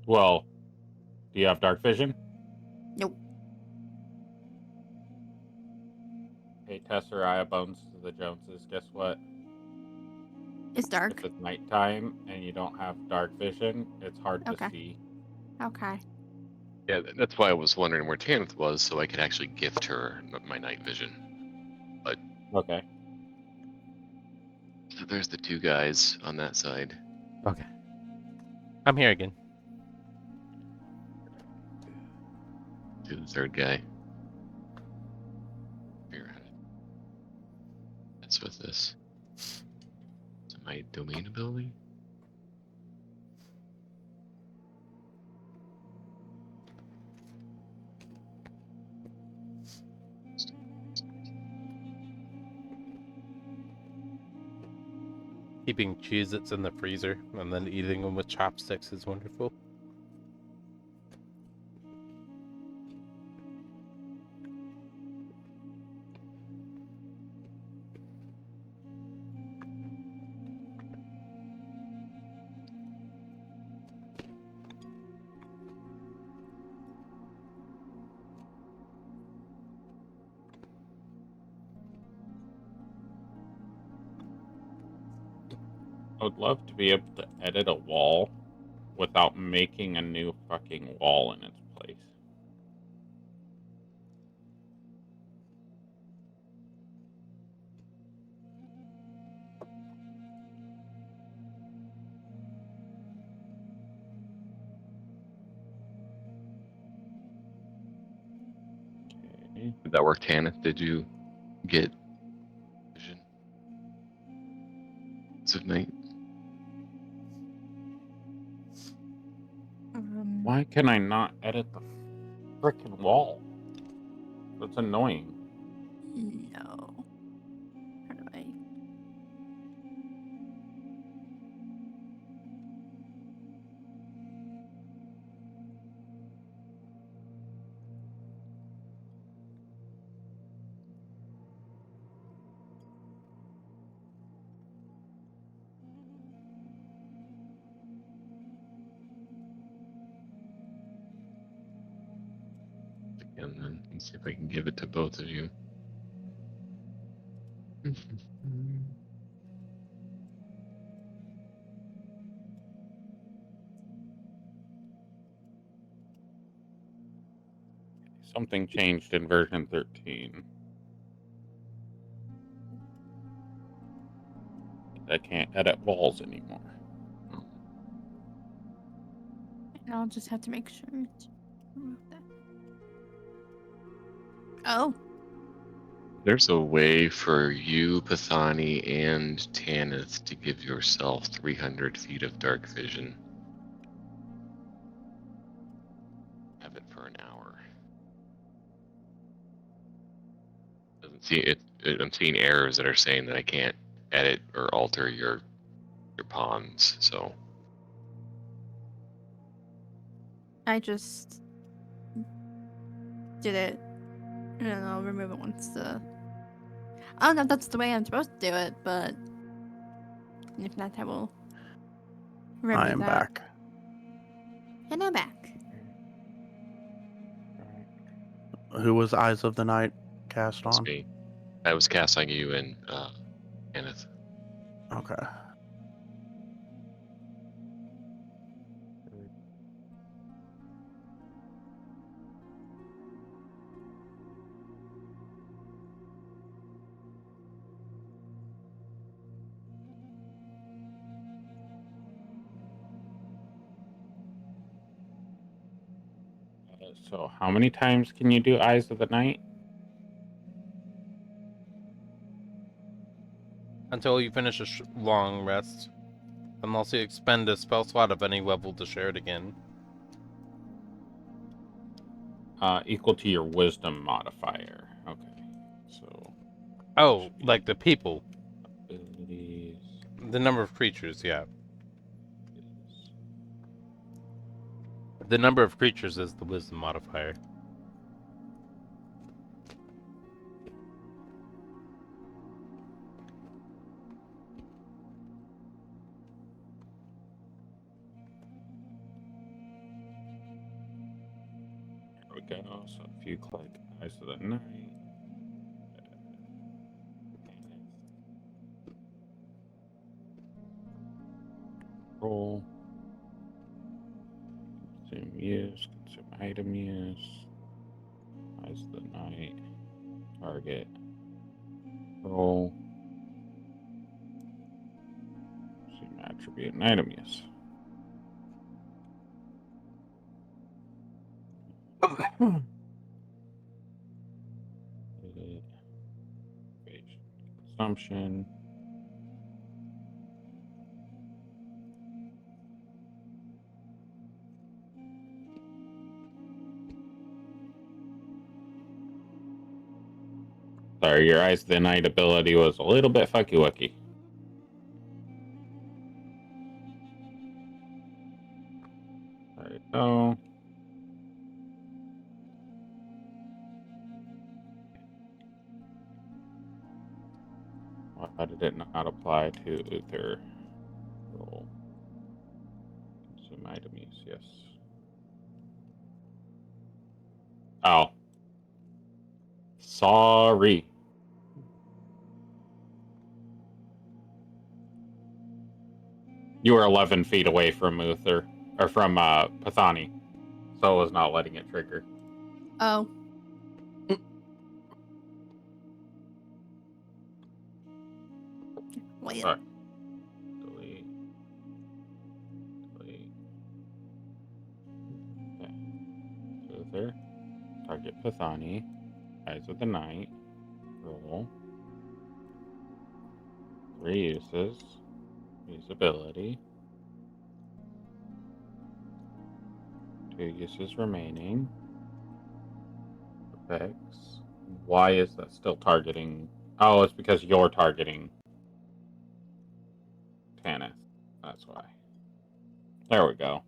Well, do you have dark vision? Nope. Hey, Tessariah, Bones to the Joneses, guess what? It's dark. If it's nighttime and you don't have dark vision, it's hard Okay. to see. Okay. Yeah, that's why I was wondering where Tanith was, so I could actually gift her my night vision. Okay. So there's the two guys on that side. Okay. I'm here again. To the third guy. Here. That's with this. Is it my domain ability? Keeping Cheez-Its in the freezer and then eating them with chopsticks is wonderful. I would love to be able to edit a wall without making a new fucking wall in its place. Okay. Did that work, Tanith? Did you get vision? It's of night. Why can I not edit the frickin' wall? That's annoying. No. How do I? And then see if I can give it to both of you. Something changed in version 13. I can't edit walls anymore. And I'll just have to make sure to remove that. Oh, There's a way for you, Pathani, and Tanith to give yourself 300 feet of dark vision. Have it for an hour. Doesn't see it. I'm seeing errors that are saying that I can't edit or alter your pawns. So I just did it. And then I'll remove it once the. I don't know if that's the way I'm supposed to do it, but if not, I will remove I am that. back. And I'm back. Who was Eyes of the Night cast that's on? me. I was cast on you and Tanith. Okay. So, how many times can you do Eyes of the Night? Until you finish a long rest. Unless you expend a spell slot of any level to share it again. Equal to your Wisdom modifier. Okay. So, Oh, like the people. abilities. The number of creatures, yeah. The number of creatures is the wisdom modifier. There we go. So, if you click Eyes of the Night. Roll. Consume use. Consume item use. Eyes of the Night. Target. Roll. Consume attribute and item use. Consumption. Sorry, your Eyes of the Night ability was a little bit fucky wucky. There you go. Why did it not apply to Uther? Roll. Consume item use, yes. Oh. Sorry. You were 11 feet away from Uther, or from Pathani, so I was not letting it trigger. Oh. Wait. Sorry. Delete. Delete. Okay. Uther. Target Pathani. Eyes of the Night. Roll. 3 uses. Usability. 2 uses remaining. Effects. Why is that still targeting? Oh, it's because you're targeting Tanith. That's why. There we go.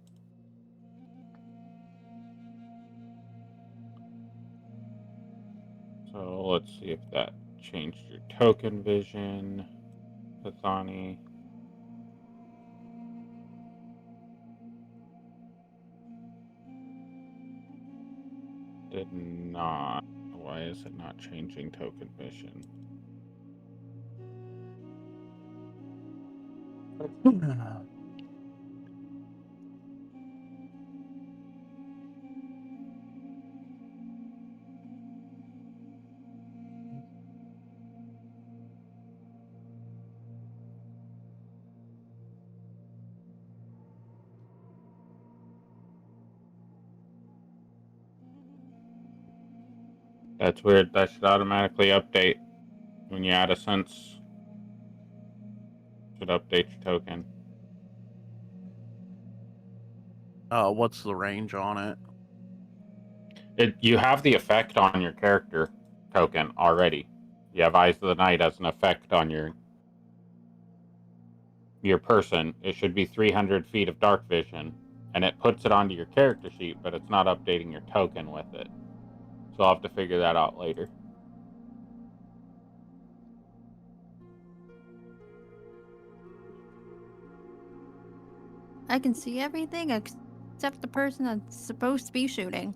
So let's see if that changed your token vision, Pathani. Did not. Why is it not changing token vision? That's weird. That should automatically update when you add a sense. Should update your token. What's the range on it? You have the effect on your character token already. You have Eyes of the Night as an effect on your person. It should be 300 feet of dark vision, and it puts it onto your character sheet, but it's not updating your token with it. So I'll have to figure that out later. I can see everything except the person that's supposed to be shooting.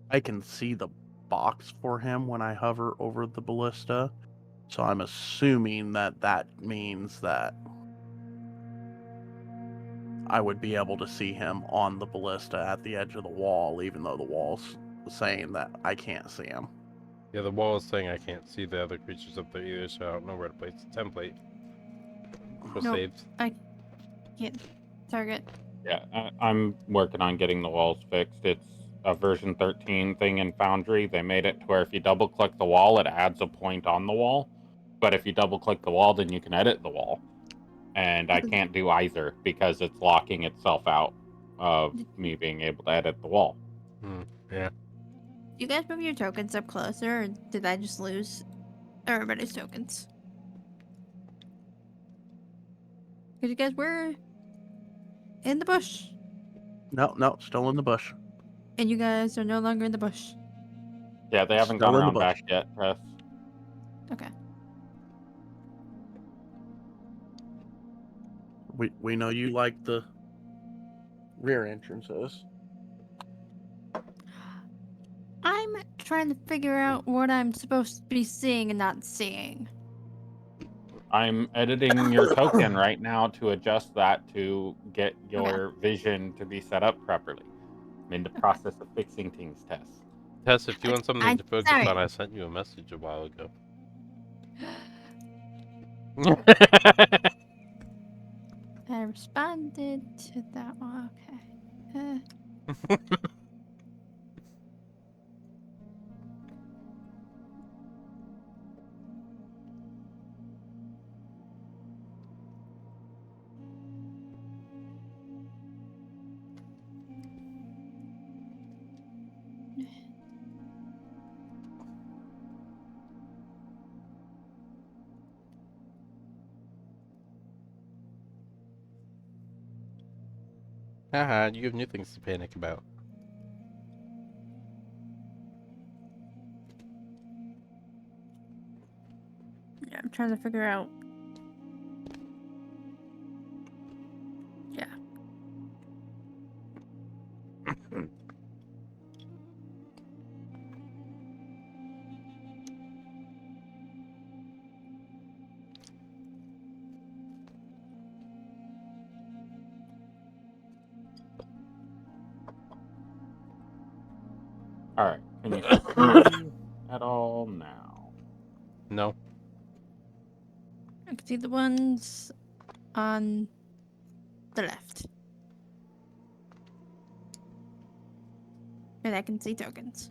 I can see the box for him when I hover over the ballista. So I'm assuming that that means that I would be able to see him on the ballista at the edge of the wall, even though the wall's saying that I can't see him. Yeah, the wall is saying I can't see the other creatures up there either, so I don't know where to place the template for Nope. saves. I can't target. Yeah, I'm working on getting the walls fixed. It's a version 13 thing in Foundry. They made it to where if you double click the wall, it adds a point on the wall. But if you double click the wall, then you can edit the wall. And I can't do either because it's locking itself out of me being able to edit the wall. Yeah. You guys move your tokens up closer, or did I just lose everybody's tokens? Because you guys were in the bush, No, still in the bush. and you guys are no longer in the bush. Yeah, they haven't Still gone in the around bush. back yet, Tess. Okay. We know you like the rear entrances. I'm trying to figure out what I'm supposed to be seeing and not seeing. I'm editing your token right now to adjust that to get your vision to be set up properly. I'm in the process of fixing things, Tess. Tess, if you want something to focus sorry. on, I sent you a message a while ago. I responded to that one. Okay. Haha, you have new things to panic about. Yeah, I'm trying to figure out. Yeah. Alright, can you see at all now? No. I can see the ones on the left. And I can see tokens.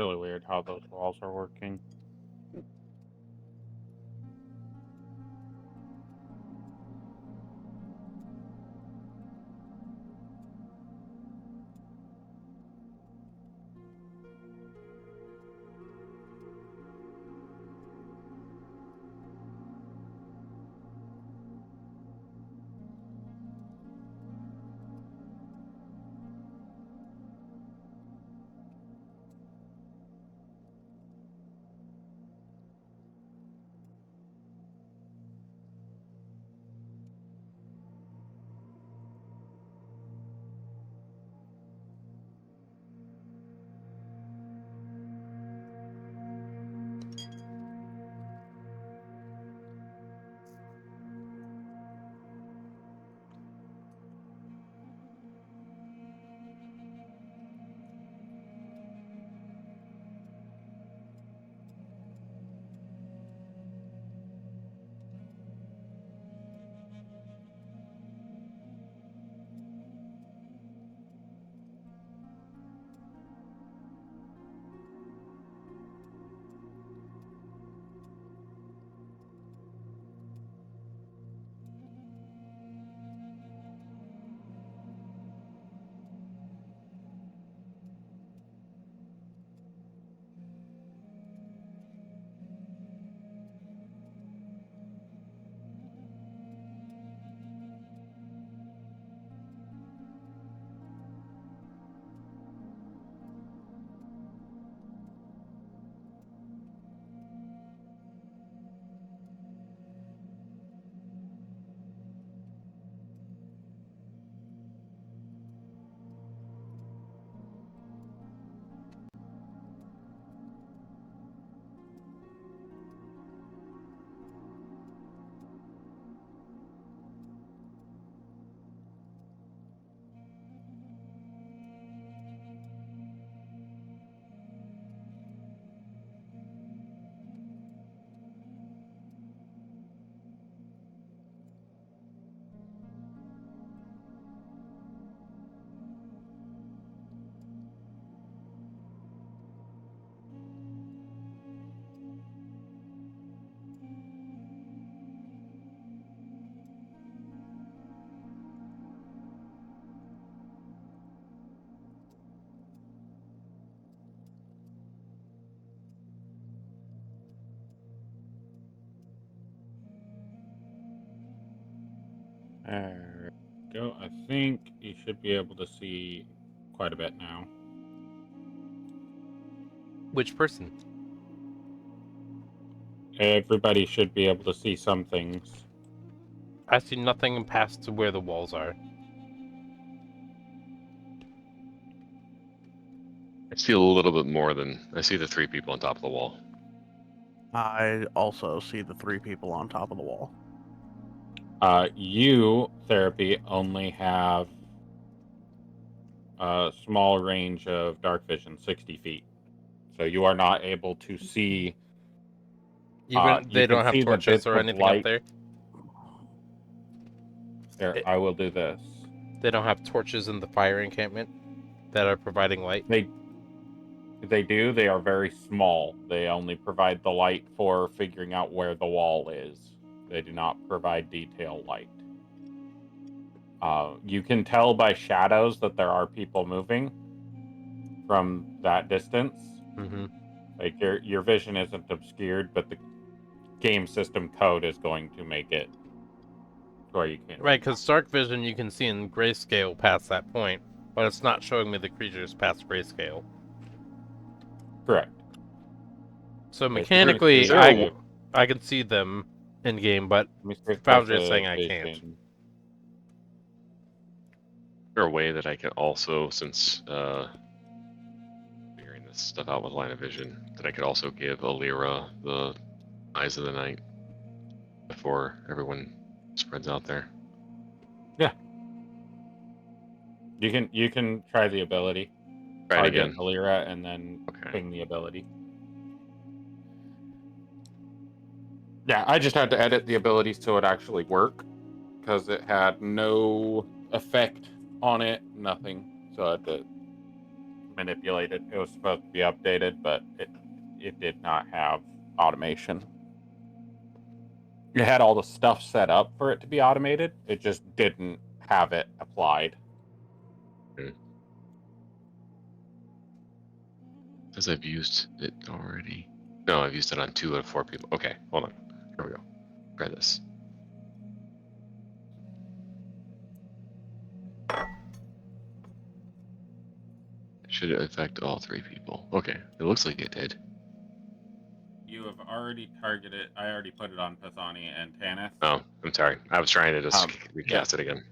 really weird how those walls are working. There we go. I think you should be able to see quite a bit now. Which person? Everybody should be able to see some things. I see nothing past to where the walls are. I see a little bit more than I see the 3 people on top of the wall. I also see the 3 people on top of the wall. You, Therapy, only have a small range of dark vision, 60 feet. So you are not able to see. Even you they can don't have see the torches bits or of anything light. up there. Here, I will do this. They don't have torches in the fire encampment that are providing light. They do. They are very small. They only provide the light for figuring out where the wall is. They do not provide detail light. You can tell by shadows that there are people moving from that distance. Mm-hmm. Like your vision isn't obscured, but the game system code is going to make it to where you can't. Right, because dark vision you can see in grayscale past that point, but it's not showing me the creatures past grayscale. Correct. So Okay, mechanically, is there I can see them in game, but Let me see if Foundry there's is a saying I can't. vision. Is there a way that I can also, since figuring this stuff out with line of vision, that I could also give Alira the Eyes of the Night before everyone spreads out there? You can try the ability. Try it Target again. Alira and then Okay. ping the ability. Yeah, I just had to edit the ability so it actually work because it had no effect on it, nothing. So I had to manipulated. It was supposed to be updated, but it did not have automation. It had all the stuff set up for it to be automated. It just didn't have it applied. Says I've used it already. No, I've used it on 2 out of 4 people. Okay, hold on. Here we go. Try this. Should it affect all 3 people? Okay, it looks like it did. You have already targeted. I already put it on Pisani and Tanith. Oh, I'm sorry. I was trying to just Um, recast it again.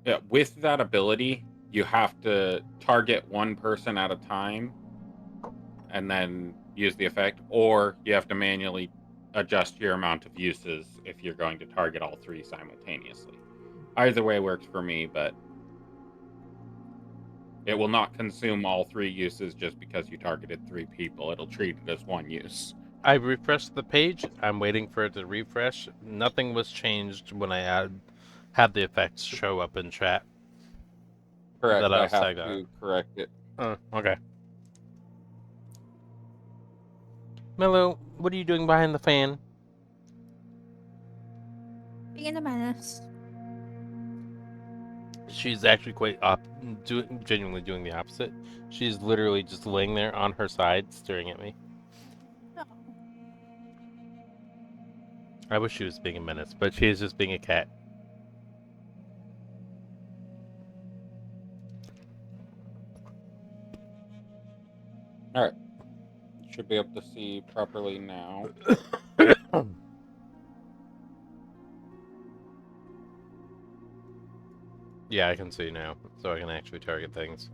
Yeah, with that ability, you have to target one person at a time and then use the effect, or you have to manually adjust your amount of uses if you're going to target all 3 simultaneously. Either way works for me, but it will not consume all 3 uses just because you targeted 3 people. It'll treat it as 1 use. I refreshed the page. I'm waiting for it to refresh. Nothing was changed when I had the effects show up in chat. Correct. That I I was have tagged on. to correct it. Oh, okay. Mello, what are you doing behind the fan? Being a menace. She's actually quite genuinely doing the opposite. She's literally just laying there on her side, staring at me. No. I wish she was being a menace, but she is just being a cat. All right. Should be able to see properly now. Yeah, I can see now, so I can actually target things.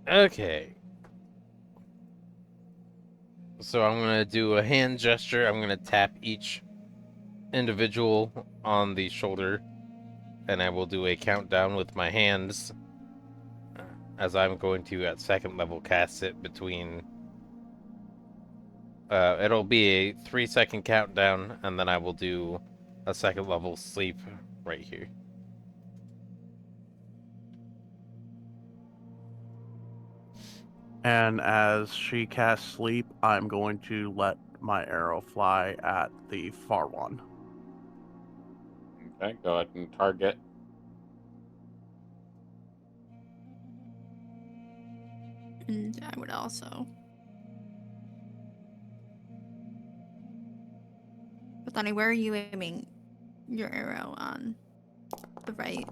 Okay. So I'm going to do a hand gesture. I'm going to tap each individual on the shoulder, and I will do a countdown with my hands, as I'm going to, at 2nd level, cast it between... it'll be a 3-second countdown, and then I will do a 2nd level sleep right here. And as she casts sleep, I'm going to let my arrow fly at the far one. Okay, go ahead and target. And I would also. Bethany, where are you aiming your arrow on? The right.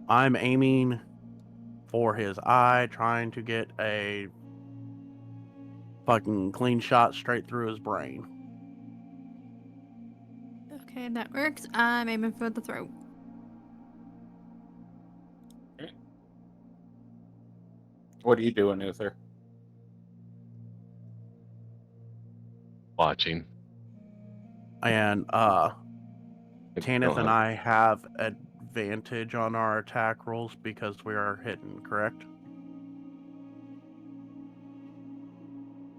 I'm aiming for his eye, trying to get a fucking clean shot straight through his brain. Okay, that works. I'm aiming for the throat. What are you doing, Uther? Watching. And Tanith Go and ahead. I have advantage on our attack rolls because we are hidden, correct?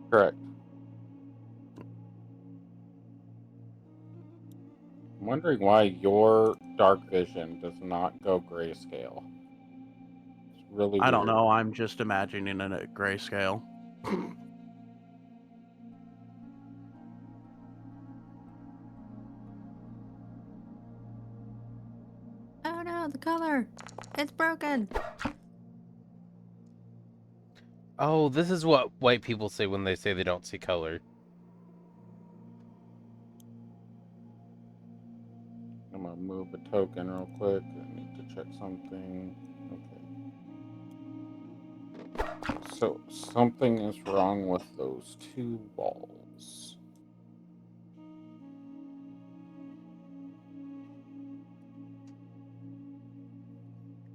Correct. I'm wondering why your dark vision does not go grayscale. It's really I don't weird. know. I'm just imagining it at grayscale. Oh no, the color! It's broken! Oh, this is what white people say when they say they don't see color. I'm gonna move a token real quick. I need to check something. Okay. So something is wrong with those 2 walls.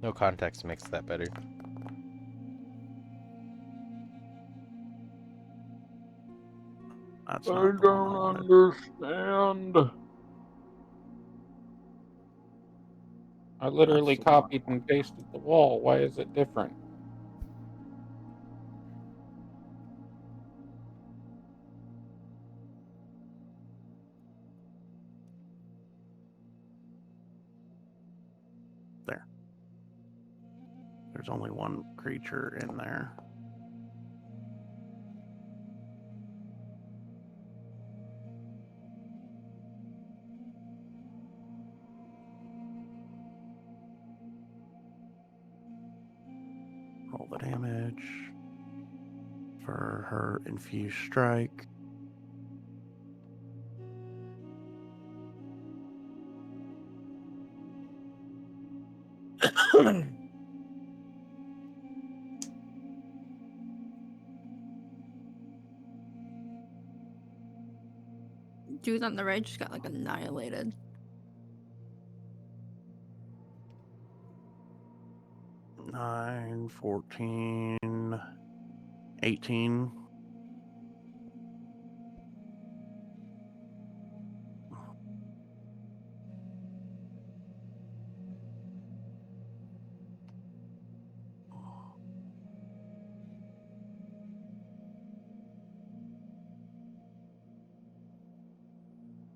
No context makes that better. That's I not the one I don't wanted. understand. I literally That's the one. copied and pasted the wall. Why is it different? There. There's only one creature in there. Roll the damage for her infused strike. Dude on the right just got like annihilated. 9, 14, 18.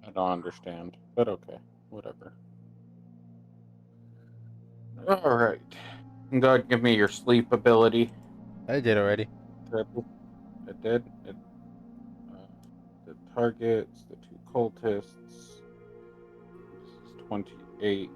I don't understand, but okay, whatever. All right. Go ahead and give me your sleep ability. I did already. It did. The targets, the two cultists. This is 28.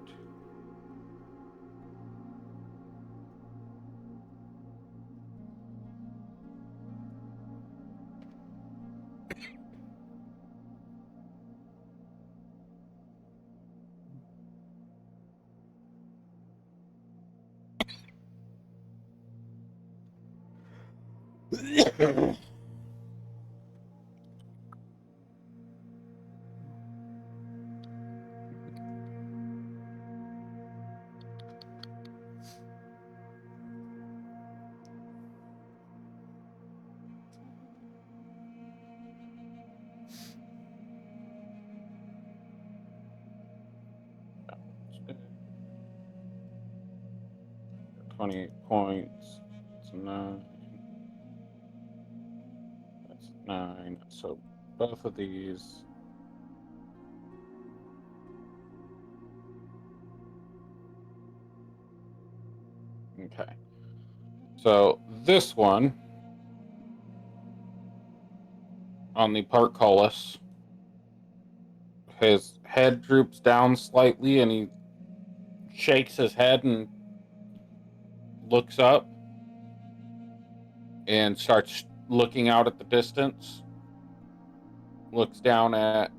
Got 28 points. That's 9. That's 9. So both of these. Okay. So this one on the portcullis, his head droops down slightly and he shakes his head and looks up and starts looking out at the distance. Looks down at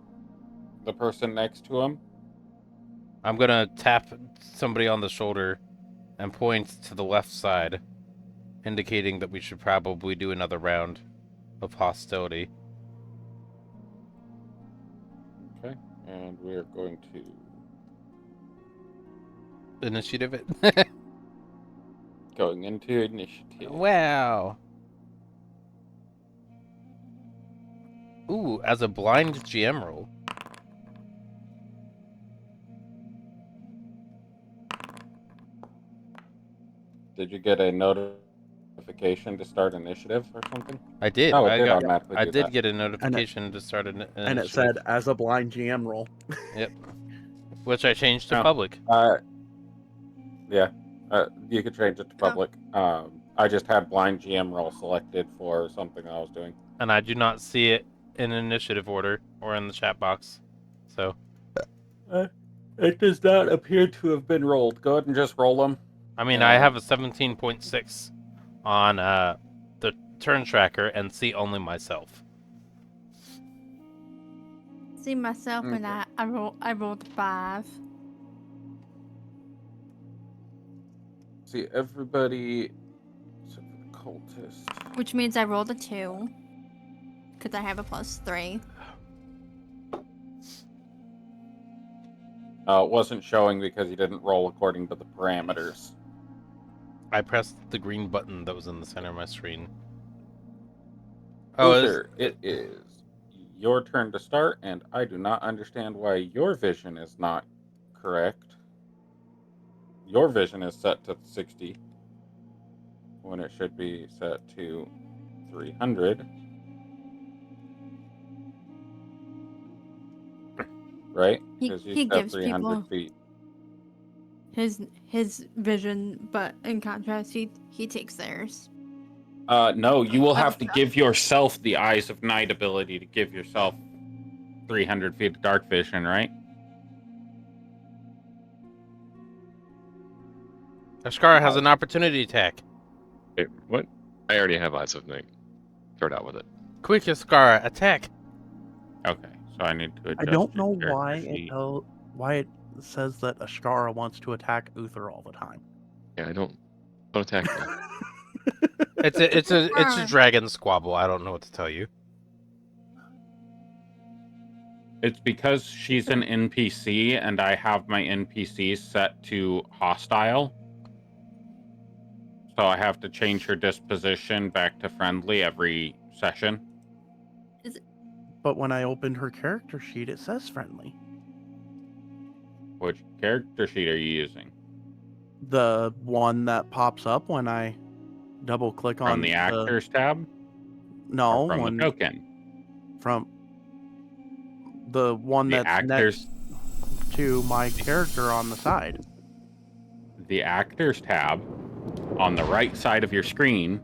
the person next to him. I'm gonna tap somebody on the shoulder and point to the left side, indicating that we should probably do another round of hostility. Okay. And we're going to Initiative it. going into initiative. Wow. Ooh, as a blind GM roll. Did you get a notification to start initiative or something? I did. Oh, it I did got. automatically I do did that. get a notification to start an initiative. And it said, as a blind GM roll. Yep. Which I changed to Oh. public. Yeah. You could change it to public. I just had blind GM roll selected for something I was doing. And I do not see it in initiative order or in the chat box. So. It does not appear to have been rolled. Go ahead and just roll them. I mean, I have a 17.6 on the turn tracker and see only myself. See myself and Okay. I rolled 5. See, everybody except for the cultist. Which means I rolled a 2. Because I have a +3. It wasn't showing because you didn't roll according to the parameters. I pressed the green button that was in the center of my screen. Oh, Uther, it is your turn to start, and I do not understand why your vision is not correct. Your vision is set to 60 when it should be set to 300. Right? He Because you gives set 300 people feet. his vision, but in contrast, he takes theirs. No, you will have to give yourself the Eyes of Night ability to give yourself 300 feet of dark vision, right? Ashkara has an opportunity attack. Wait, what? I already have Eyes of Night. Start out with it. Quick, Ashkara, attack. Okay, so I need to adjust I don't your know character why sheet. why it says that Ashkara wants to attack Uther all the time. Yeah, don't attack me. It's a dragon squabble. I don't know what to tell you. It's because she's an NPC and I have my NPCs set to hostile. So I have to change her disposition back to friendly every session. But when I opened her character sheet, it says friendly. Which character sheet are you using? The one that pops up when I double click on From the actors tab? No, Or from when the token? from the one The that's actors next to my character on the side. The actors tab on the right side of your screen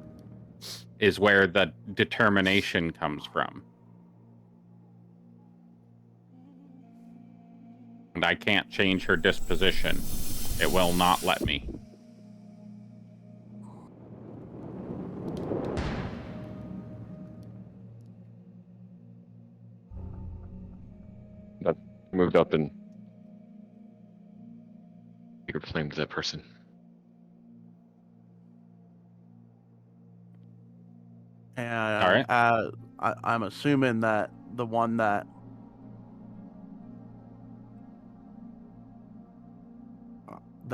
is where the determination comes from. And I can't change her disposition. It will not let me. That moved up and you flamed that person. And All right. I'm assuming that the one that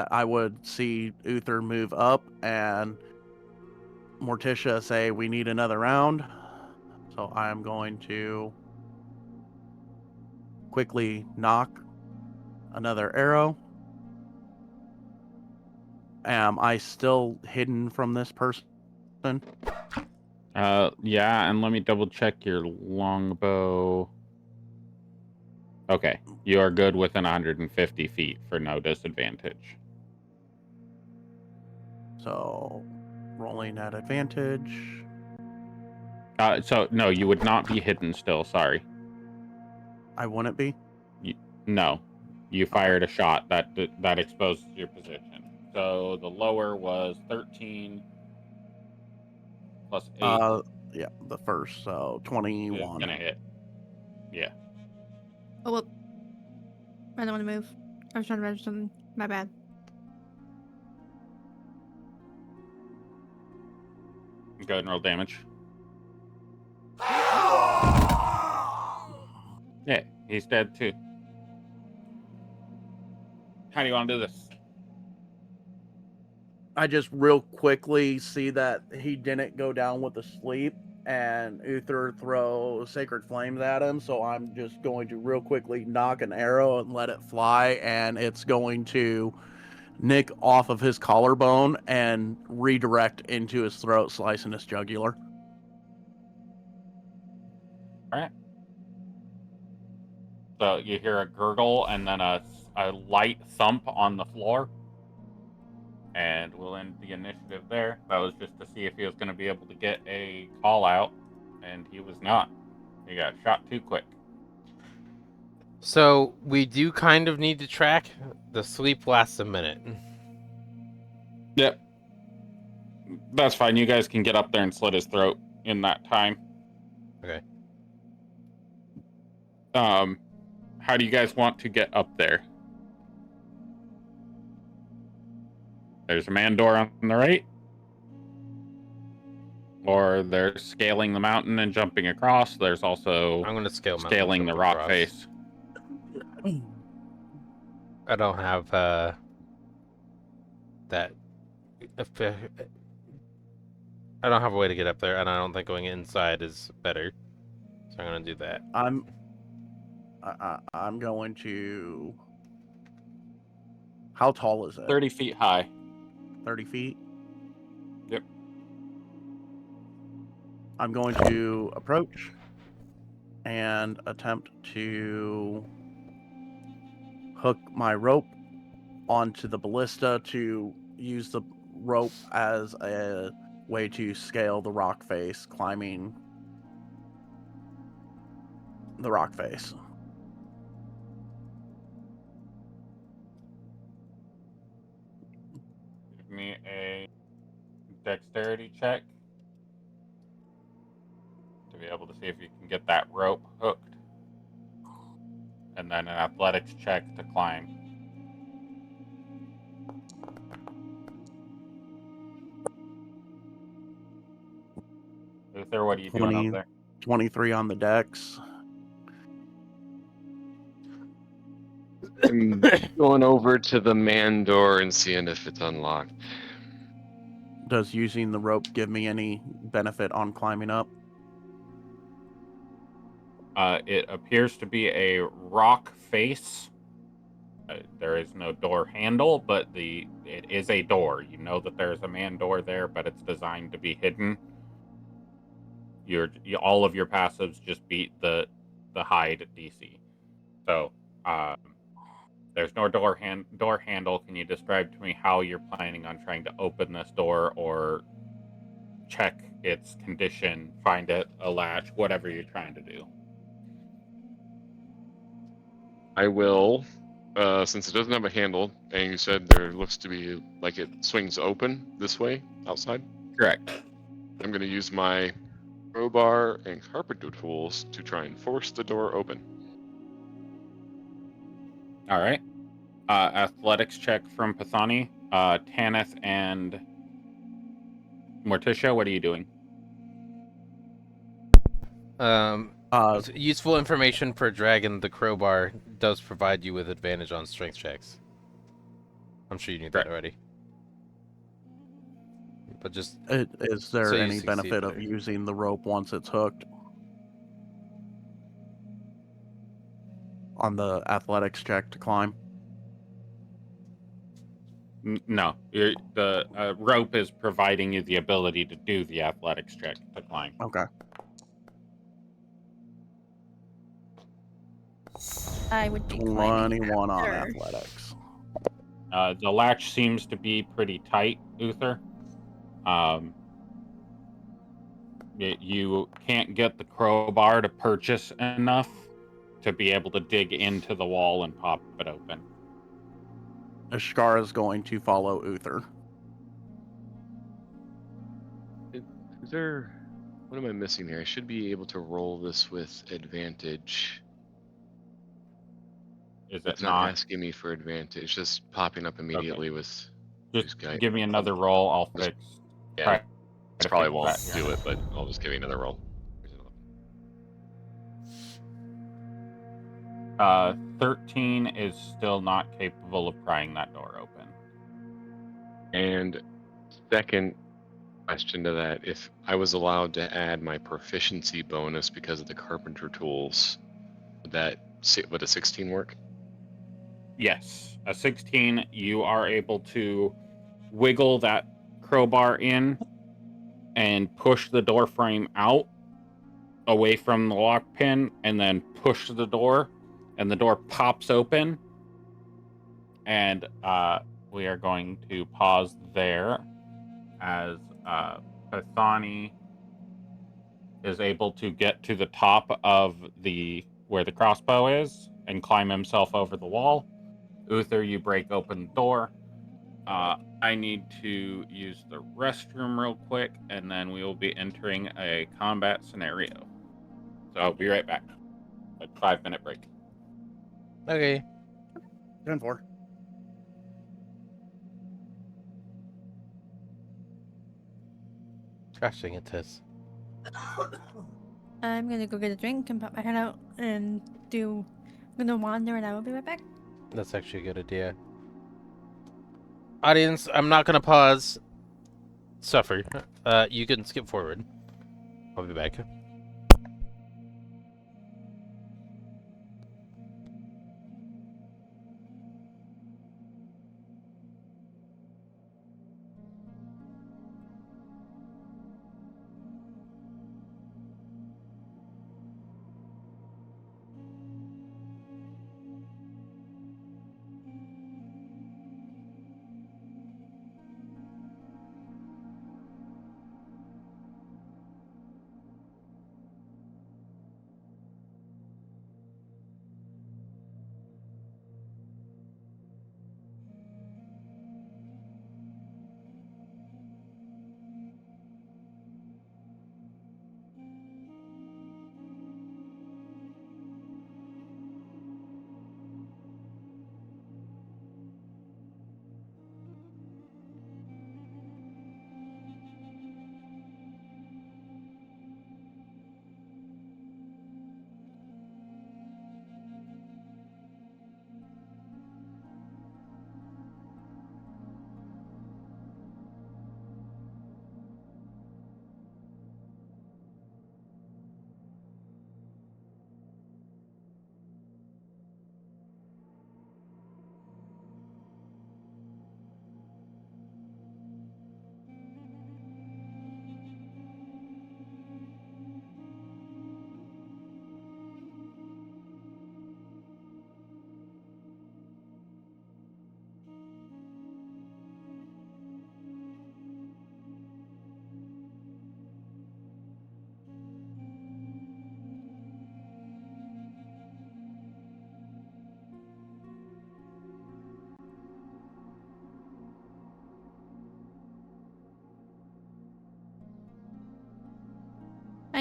I would see Uther move up and Morticia say we need another round. So I'm going to quickly knock another arrow. Am I still hidden from this person? Yeah, and let me double check your longbow. Okay, you are good within 150 feet for no disadvantage. So rolling at advantage. So no, you would not be hidden still. Sorry. I wouldn't be. No, you fired a shot that exposed your position. So the lower was 13 plus 8. Yeah, the first, so Is 21. gonna hit. Yeah. Oh, well. I don't want to move. I was trying to register something. My bad. Go ahead and roll damage. Yeah, he's dead too. How do you want to do this? I just real quickly see that he didn't go down with the sleep, and Uther throw sacred flames at him. So I'm just going to real quickly knock an arrow and let it fly, and it's going to nick off of his collarbone and redirect into his throat, slicing his jugular. All right. So you hear a gurgle and then a light thump on the floor. And we'll end the initiative there. That was just to see if he was going to be able to get a call out, and he was not. He got shot too quick. So we do kind of need to track. The sleep lasts a minute. Yep. That's fine. You guys can get up there and slit his throat in that time. Okay. How do you guys want to get up there? There's a man door on the right. Or they're scaling the mountain and jumping across. There's also I'm going to scaling the rock face. I don't have that. I don't have a way to get up there, and I don't think going inside is better. So I'm going to do that. I'm going to. How tall is it? 30 feet high. 30 feet. Yep. I'm going to approach and attempt to hook my rope onto the ballista to use the rope as a way to scale the rock face, climbing the rock face. Give me a dexterity check to be able to see if you can get that rope hooked. And then an athletics check to climb. Luther, what are you doing 20, up there? 23 on the dex. I'm going over to the man door and seeing if it's unlocked. Does using the rope give me any benefit on climbing up? It appears to be a rock face. There is no door handle, but it is a door. You know that there's a man door there, but it's designed to be hidden. All of your passives just beat the hide DC. So there's no door handle. Can you describe to me how you're planning on trying to open this door or check its condition, find a latch, whatever you're trying to do? I will, since it doesn't have a handle, and you said there looks to be like it swings open this way outside. Correct. I'm going to use my crowbar and carpenter tools to try and force the door open. All right. Athletics check from Pathani. Tanith and Morticia, what are you doing? Useful information for Dragon. The crowbar does provide you with advantage on strength checks. I'm sure you knew that already. But just Is there so you any succeed benefit of there. using the rope once it's hooked? On the athletics check to climb? No. The rope is providing you the ability to do the athletics check to climb. Okay. I would be climbing 21 on after. athletics. The latch seems to be pretty tight, Uther. You can't get the crowbar to purchase enough to be able to dig into the wall and pop it open. Ashkara is going to follow Uther. Is there... What am I missing here? I should be able to roll this with advantage. Is It's it not not? asking me for advantage, it's just popping up immediately with Just guy. give me another roll. I'll Just- fix. Yeah, try this to probably fix won't that here. do it, but I'll just give you another roll. 13 is still not capable of prying that door open. And second question to that, if I was allowed to add my proficiency bonus because of the carpenter tools, would a 16 work? Yes, a 16, you are able to wiggle that crowbar in and push the door frame out away from the lock pin and then push the door and the door pops open. And we are going to pause there as Pathani is able to get to the top of where the crossbow is and climb himself over the wall. Uther, you break open the door. I need to use the restroom real quick, and then we will be entering a combat scenario. So I'll be right back. A 5-minute break. Okay. 10-4. Gosh dang it, Tess. I'm gonna go get a drink and pop my head out and I'm gonna wander and I will be right back. That's actually a good idea. Audience, I'm not gonna pause. Suffer. You can skip forward. I'll be back.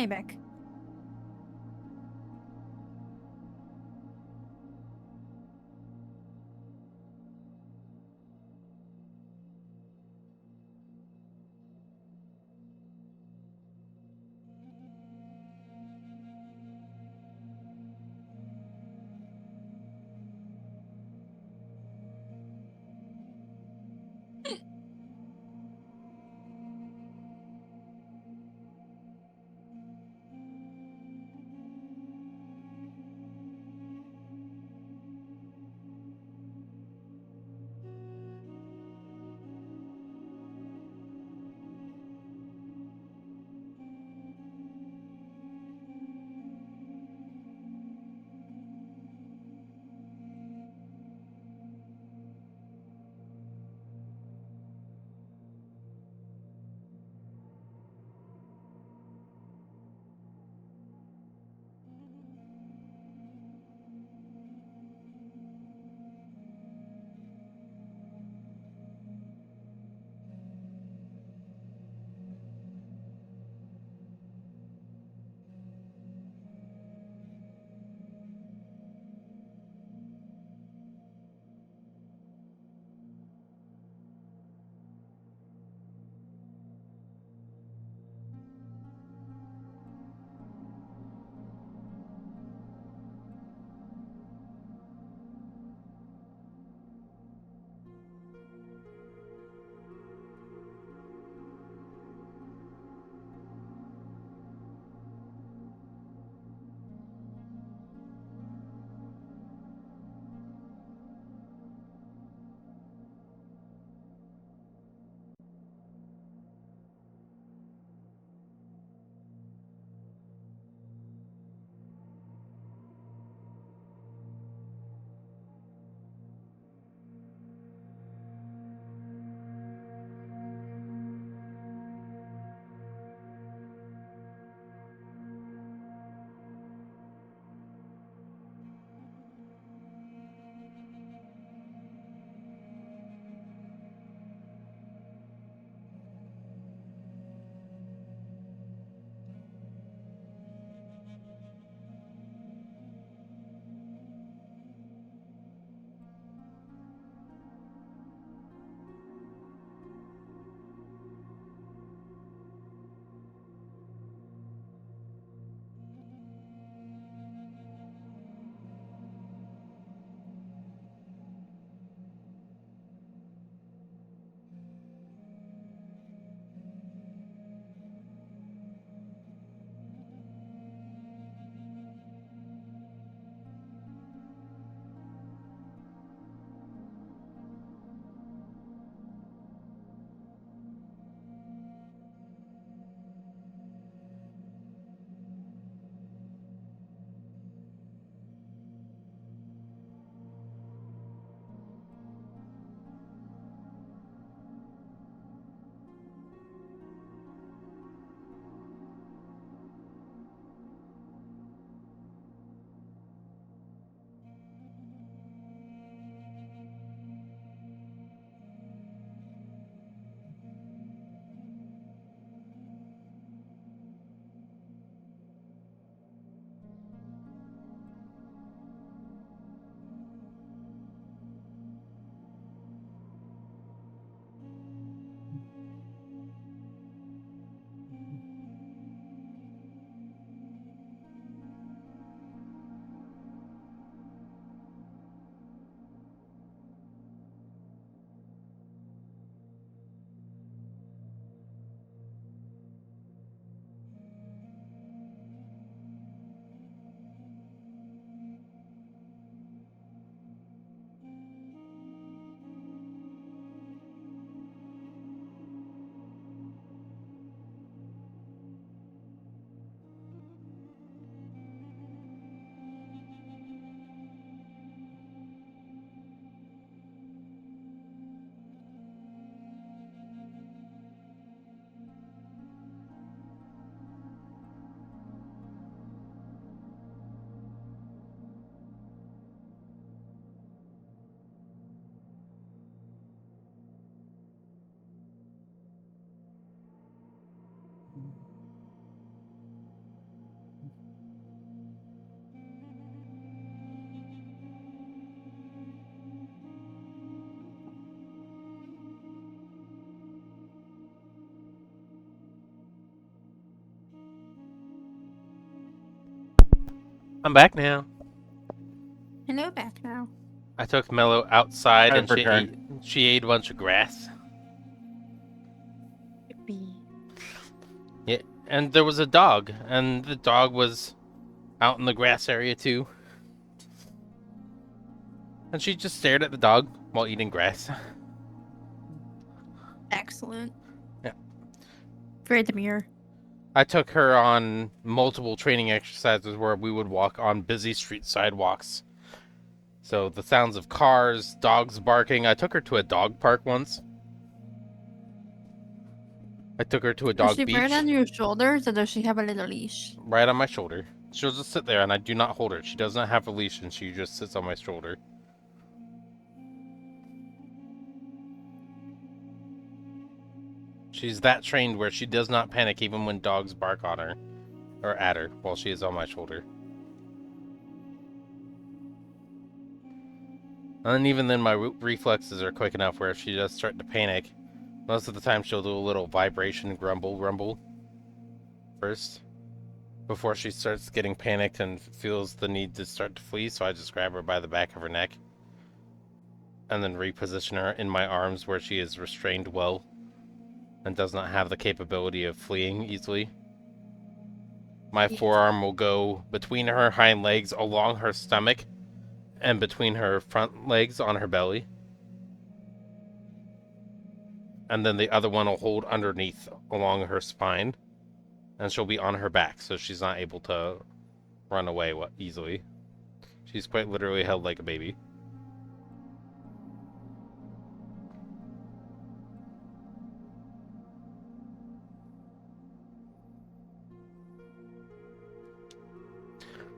you back. I'm back now. Hello, back now. I took Mello outside and I've returned. she ate a bunch of grass. Yeah, and there was a dog, and the dog was out in the grass area too. And she just stared at the dog while eating grass. Excellent. Yeah. Very demure. I took her on multiple training exercises where we would walk on busy street sidewalks. So the sounds of cars, dogs barking. I took her to a dog park once. I took her to a Does dog she beach. wear it on your shoulders, or does she have a little leash? Right on my shoulder. She'll just sit there and I do not hold her. She does not have a leash and she just sits on my shoulder. She's that trained where she does not panic even when dogs bark on her or at her while she is on my shoulder. And even then, my reflexes are quick enough where if she does start to panic, most of the time she'll do a little vibration rumble first before she starts getting panicked and feels the need to start to flee. So I just grab her by the back of her neck and then reposition her in my arms where she is restrained well and does not have the capability of fleeing easily. My forearm will go between her hind legs along her stomach and between her front legs on her belly. And then the other one will hold underneath along her spine. And she'll be on her back, so she's not able to run away easily. She's quite literally held like a baby.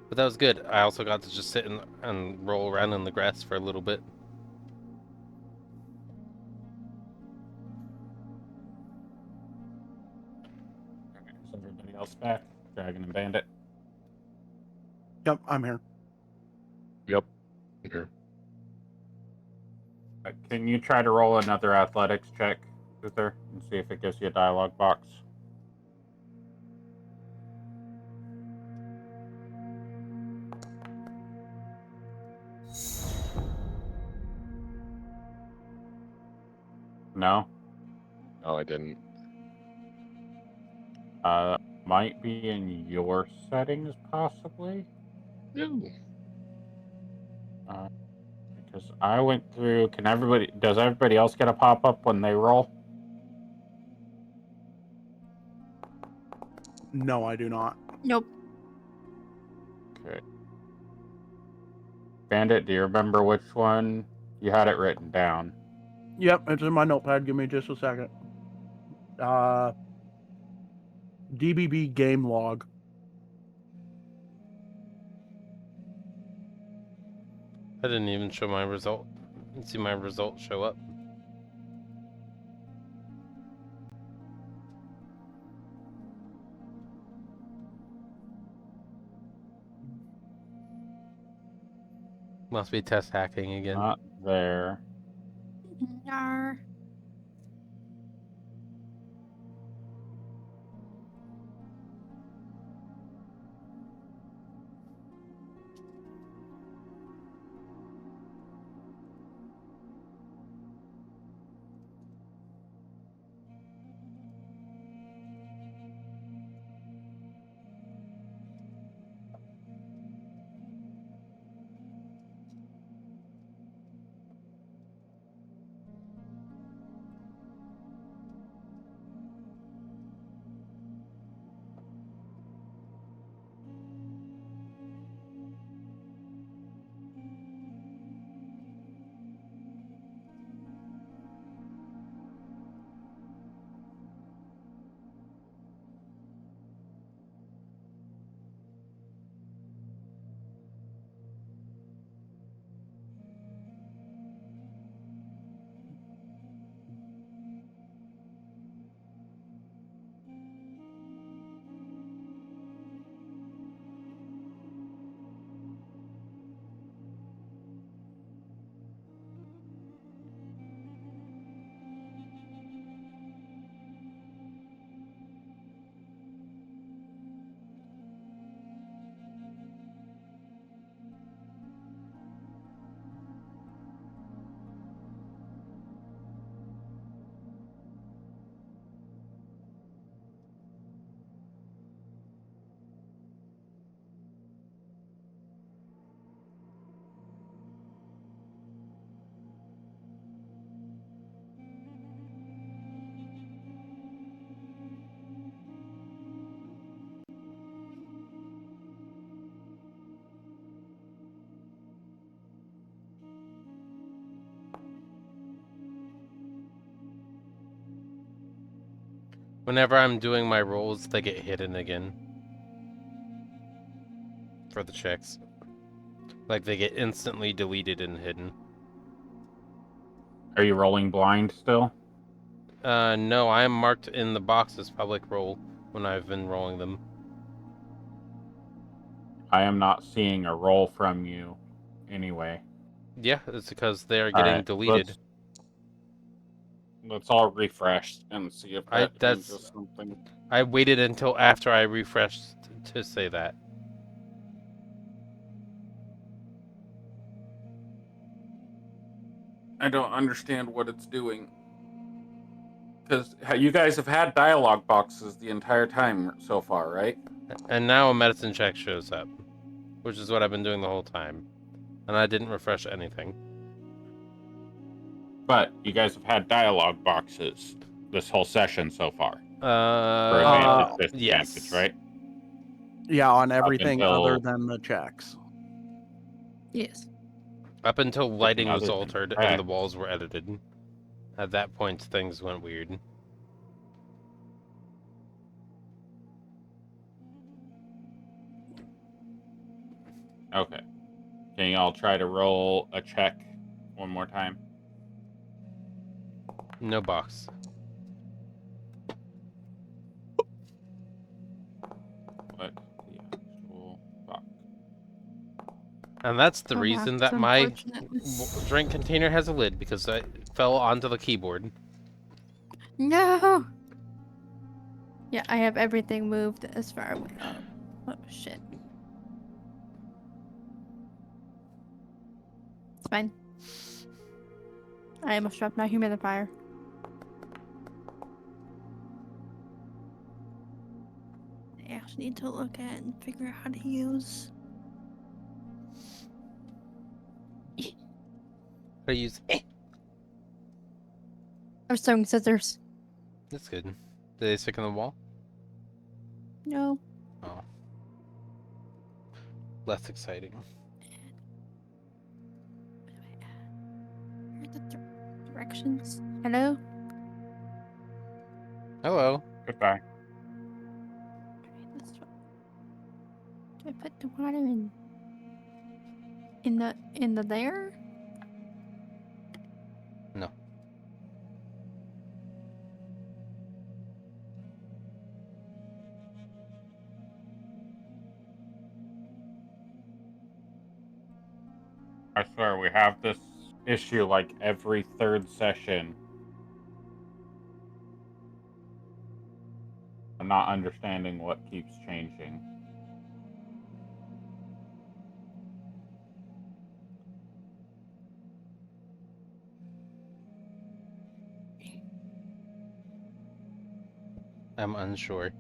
But that was good. I also got to just sit and roll around in the grass for a little bit. Is everybody else back? Dragon and Bandit. Yep, I'm here. Yep. Here. Can you try to roll another athletics check, Uther, and see if it gives you a dialogue box? No? No, I didn't. Might be in your settings, possibly? No. Because I went through... Does everybody else get a pop-up when they roll? No, I do not. Nope. Okay. Bandit, do you remember which one? You had it written down. Yep, it's in my notepad. Give me just a second. DBB game log. I didn't even show my result. Let's see my result show up. Must be test hacking again. Not there. Yar. Whenever I'm doing my rolls, they get hidden again. For the checks. Like, they get instantly deleted and hidden. Are you rolling blind still? No, I am marked in the box as public roll when I've been rolling them. I am not seeing a roll from you anyway. Yeah, it's because they are All getting right, deleted. let's all refresh and see if that changes something. I waited until after I refreshed to say that. I don't understand what it's doing. Because you guys have had dialogue boxes the entire time so far, right? And now a medicine check shows up, which is what I've been doing the whole time. And I didn't refresh anything. But you guys have had dialogue boxes this whole session so far. For Uh, advantage, disadvantage, yes. right? Yeah, on everything other until- than the checks. Yes. Up until lighting was other than altered and correct. the walls were edited. At that point, things went weird. Okay. Can y'all try to roll a check one more time? No box. What the actual fuck? And that's the Oh, reason that's that my unfortunate. drink container has a lid, because I fell onto the keyboard. No. Yeah, I have everything moved as far away. Oh shit. It's fine. I almost dropped my humidifier. I actually need to look at and figure out how to use. I use. I'm sewing scissors. That's good. Did they stick in the wall? No. Oh. Less exciting. Where are the directions? Hello? Hello. Goodbye. Let's try- Do I put the water in the there? No. I swear we have this issue like every third session. I'm not understanding what keeps changing. I'm unsure.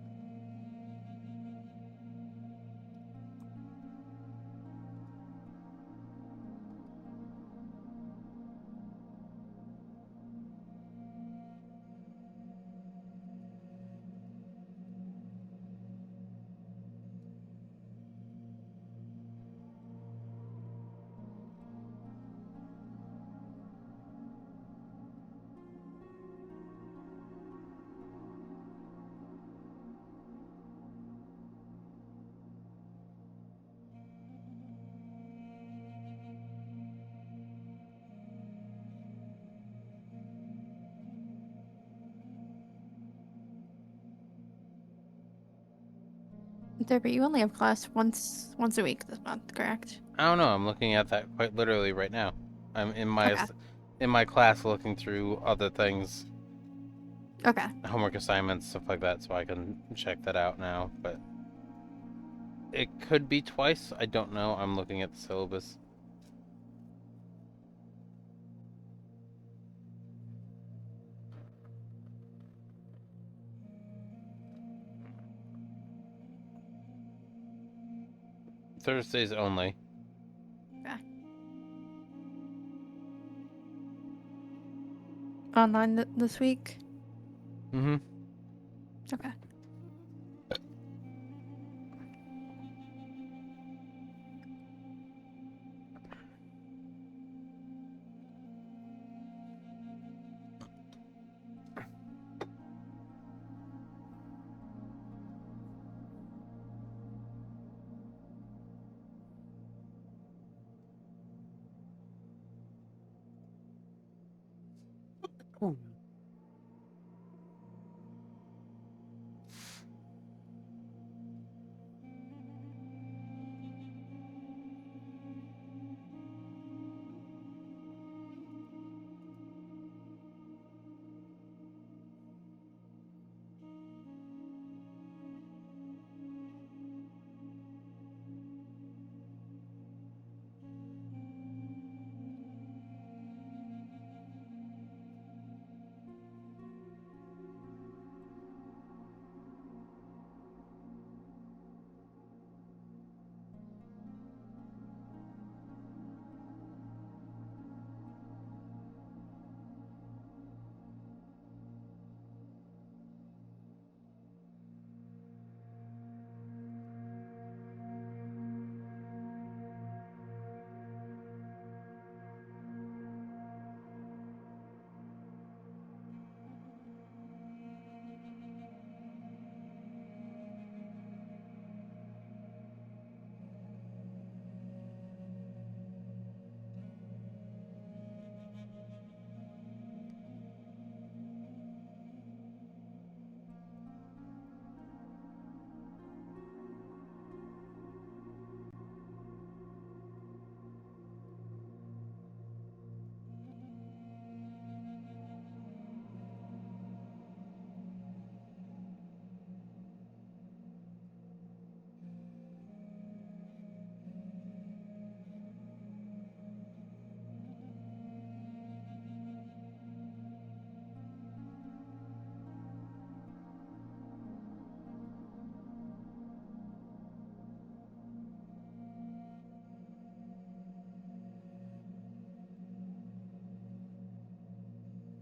Deborah, you only have class once a week this month, correct? I don't know. I'm looking at that quite literally right now. I'm in my Okay. in my class looking through other things, Okay. homework assignments, stuff like that, so I can check that out now. But it could be twice. I don't know. I'm looking at the syllabus. Thursdays only. Online this week? Mm-hmm. Okay.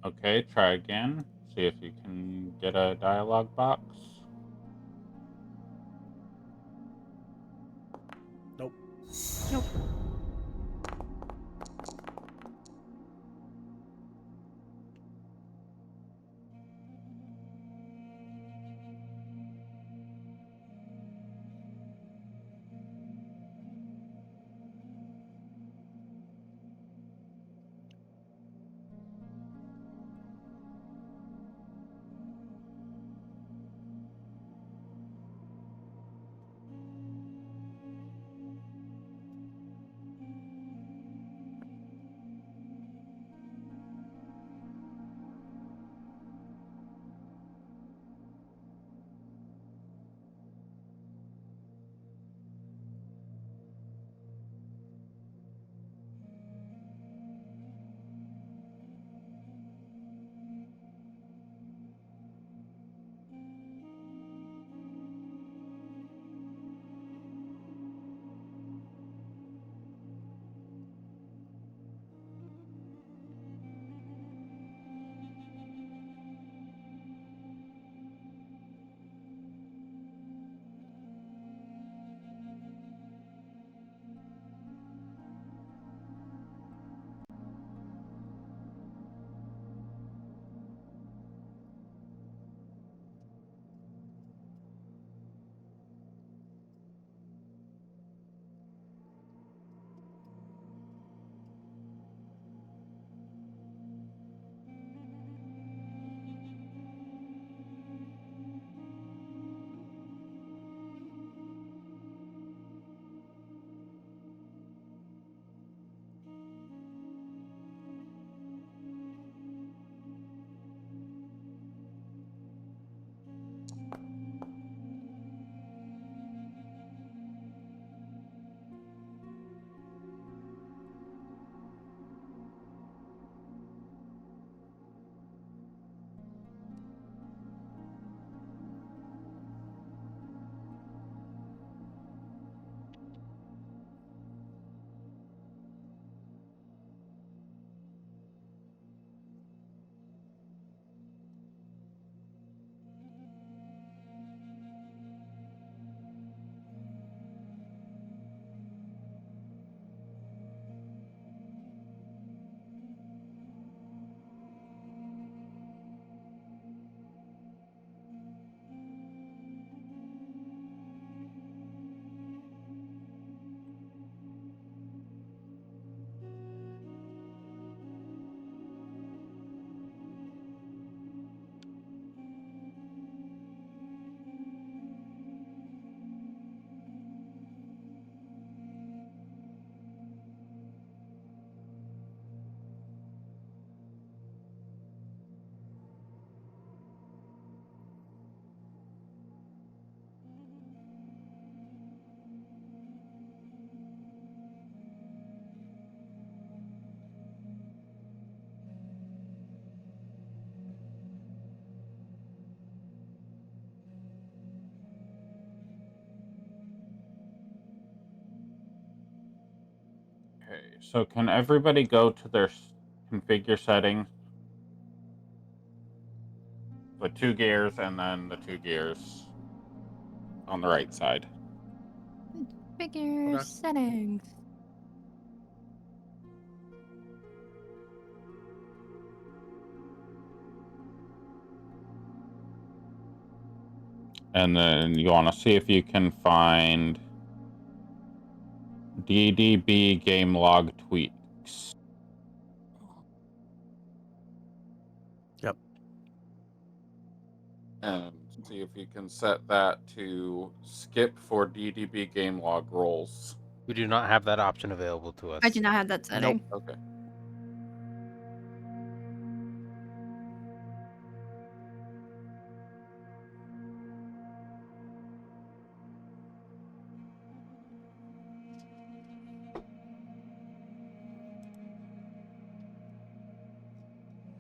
Okay, try again. See if you can get a dialogue box. Nope. Nope. so can everybody go to their configure settings? The 2 gears and then the 2 gears on the right side. Figure Okay. settings. And then you want to see if you can find DDB game log tweaks. Yep. And see if you can set that to skip for DDB game log roles. We do not have that option available to us. I do not have that setting. Okay.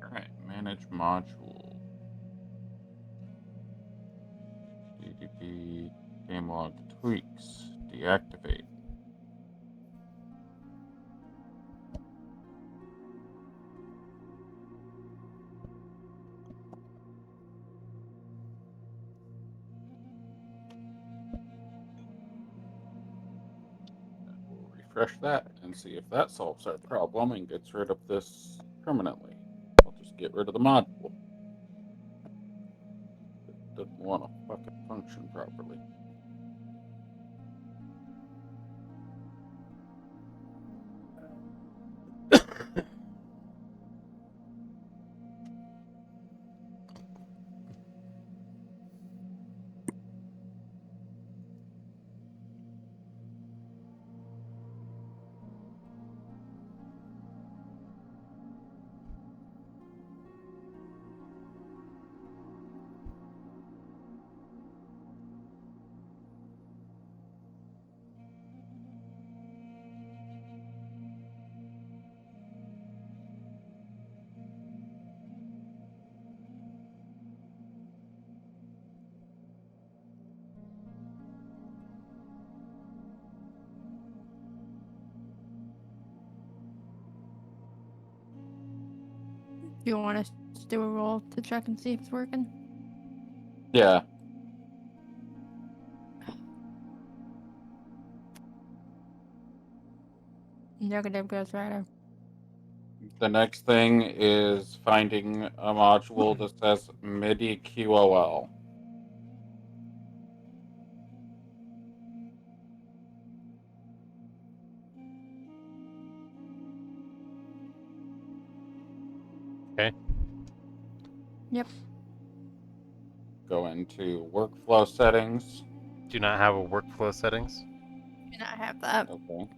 Alright, manage module. DDB game log tweaks. Deactivate. We'll refresh that and see if that solves our problem and gets rid of this permanently. I'll just get rid of the module. It doesn't want to fucking function properly. Do you want us to do a roll to check and see if it's working? Yeah. Negative Ghost Rider. The next thing is finding a module that says MIDI QOL. Okay. Yep. Go into workflow settings. Do not have a workflow settings. Do not have that. Okay.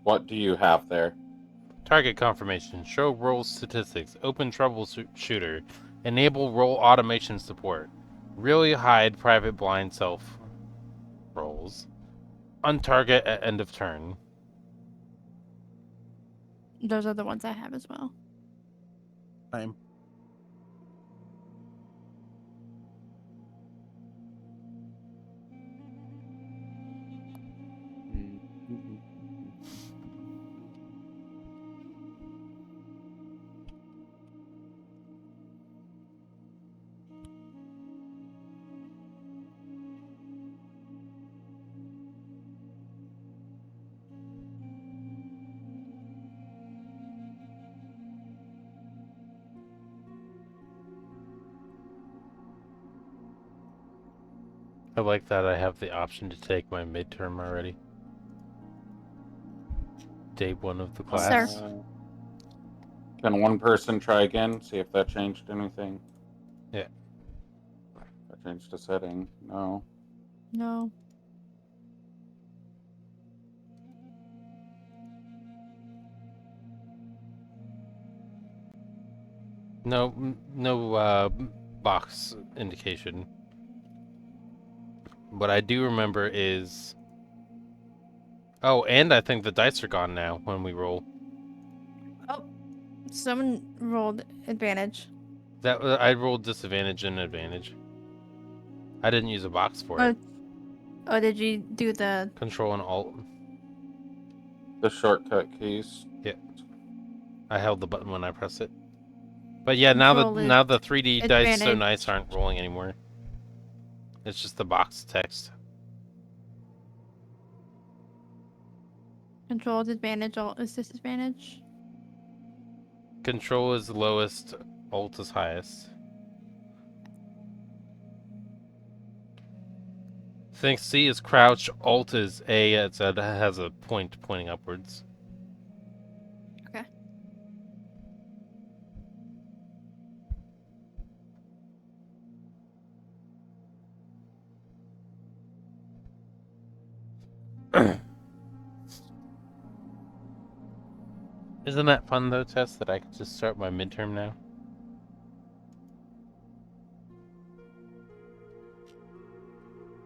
What do you have there? Target confirmation. Show role statistics. Open troubleshooter. Enable role automation support. Really hide private blind self roles. Untarget at end of turn. Those are the ones I have as well. Same. I like that I have the option to take my midterm already. Day 1 of the class. Sir. Can one person try again? See if that changed anything. Yeah. That changed a setting. No. No. No box indication. What I do remember is... Oh, and I think the dice are gone now when we roll. Oh, someone rolled advantage. That I rolled disadvantage and advantage. I didn't use a box for it. Oh, did you do the... Control and Alt. The shortcut keys. I held the button when I pressed it. But yeah, now Control is the 3D dice so nice advantage. aren't rolling anymore. It's just the box text. Control is advantage, alt is disadvantage. Control is lowest, alt is highest. I think C is crouch, alt is A. It has a point pointing upwards. Okay. Isn't that fun though, Tess, that I could just start my midterm now?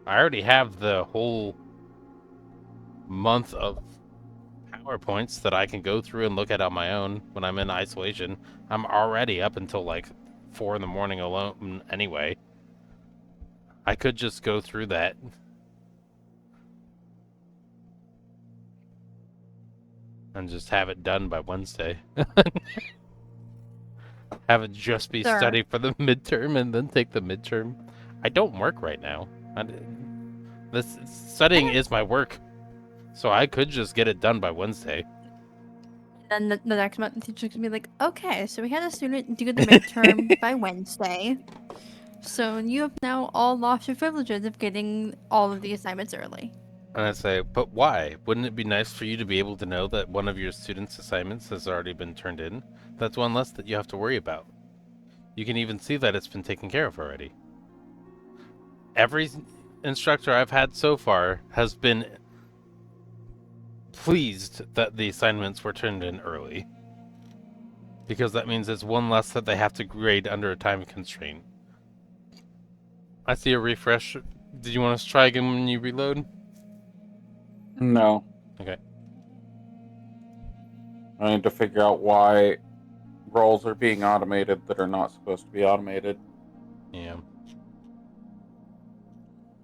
I already have the whole month of PowerPoints that I can go through and look at on my own when I'm in isolation. I'm already up until like 4 in the morning alone anyway. I could just go through that. And just have it done by Wednesday. Have it just be Sure. study for the midterm and then take the midterm. I don't work right now. This studying is my work. So I could just get it done by Wednesday. Then the next month, the teacher can be like, okay, so we had a student do the midterm by Wednesday. So you have now all lost your privileges of getting all of the assignments early. And I say, but why? Wouldn't it be nice for you to be able to know that one of your students' assignments has already been turned in? That's one less that you have to worry about. You can even see that it's been taken care of already. Every instructor I've had so far has been pleased that the assignments were turned in early. Because that means it's one less that they have to grade under a time constraint. I see a refresh. Did you want us to try again when you reload? No. Okay. I need to figure out why roles are being automated that are not supposed to be automated. Yeah.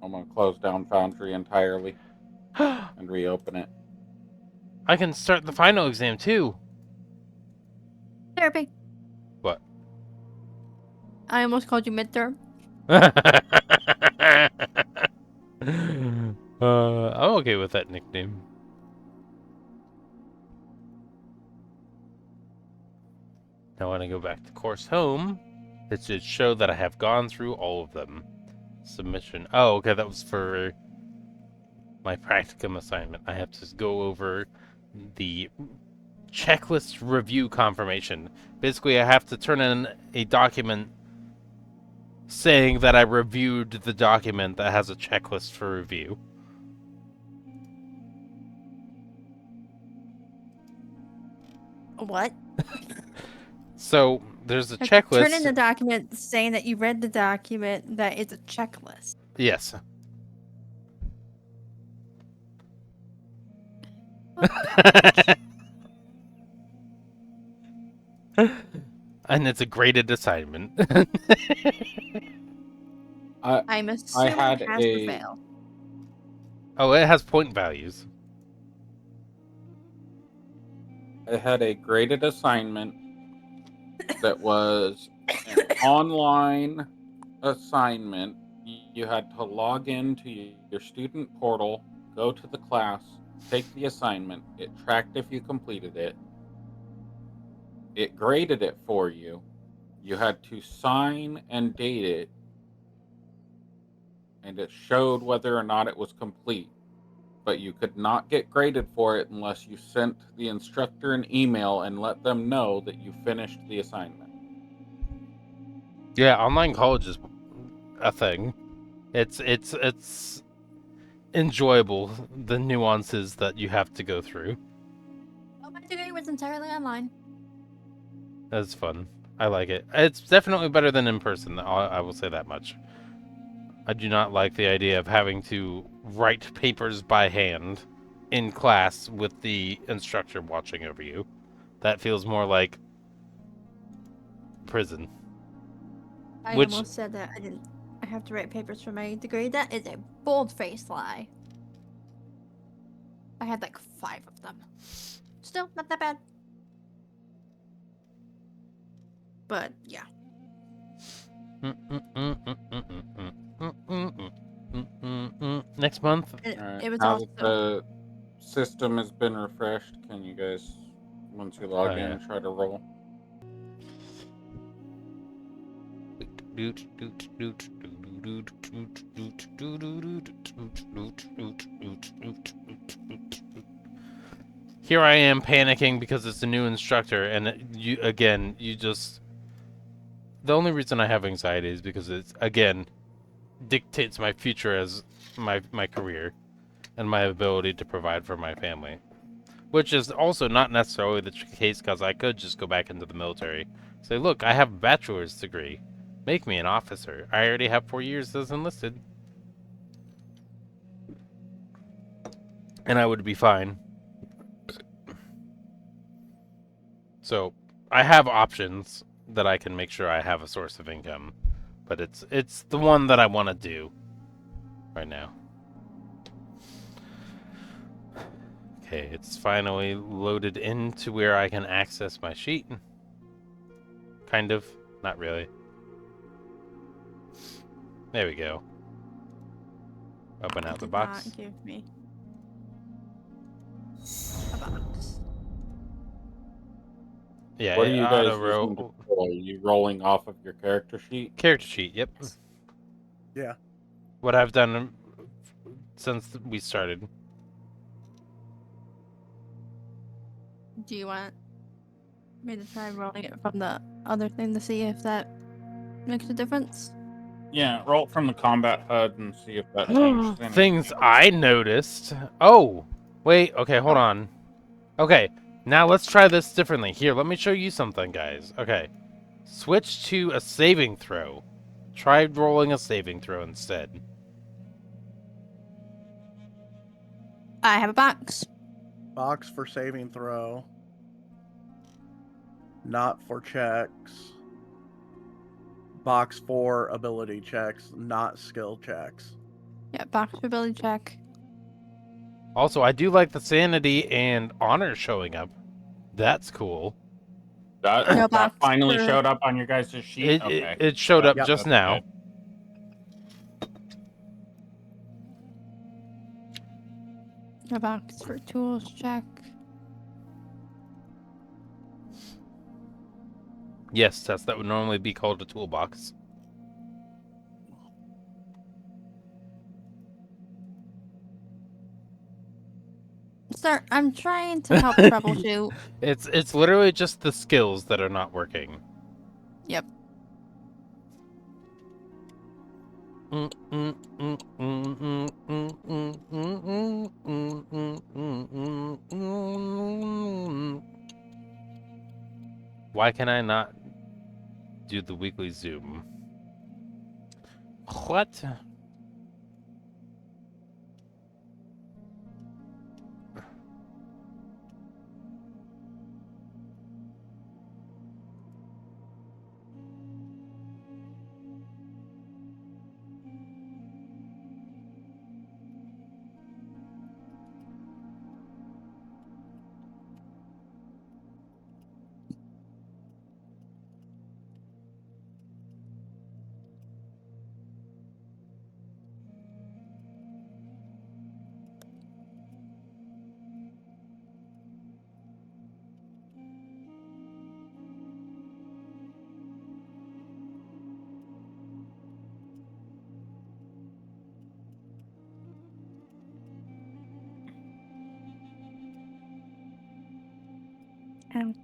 I'm going to close down Foundry entirely and reopen it. I can start the final exam too. Therapy. What? I almost called you midterm. I'm okay with that nickname. Now when I go back to course home, it should show that I have gone through all of them. Submission. Oh, okay, that was for my practicum assignment. I have to go over the checklist review confirmation. Basically, I have to turn in a document saying that I reviewed the document that has a checklist for review. What? So there's a Have to checklist. Turn in the document saying that you read the document that is a checklist. Yes. And it's a graded assignment. I'm assuming had pass or a- fail. Oh, it has point values. I had a graded assignment that was an online assignment. You had to log into your student portal, go to the class, take the assignment. It tracked if you completed it. It graded it for you. You had to sign and date it. And it showed whether or not it was complete. But you could not get graded for it unless you sent the instructor an email and let them know that you finished the assignment. Yeah, online college is a thing. It's enjoyable, the nuances that you have to go through. Oh, my degree was entirely online. That's fun. I like it. It's definitely better than in person. I will say that much. I do not like the idea of having to write papers by hand in class with the instructor watching over you. That feels more like prison. I Which- almost said that I have to write papers for my degree. That is a bold-faced lie. I had like 5 of them. Still not that bad. But yeah. Next month. It, All right. it was Now also that the system has been refreshed, can you guys, once you log Oh, in, yeah. try to roll? Here I am panicking because it's a new instructor, and you just. The only reason I have anxiety is because it's, again, dictates my future as my career and my ability to provide for my family. Which is also not necessarily the case, because I could just go back into the military. Say, look, I have a bachelor's degree. Make me an officer. I already have 4 years as enlisted. And I would be fine. So, I have options that I can make sure I have a source of income. But it's the one that I want to do right now. Okay, it's finally loaded into where I can access my sheet. Kind of. Not really. There we go. Open out the did box. not give me a box. Yeah, What are you guys auto using to roll. roll? Are you rolling off of your character sheet? Character sheet, yep. Yeah. What I've done since we started. Do you want me to try rolling it from the other thing to see if that makes a difference? Yeah, roll it from the combat HUD and see if that changes anything. Things I noticed. Oh, wait, okay, hold on. Okay, now let's try this differently. Here, let me show you something, guys. Okay, switch to a saving throw. Try rolling a saving throw instead. I have a box. Box for saving throw. Not for checks. Box for ability checks, not skill checks. Yeah, box for ability check. Also, I do like the sanity and honor showing up. That's cool. That, No that box finally for- showed up on your guys' sheet? Okay. It showed up Yep. just That's now. good. A box for tools check. Yes, that would normally be called a toolbox. Sir, I'm trying to help troubleshoot. It's literally just the skills that are not working. Yep. Why can I not do the weekly Zoom? What? Um,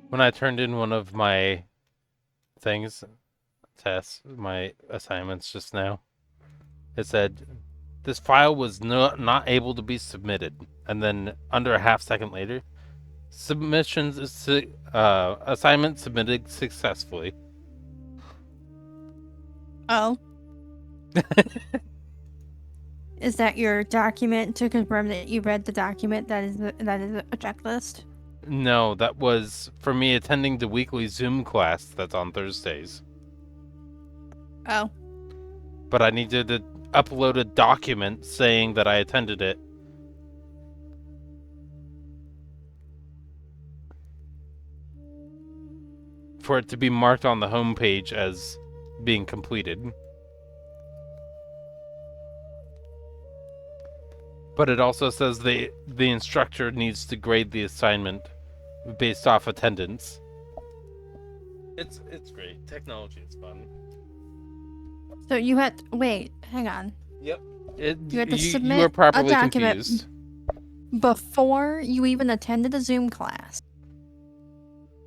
When I turned in one of my things, tests, my assignments just now, it said this file was not able to be submitted, and then under a half second later, assignment submitted successfully. Oh. Is that your document to confirm that you read the document that is a checklist? No, that was for me attending the weekly Zoom class that's on Thursdays. Oh. But I needed to upload a document saying that I attended it. For it to be marked on the homepage as being completed. But it also says the instructor needs to grade the assignment based off attendance. It's great. Technology is fun. So you had wait, hang on. Yep. You had to you submit were properly a document confused. before you even attended a Zoom class.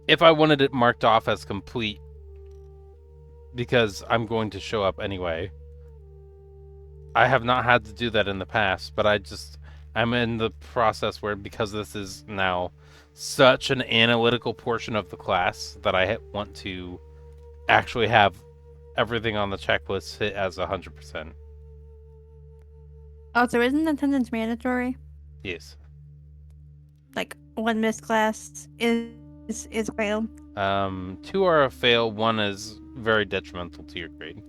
If I wanted it marked off as complete, because I'm going to show up anyway. I have not had to do that in the past, but I'm in the process where, because this is now such an analytical portion of the class, that I want to actually have everything on the checklist hit as 100%. Oh, so isn't attendance mandatory? Yes. Like one missed class is failed. 2 are a fail, 1 is very detrimental to your grade.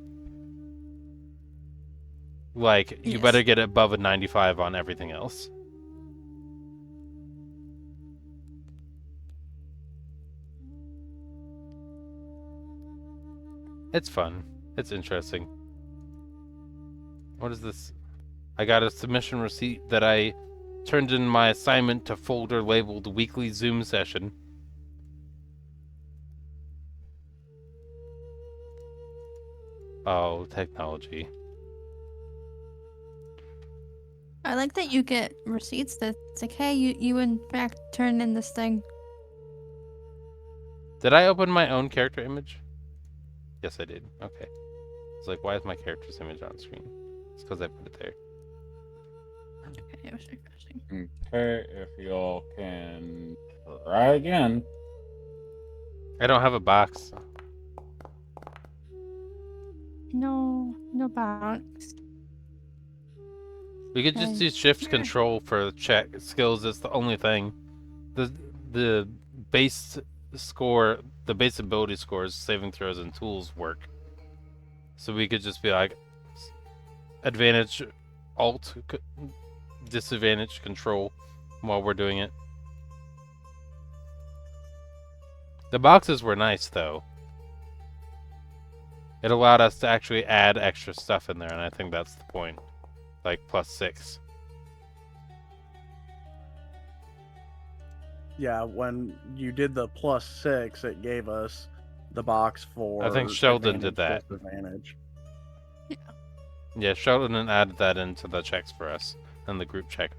Like, you Yes. better get above a 95 on everything else. It's fun. It's interesting. What is this? I got a submission receipt that I turned in my assignment to folder labeled weekly Zoom session. Oh, technology. I like that you get receipts that's like, hey, you in fact turned in this thing. Did I open my own character image? Yes, I did. Okay. It's like, why is my character's image on screen? It's because I put it there. Okay, it was refreshing. Okay, if y'all can try again. I don't have a box. No box. We could just Okay. do shift control for check skills. It's the only thing. The base score, the base ability scores, saving throws, and tools work. So we could just be like advantage, alt, disadvantage, control while we're doing it. The boxes were nice though. It allowed us to actually add extra stuff in there, and I think that's the point. Like +6. Yeah, when you did the +6, it gave us the box for. I think Sheldon did advantage, that. disadvantage. Yeah, Sheldon added that into the checks for us in the group check.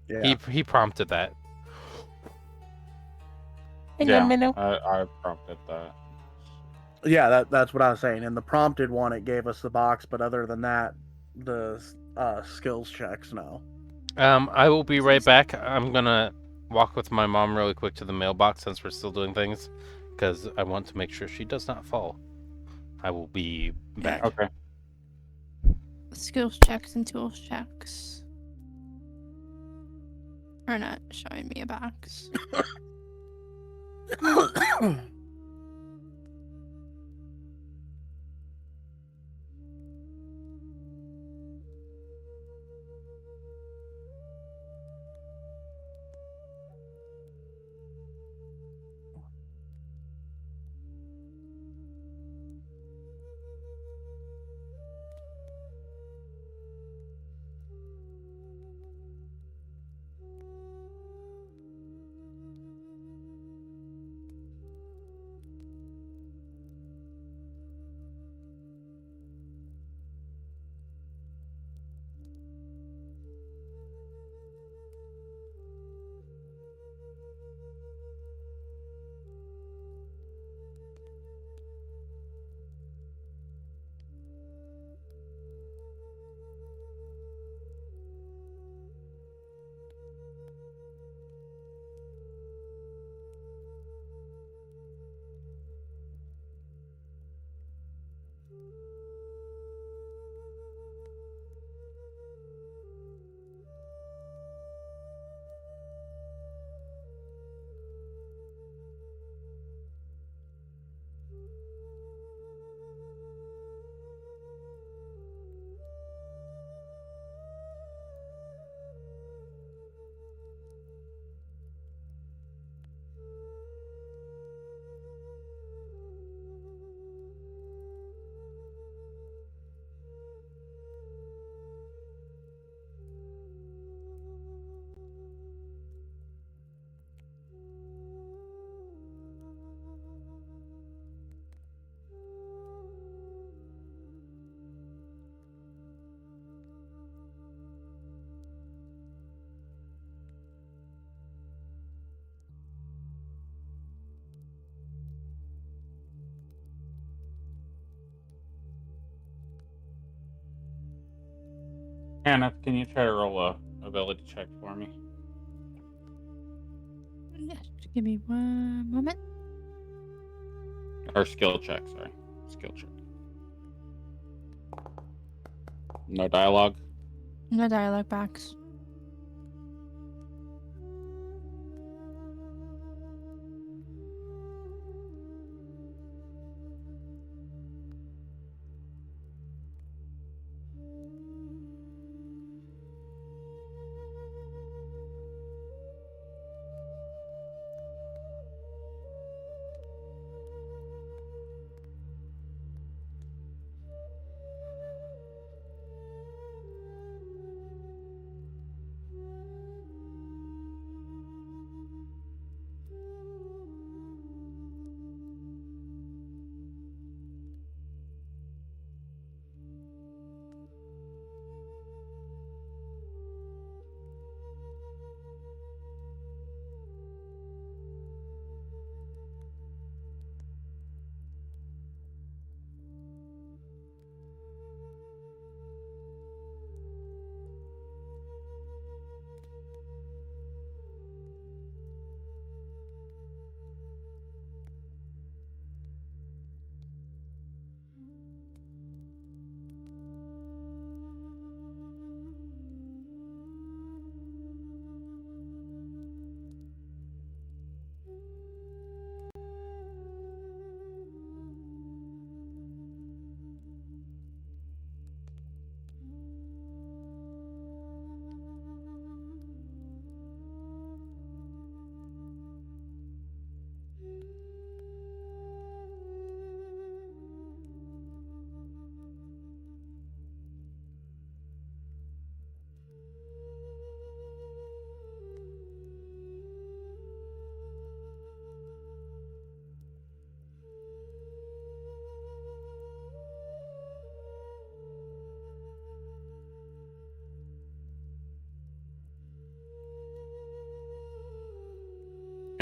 Yeah. He prompted that. Yeah, I prompted that. Yeah, that's what I was saying. In the prompted one, it gave us the box, but other than that, the skills checks, no. I will be right back. I'm gonna walk with my mom really quick to the mailbox since we're still doing things, because I want to make sure she does not fall. I will be back. Okay. Skills checks and tools checks are not showing me a box. Hannah, can you try to roll a ability check for me? Yes, just give me one moment. Or skill check, sorry. Skill check. No dialogue. No dialogue box.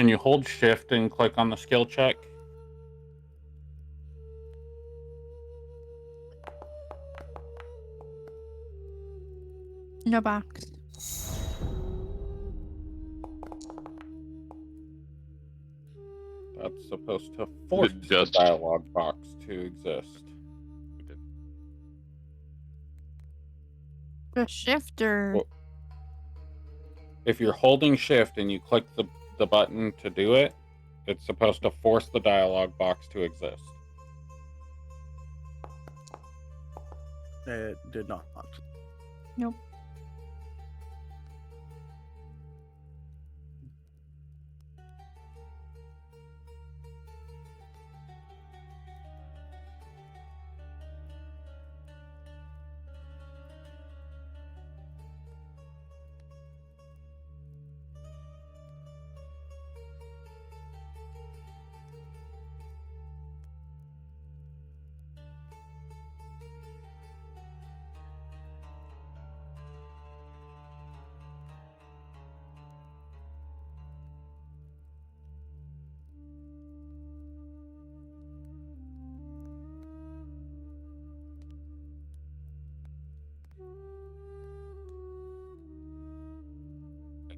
Can you hold shift and click on the skill check? No box. That's supposed to force the Just- dialogue box to exist. The shifter. Well, if you're holding shift and you click the button to do it, it's supposed to force the dialogue box to exist. It did not. Nope.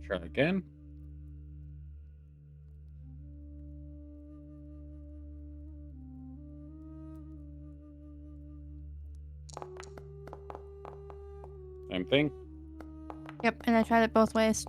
Try again. Same thing. Yep, and I tried it both ways.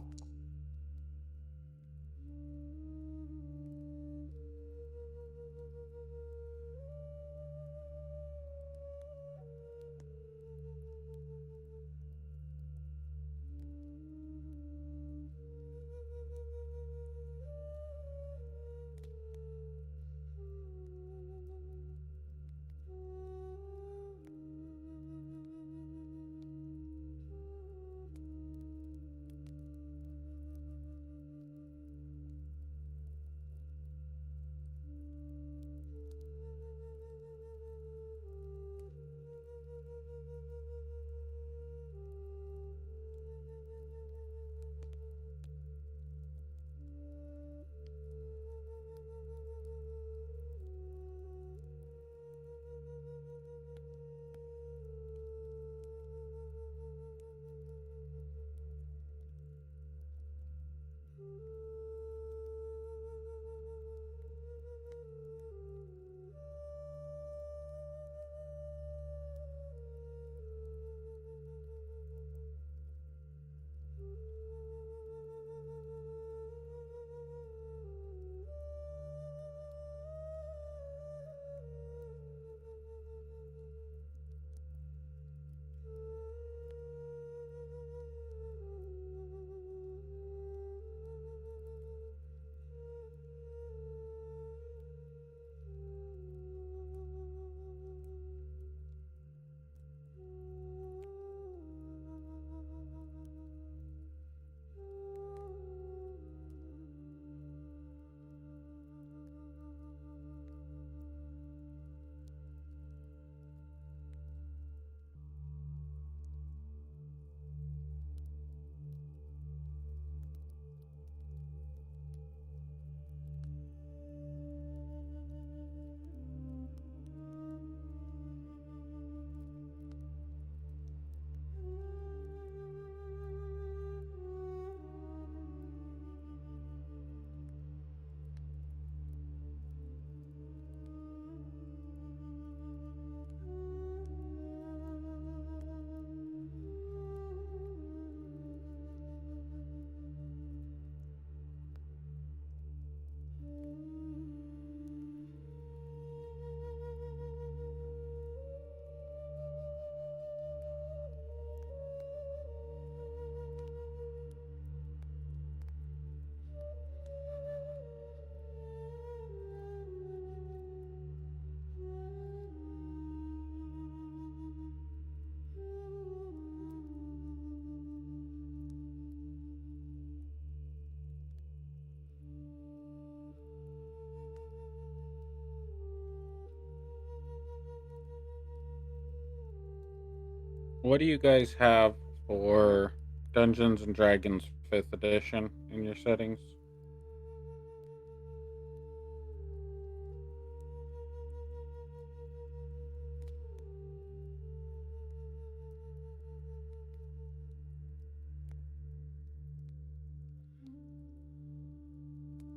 What do you guys have for Dungeons and Dragons 5th edition in your settings?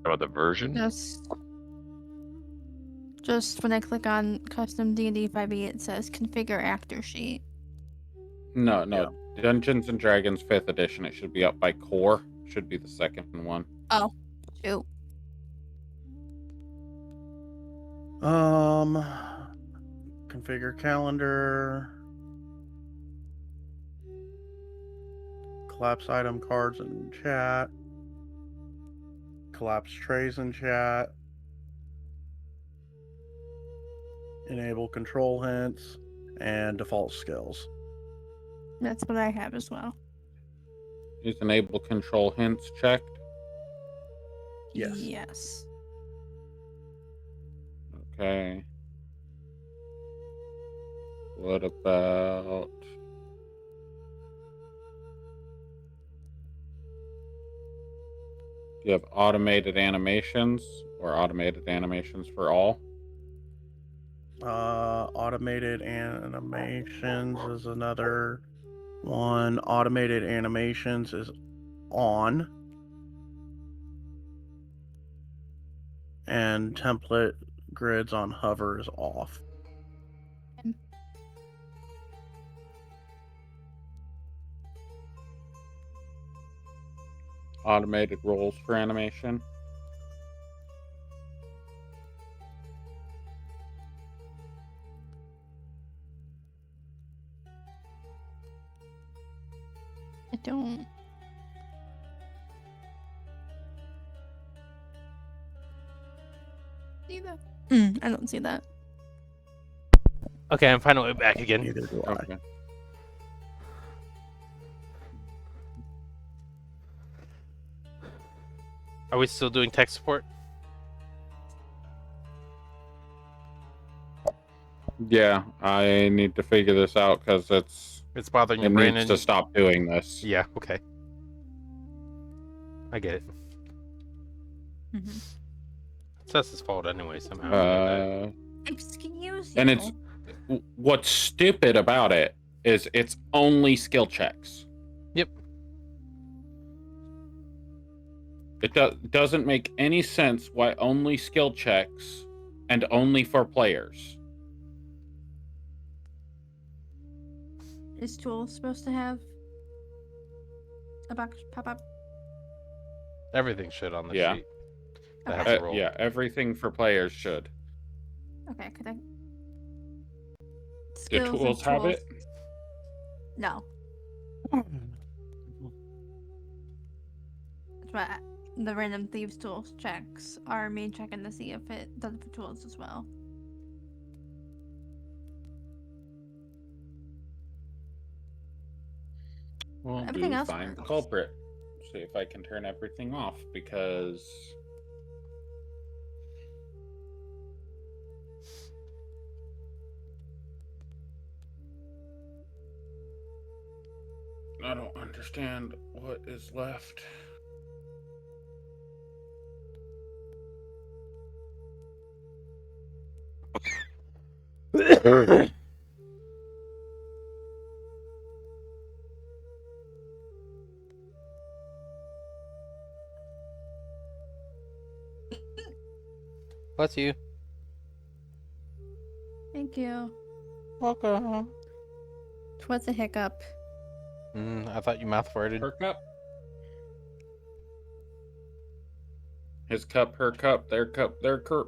How about the version? Just when I click on custom D&D 5e, it says configure actor sheet. No. Dungeons and Dragons 5th edition. It should be up by core. Should be the second one. Oh, shoot. Configure calendar. Collapse item cards in chat. Collapse trays in chat. Enable control hints and default skills. That's what I have as well. Is enable control hints checked? Yes. Yes. Okay. What about... Do you have automated animations or automated animations for all? Automated animations is another one. Automated animations is on. And template grids on hover is off. automated rolls for animation. I don't. See that? I don't see that. Okay, I'm finally back again. Neither do I. Okay. Are we still doing tech support? Yeah, I need to figure this out because It's bothering it your brain. needs to stop doing this. Yeah, okay. I get it. Mm-hmm. It's Tessa's fault anyway, somehow. Excuse you. And it's what's stupid about it is it's only skill checks. Yep. It doesn't make any sense why only skill checks and only for players. Is Tool supposed to have a box pop up? Everything should on the Yeah. sheet. That has a roll. Yeah, everything for players should. Okay, could I? Do Skills and tools have it? No. That's why the random thieves tools checks are me checking to see if it does it for tools as well. Well, Everything else find the works. culprit. See if I can turn everything off because I don't understand what is left. Bless you. Thank you. Welcome. What's a hiccup? I thought you mouth farted. Her cup. His cup, her cup, their cup, their cup.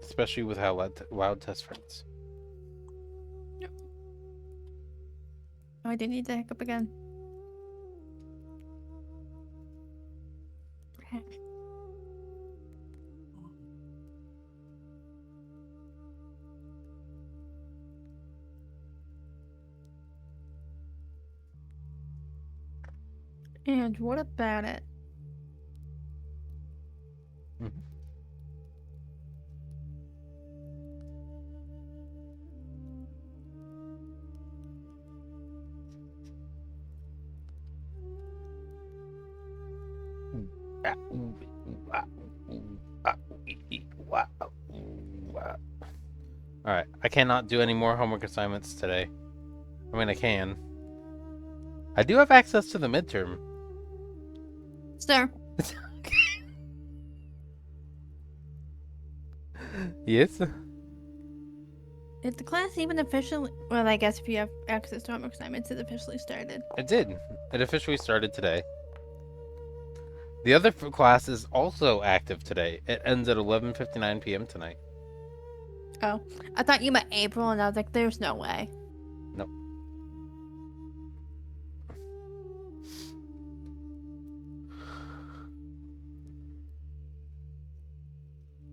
Especially with how loud test friends. Oh, I do need to hiccup again. And what about it? Alright, I cannot do any more homework assignments today. I mean, I can. I do have access to the midterm. Sir, Yes? is the class even officially? Well, I guess if you have access to homework assignments, it officially started. It did. It officially started today. The other class is also active today. It ends at 11:59 p.m. tonight. Oh, I thought you meant April, and I was like, "There's no way." Nope.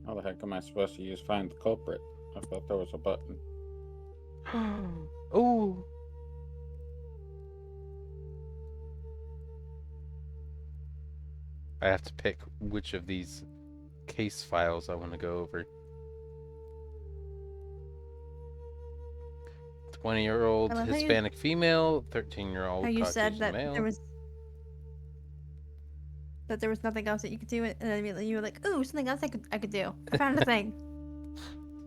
How the heck am I supposed to use find the culprit? I thought there was a button. Ooh. I have to pick which of these case files I want to go over. 20-year-old I love how you- Hispanic female, 13-year-old How you Caucasian said that male. there was nothing else that you could do, and then immediately you were like, "Ooh, something else I could do. I found a thing."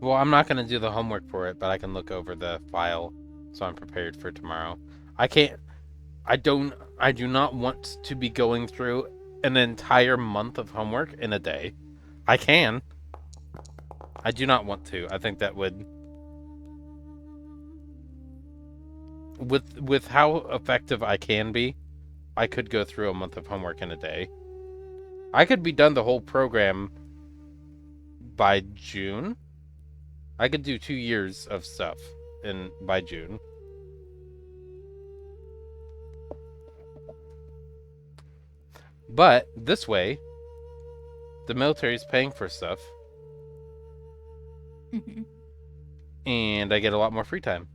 Well, I'm not going to do the homework for it, but I can look over the file so I'm prepared for tomorrow. I do not want to be going through an entire month of homework in a day. I can. I do not want to. I think that would with how effective I can be, I could go through a month of homework in a day. I could be done the whole program by June. I could do 2 years of stuff by June. But this way, the military's paying for stuff, Mhm. and I get a lot more free time.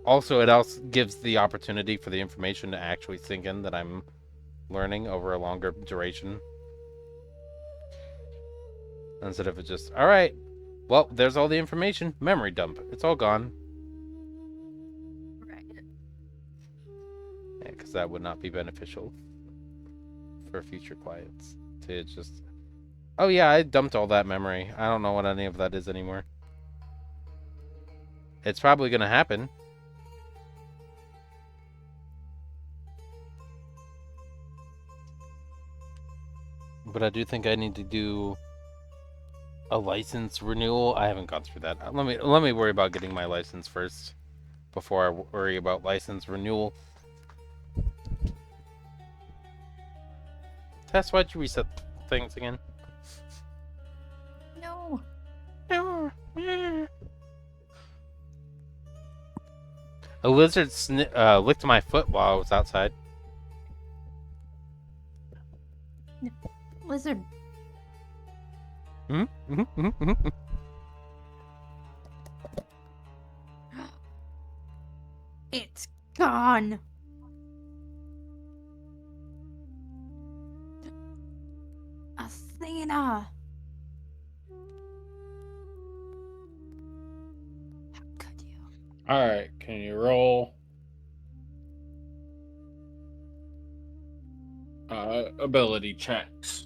Also, it also gives the opportunity for the information to actually sink in that I'm learning over a longer duration. Instead of it just, all right, well, there's all the information, memory dump. It's all gone. Right. Yeah, because that would not be beneficial for future clients. To just, oh yeah, I dumped all that memory. I don't know what any of that is anymore. It's probably going to happen. But I do think I need to do a license renewal. I haven't gone through that. Let me worry about getting my license first before I worry about license renewal. Tess, why'd you reset things again? No. No. A lizard licked my foot while I was outside. Lizard. It's gone. Athena. How could you? All right, can you roll ability checks?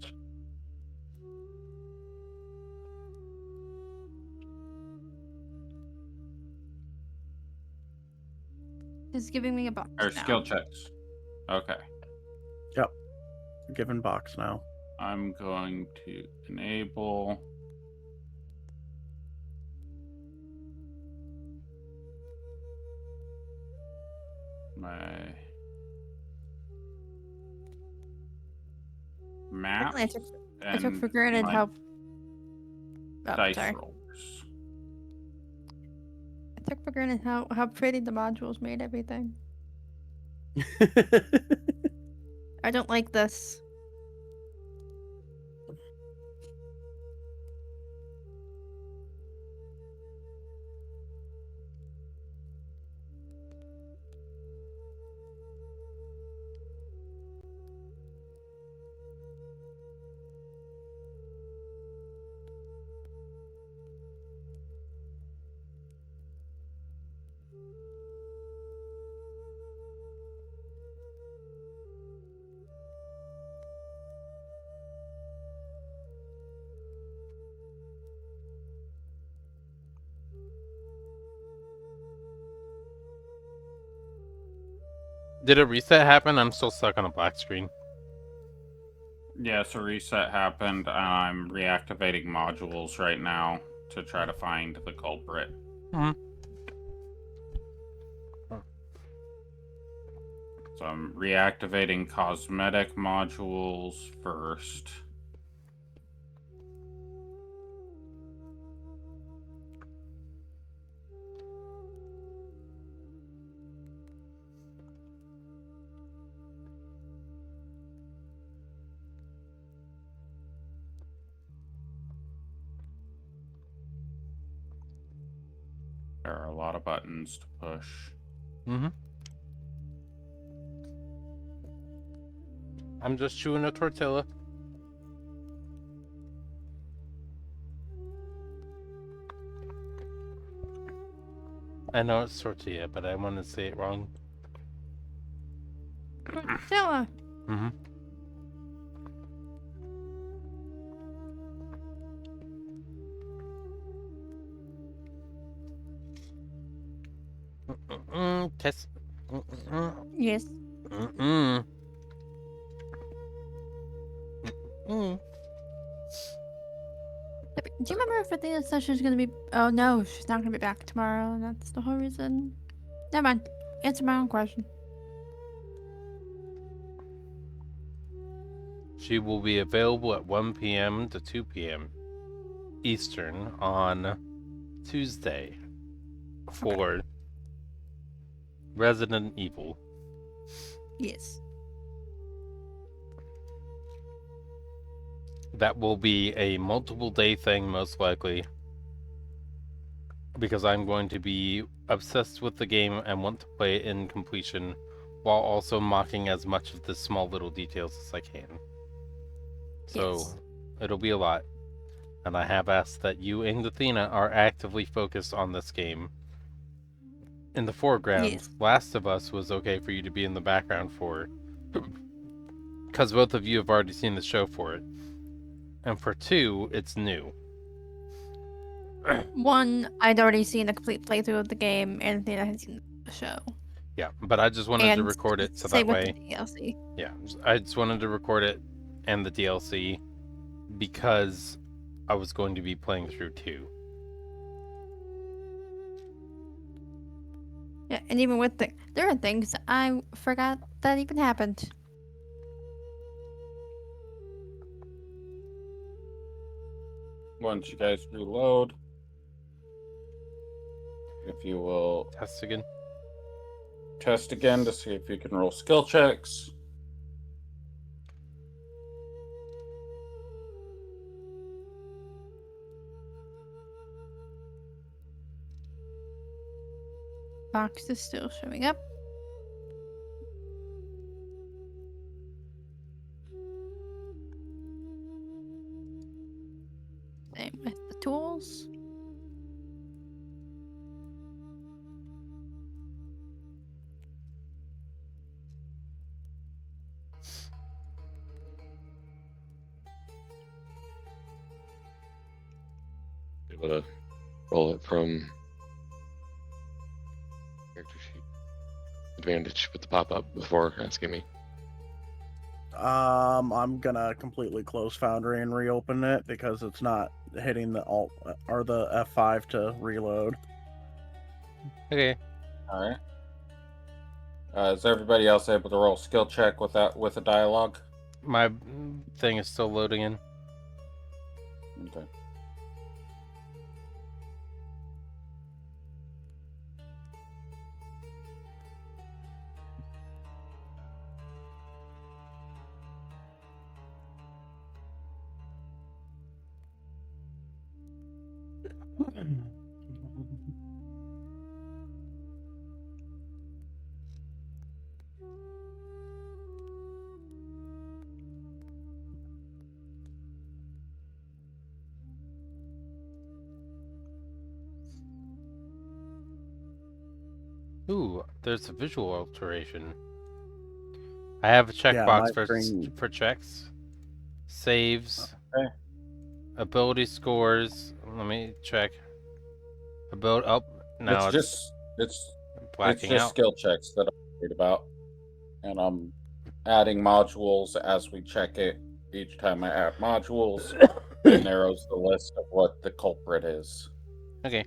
It's giving me a box Or now. skill checks. Okay. Given box now. I'm going to enable my map I took and for granted my how. Oh, dice sorry. rollers. I took for granted how pretty the modules made everything. I don't like this. Did a reset happen? I'm still stuck on a black screen. Yeah, so reset happened. I'm reactivating modules right now to try to find the culprit. Mhm. So I'm reactivating cosmetic modules first. There are a lot of buttons to push. I'm just chewing a tortilla. I know it's tortilla, but I want to say it wrong. Tortilla. Mm-hmm. Test. Yes. Do you remember if Athena said she's gonna be? Oh no, she's not gonna be back tomorrow. And that's the whole reason. Never mind. Answer my own question. She will be available at 1 p.m. to 2 p.m. Eastern on Tuesday for Resident Evil. Yes. That will be a multiple day thing, most likely. Because I'm going to be obsessed with the game and want to play it in completion while also mocking as much of the small little details as I can. So, Yes. it'll be a lot. And I have asked that you and Athena are actively focused on this game. In the foreground, Yes. Last of Us was okay for you to be in the background for. Because both of you have already seen the show for it. And for 2, it's new. 1, I'd already seen a complete playthrough of the game, and Athena had seen the show. Yeah, but I just wanted to record it so that same with way. the DLC. Yeah, I just wanted to record it and the DLC because I was going to be playing through 2. Yeah, and even with there are things I forgot that even happened. Once you guys reload, if you will Test again. test again to see if you can roll skill checks. Box is still showing up. Same with the tools. Able to roll it from character sheet. Advantage with the pop up before asking me. I'm gonna completely close Foundry and reopen it because it's not hitting the Alt or the F5 to reload. Okay. All right. Is everybody else able to roll skill check with a dialogue? My thing is still loading in. Okay. Ooh, there's a visual alteration. I have a checkbox my for screen- for checks, saves, Okay. ability scores. Let me check. Oh, now it's blacking just out. skill checks that I'm worried about, and I'm adding modules as we check it. Each time I add modules, it narrows the list of what the culprit is. Okay.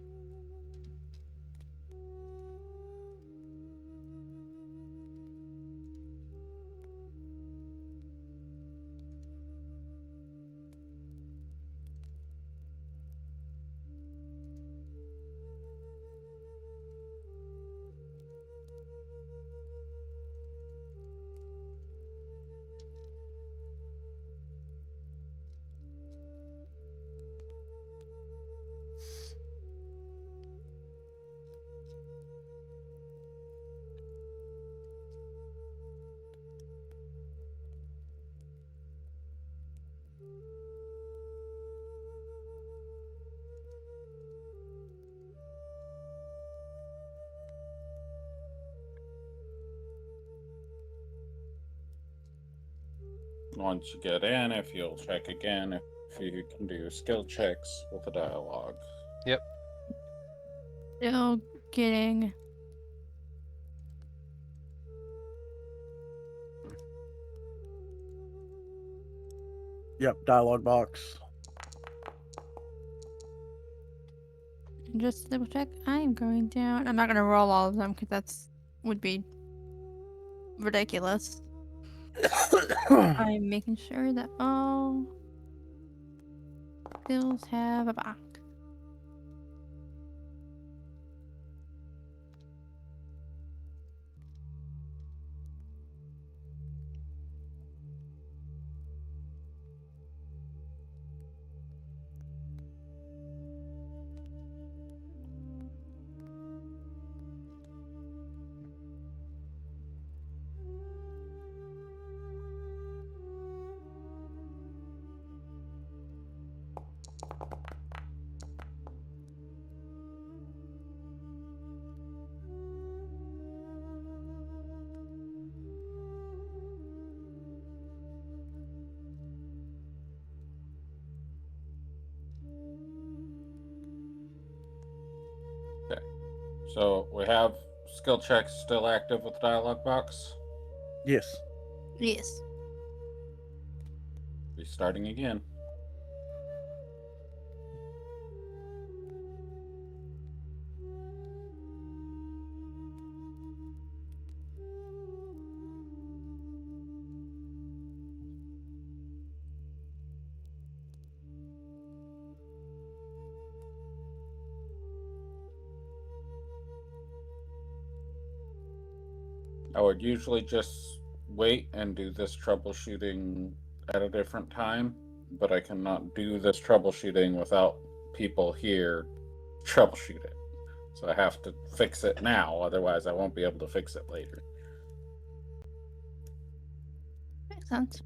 Once you get in, if you'll check again, if you can do skill checks with a dialogue. Still getting. Yep, dialogue box. And just to double check, I'm going down. I'm not gonna roll all of them because would be ridiculous. I'm making sure that all bills have a box. So we have skill checks still active with the dialog box. Yes. Yes. Restarting again. I would usually just wait and do this troubleshooting at a different time, but I cannot do this troubleshooting without people here troubleshoot it. So I have to fix it now, otherwise I won't be able to fix it later. Makes sense.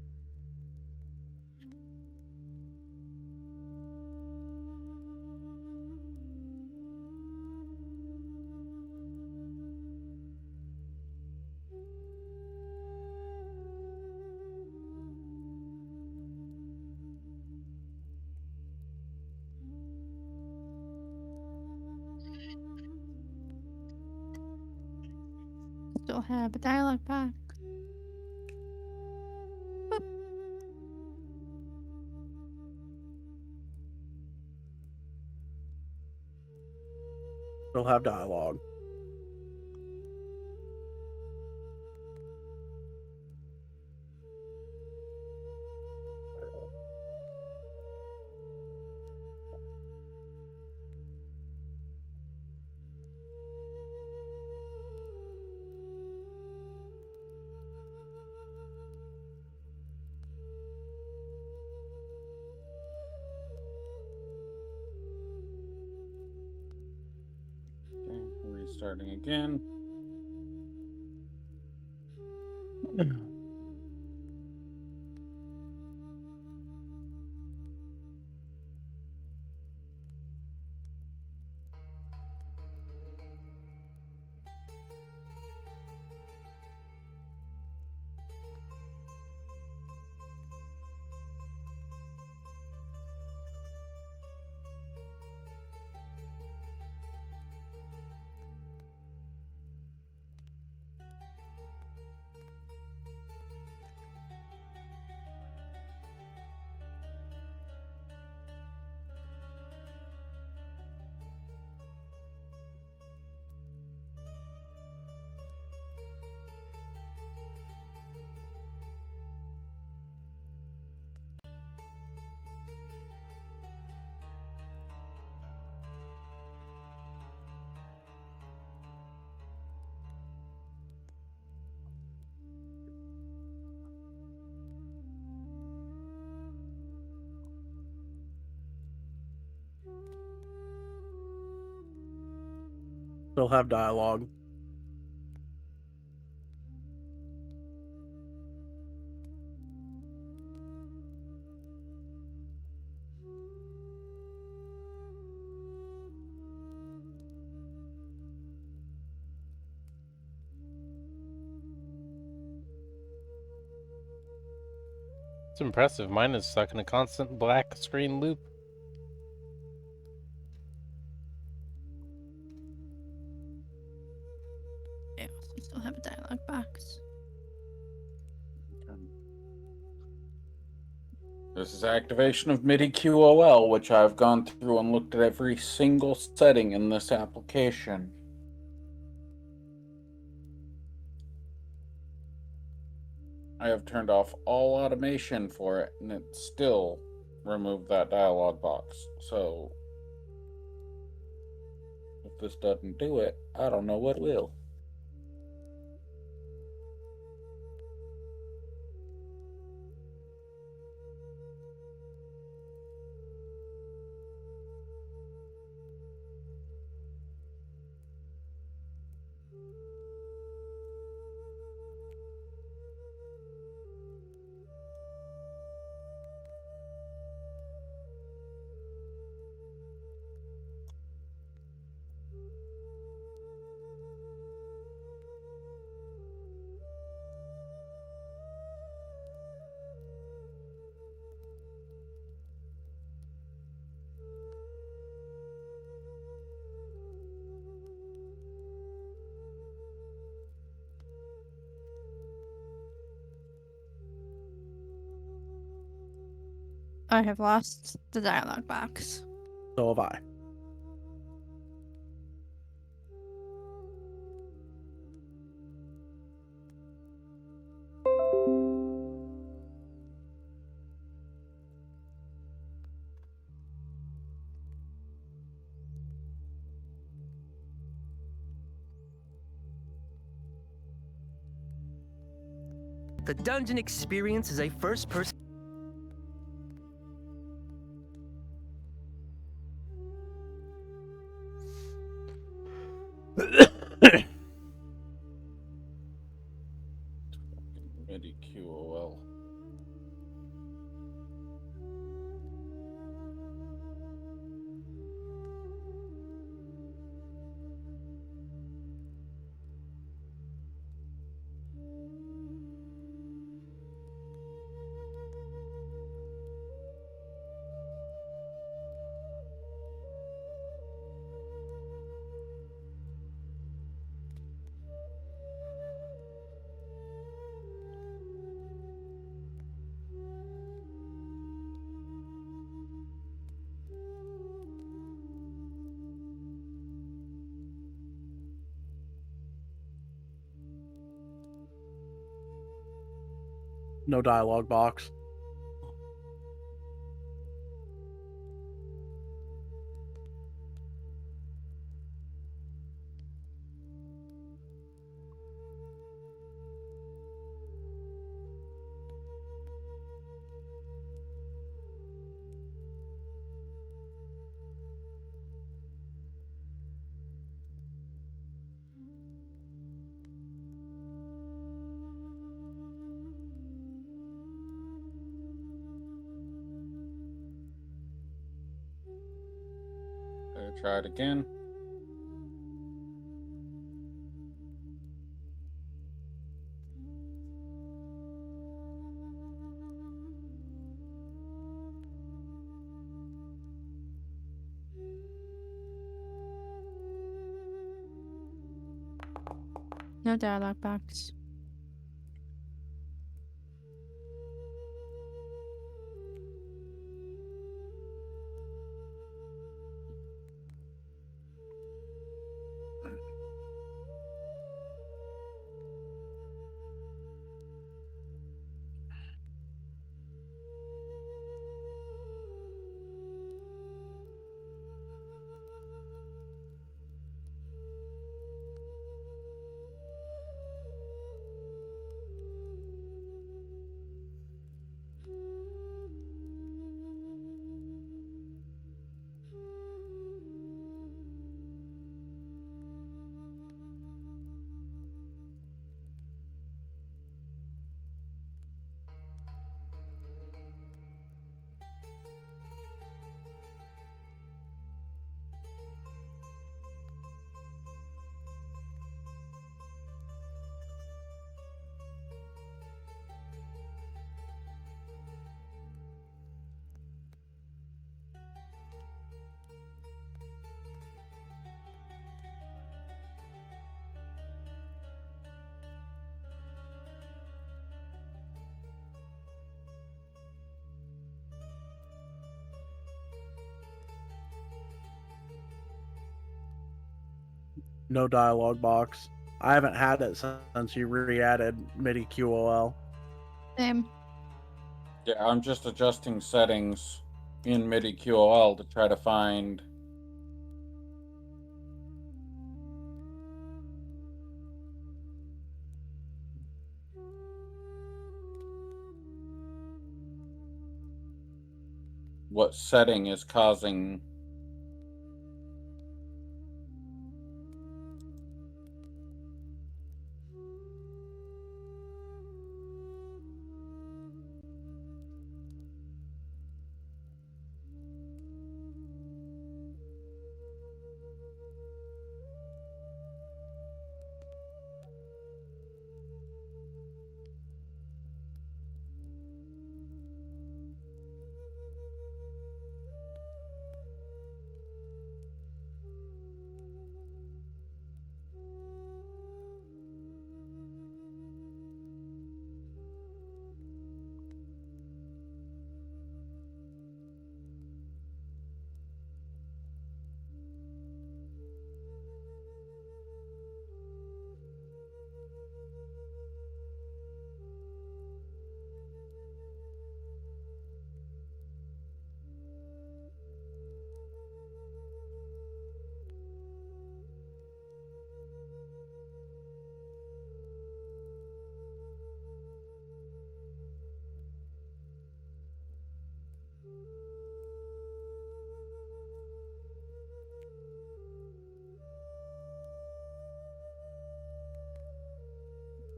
Still have a dialogue box. Still have dialogue. Okay, restarting again. Still have dialogue. It's impressive. Mine is stuck in a constant black screen loop. I also still have a dialogue box. This is activation of MIDI QOL, which I've gone through and looked at every single setting in this application. I have turned off all automation for it, and it still removed that dialog box. So, if this doesn't do it, I don't know what will. I have lost the dialogue box. So have I. The dungeon experience is a first-person. MIDI QOL. No dialogue box. Try it again. No dialogue box. No dialogue box. I haven't had it since you re-added MIDI QOL. Same. Yeah, I'm just adjusting settings in MIDI QOL to try to find what setting is causing.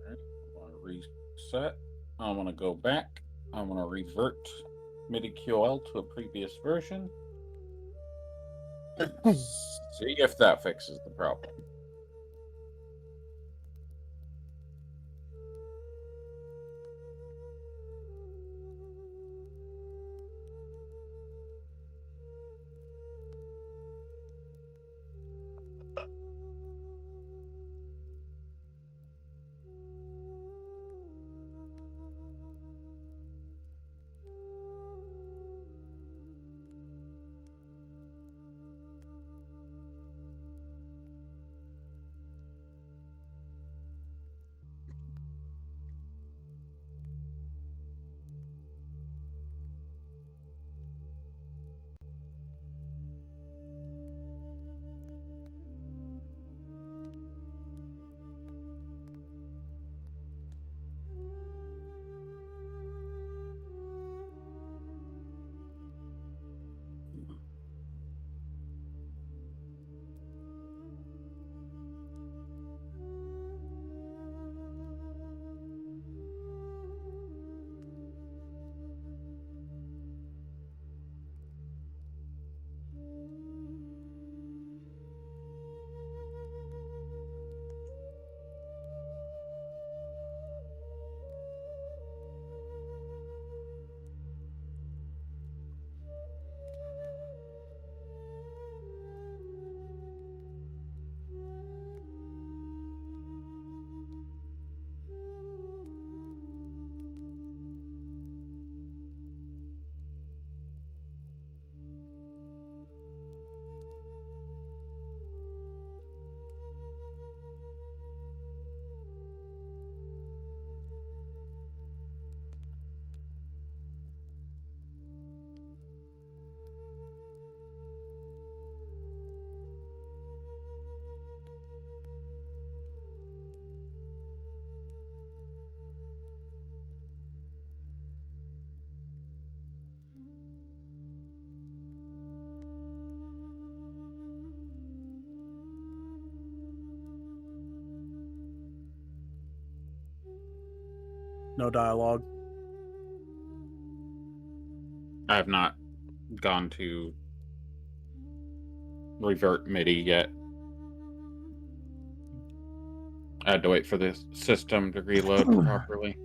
Alright, I want to reset. I want to go back. I want to revert MIDI QOL to a previous version. See if that fixes the problem. No dialogue. I have not gone to revert MIDI yet. I had to wait for the system to reload properly.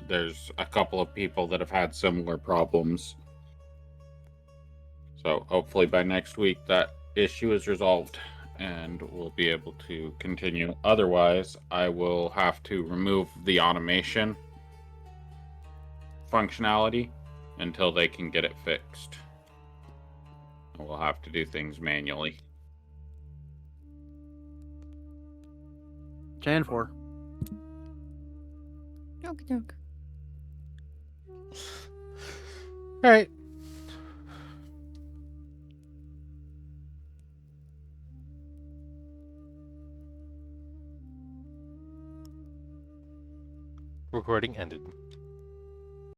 there's a couple of people that have had similar problems. So hopefully by next week that issue is resolved and we'll be able to continue. Otherwise, I will have to remove the automation functionality until they can get it fixed. We'll have to do things manually. Jan 4. Okie doke. All right. Recording ended.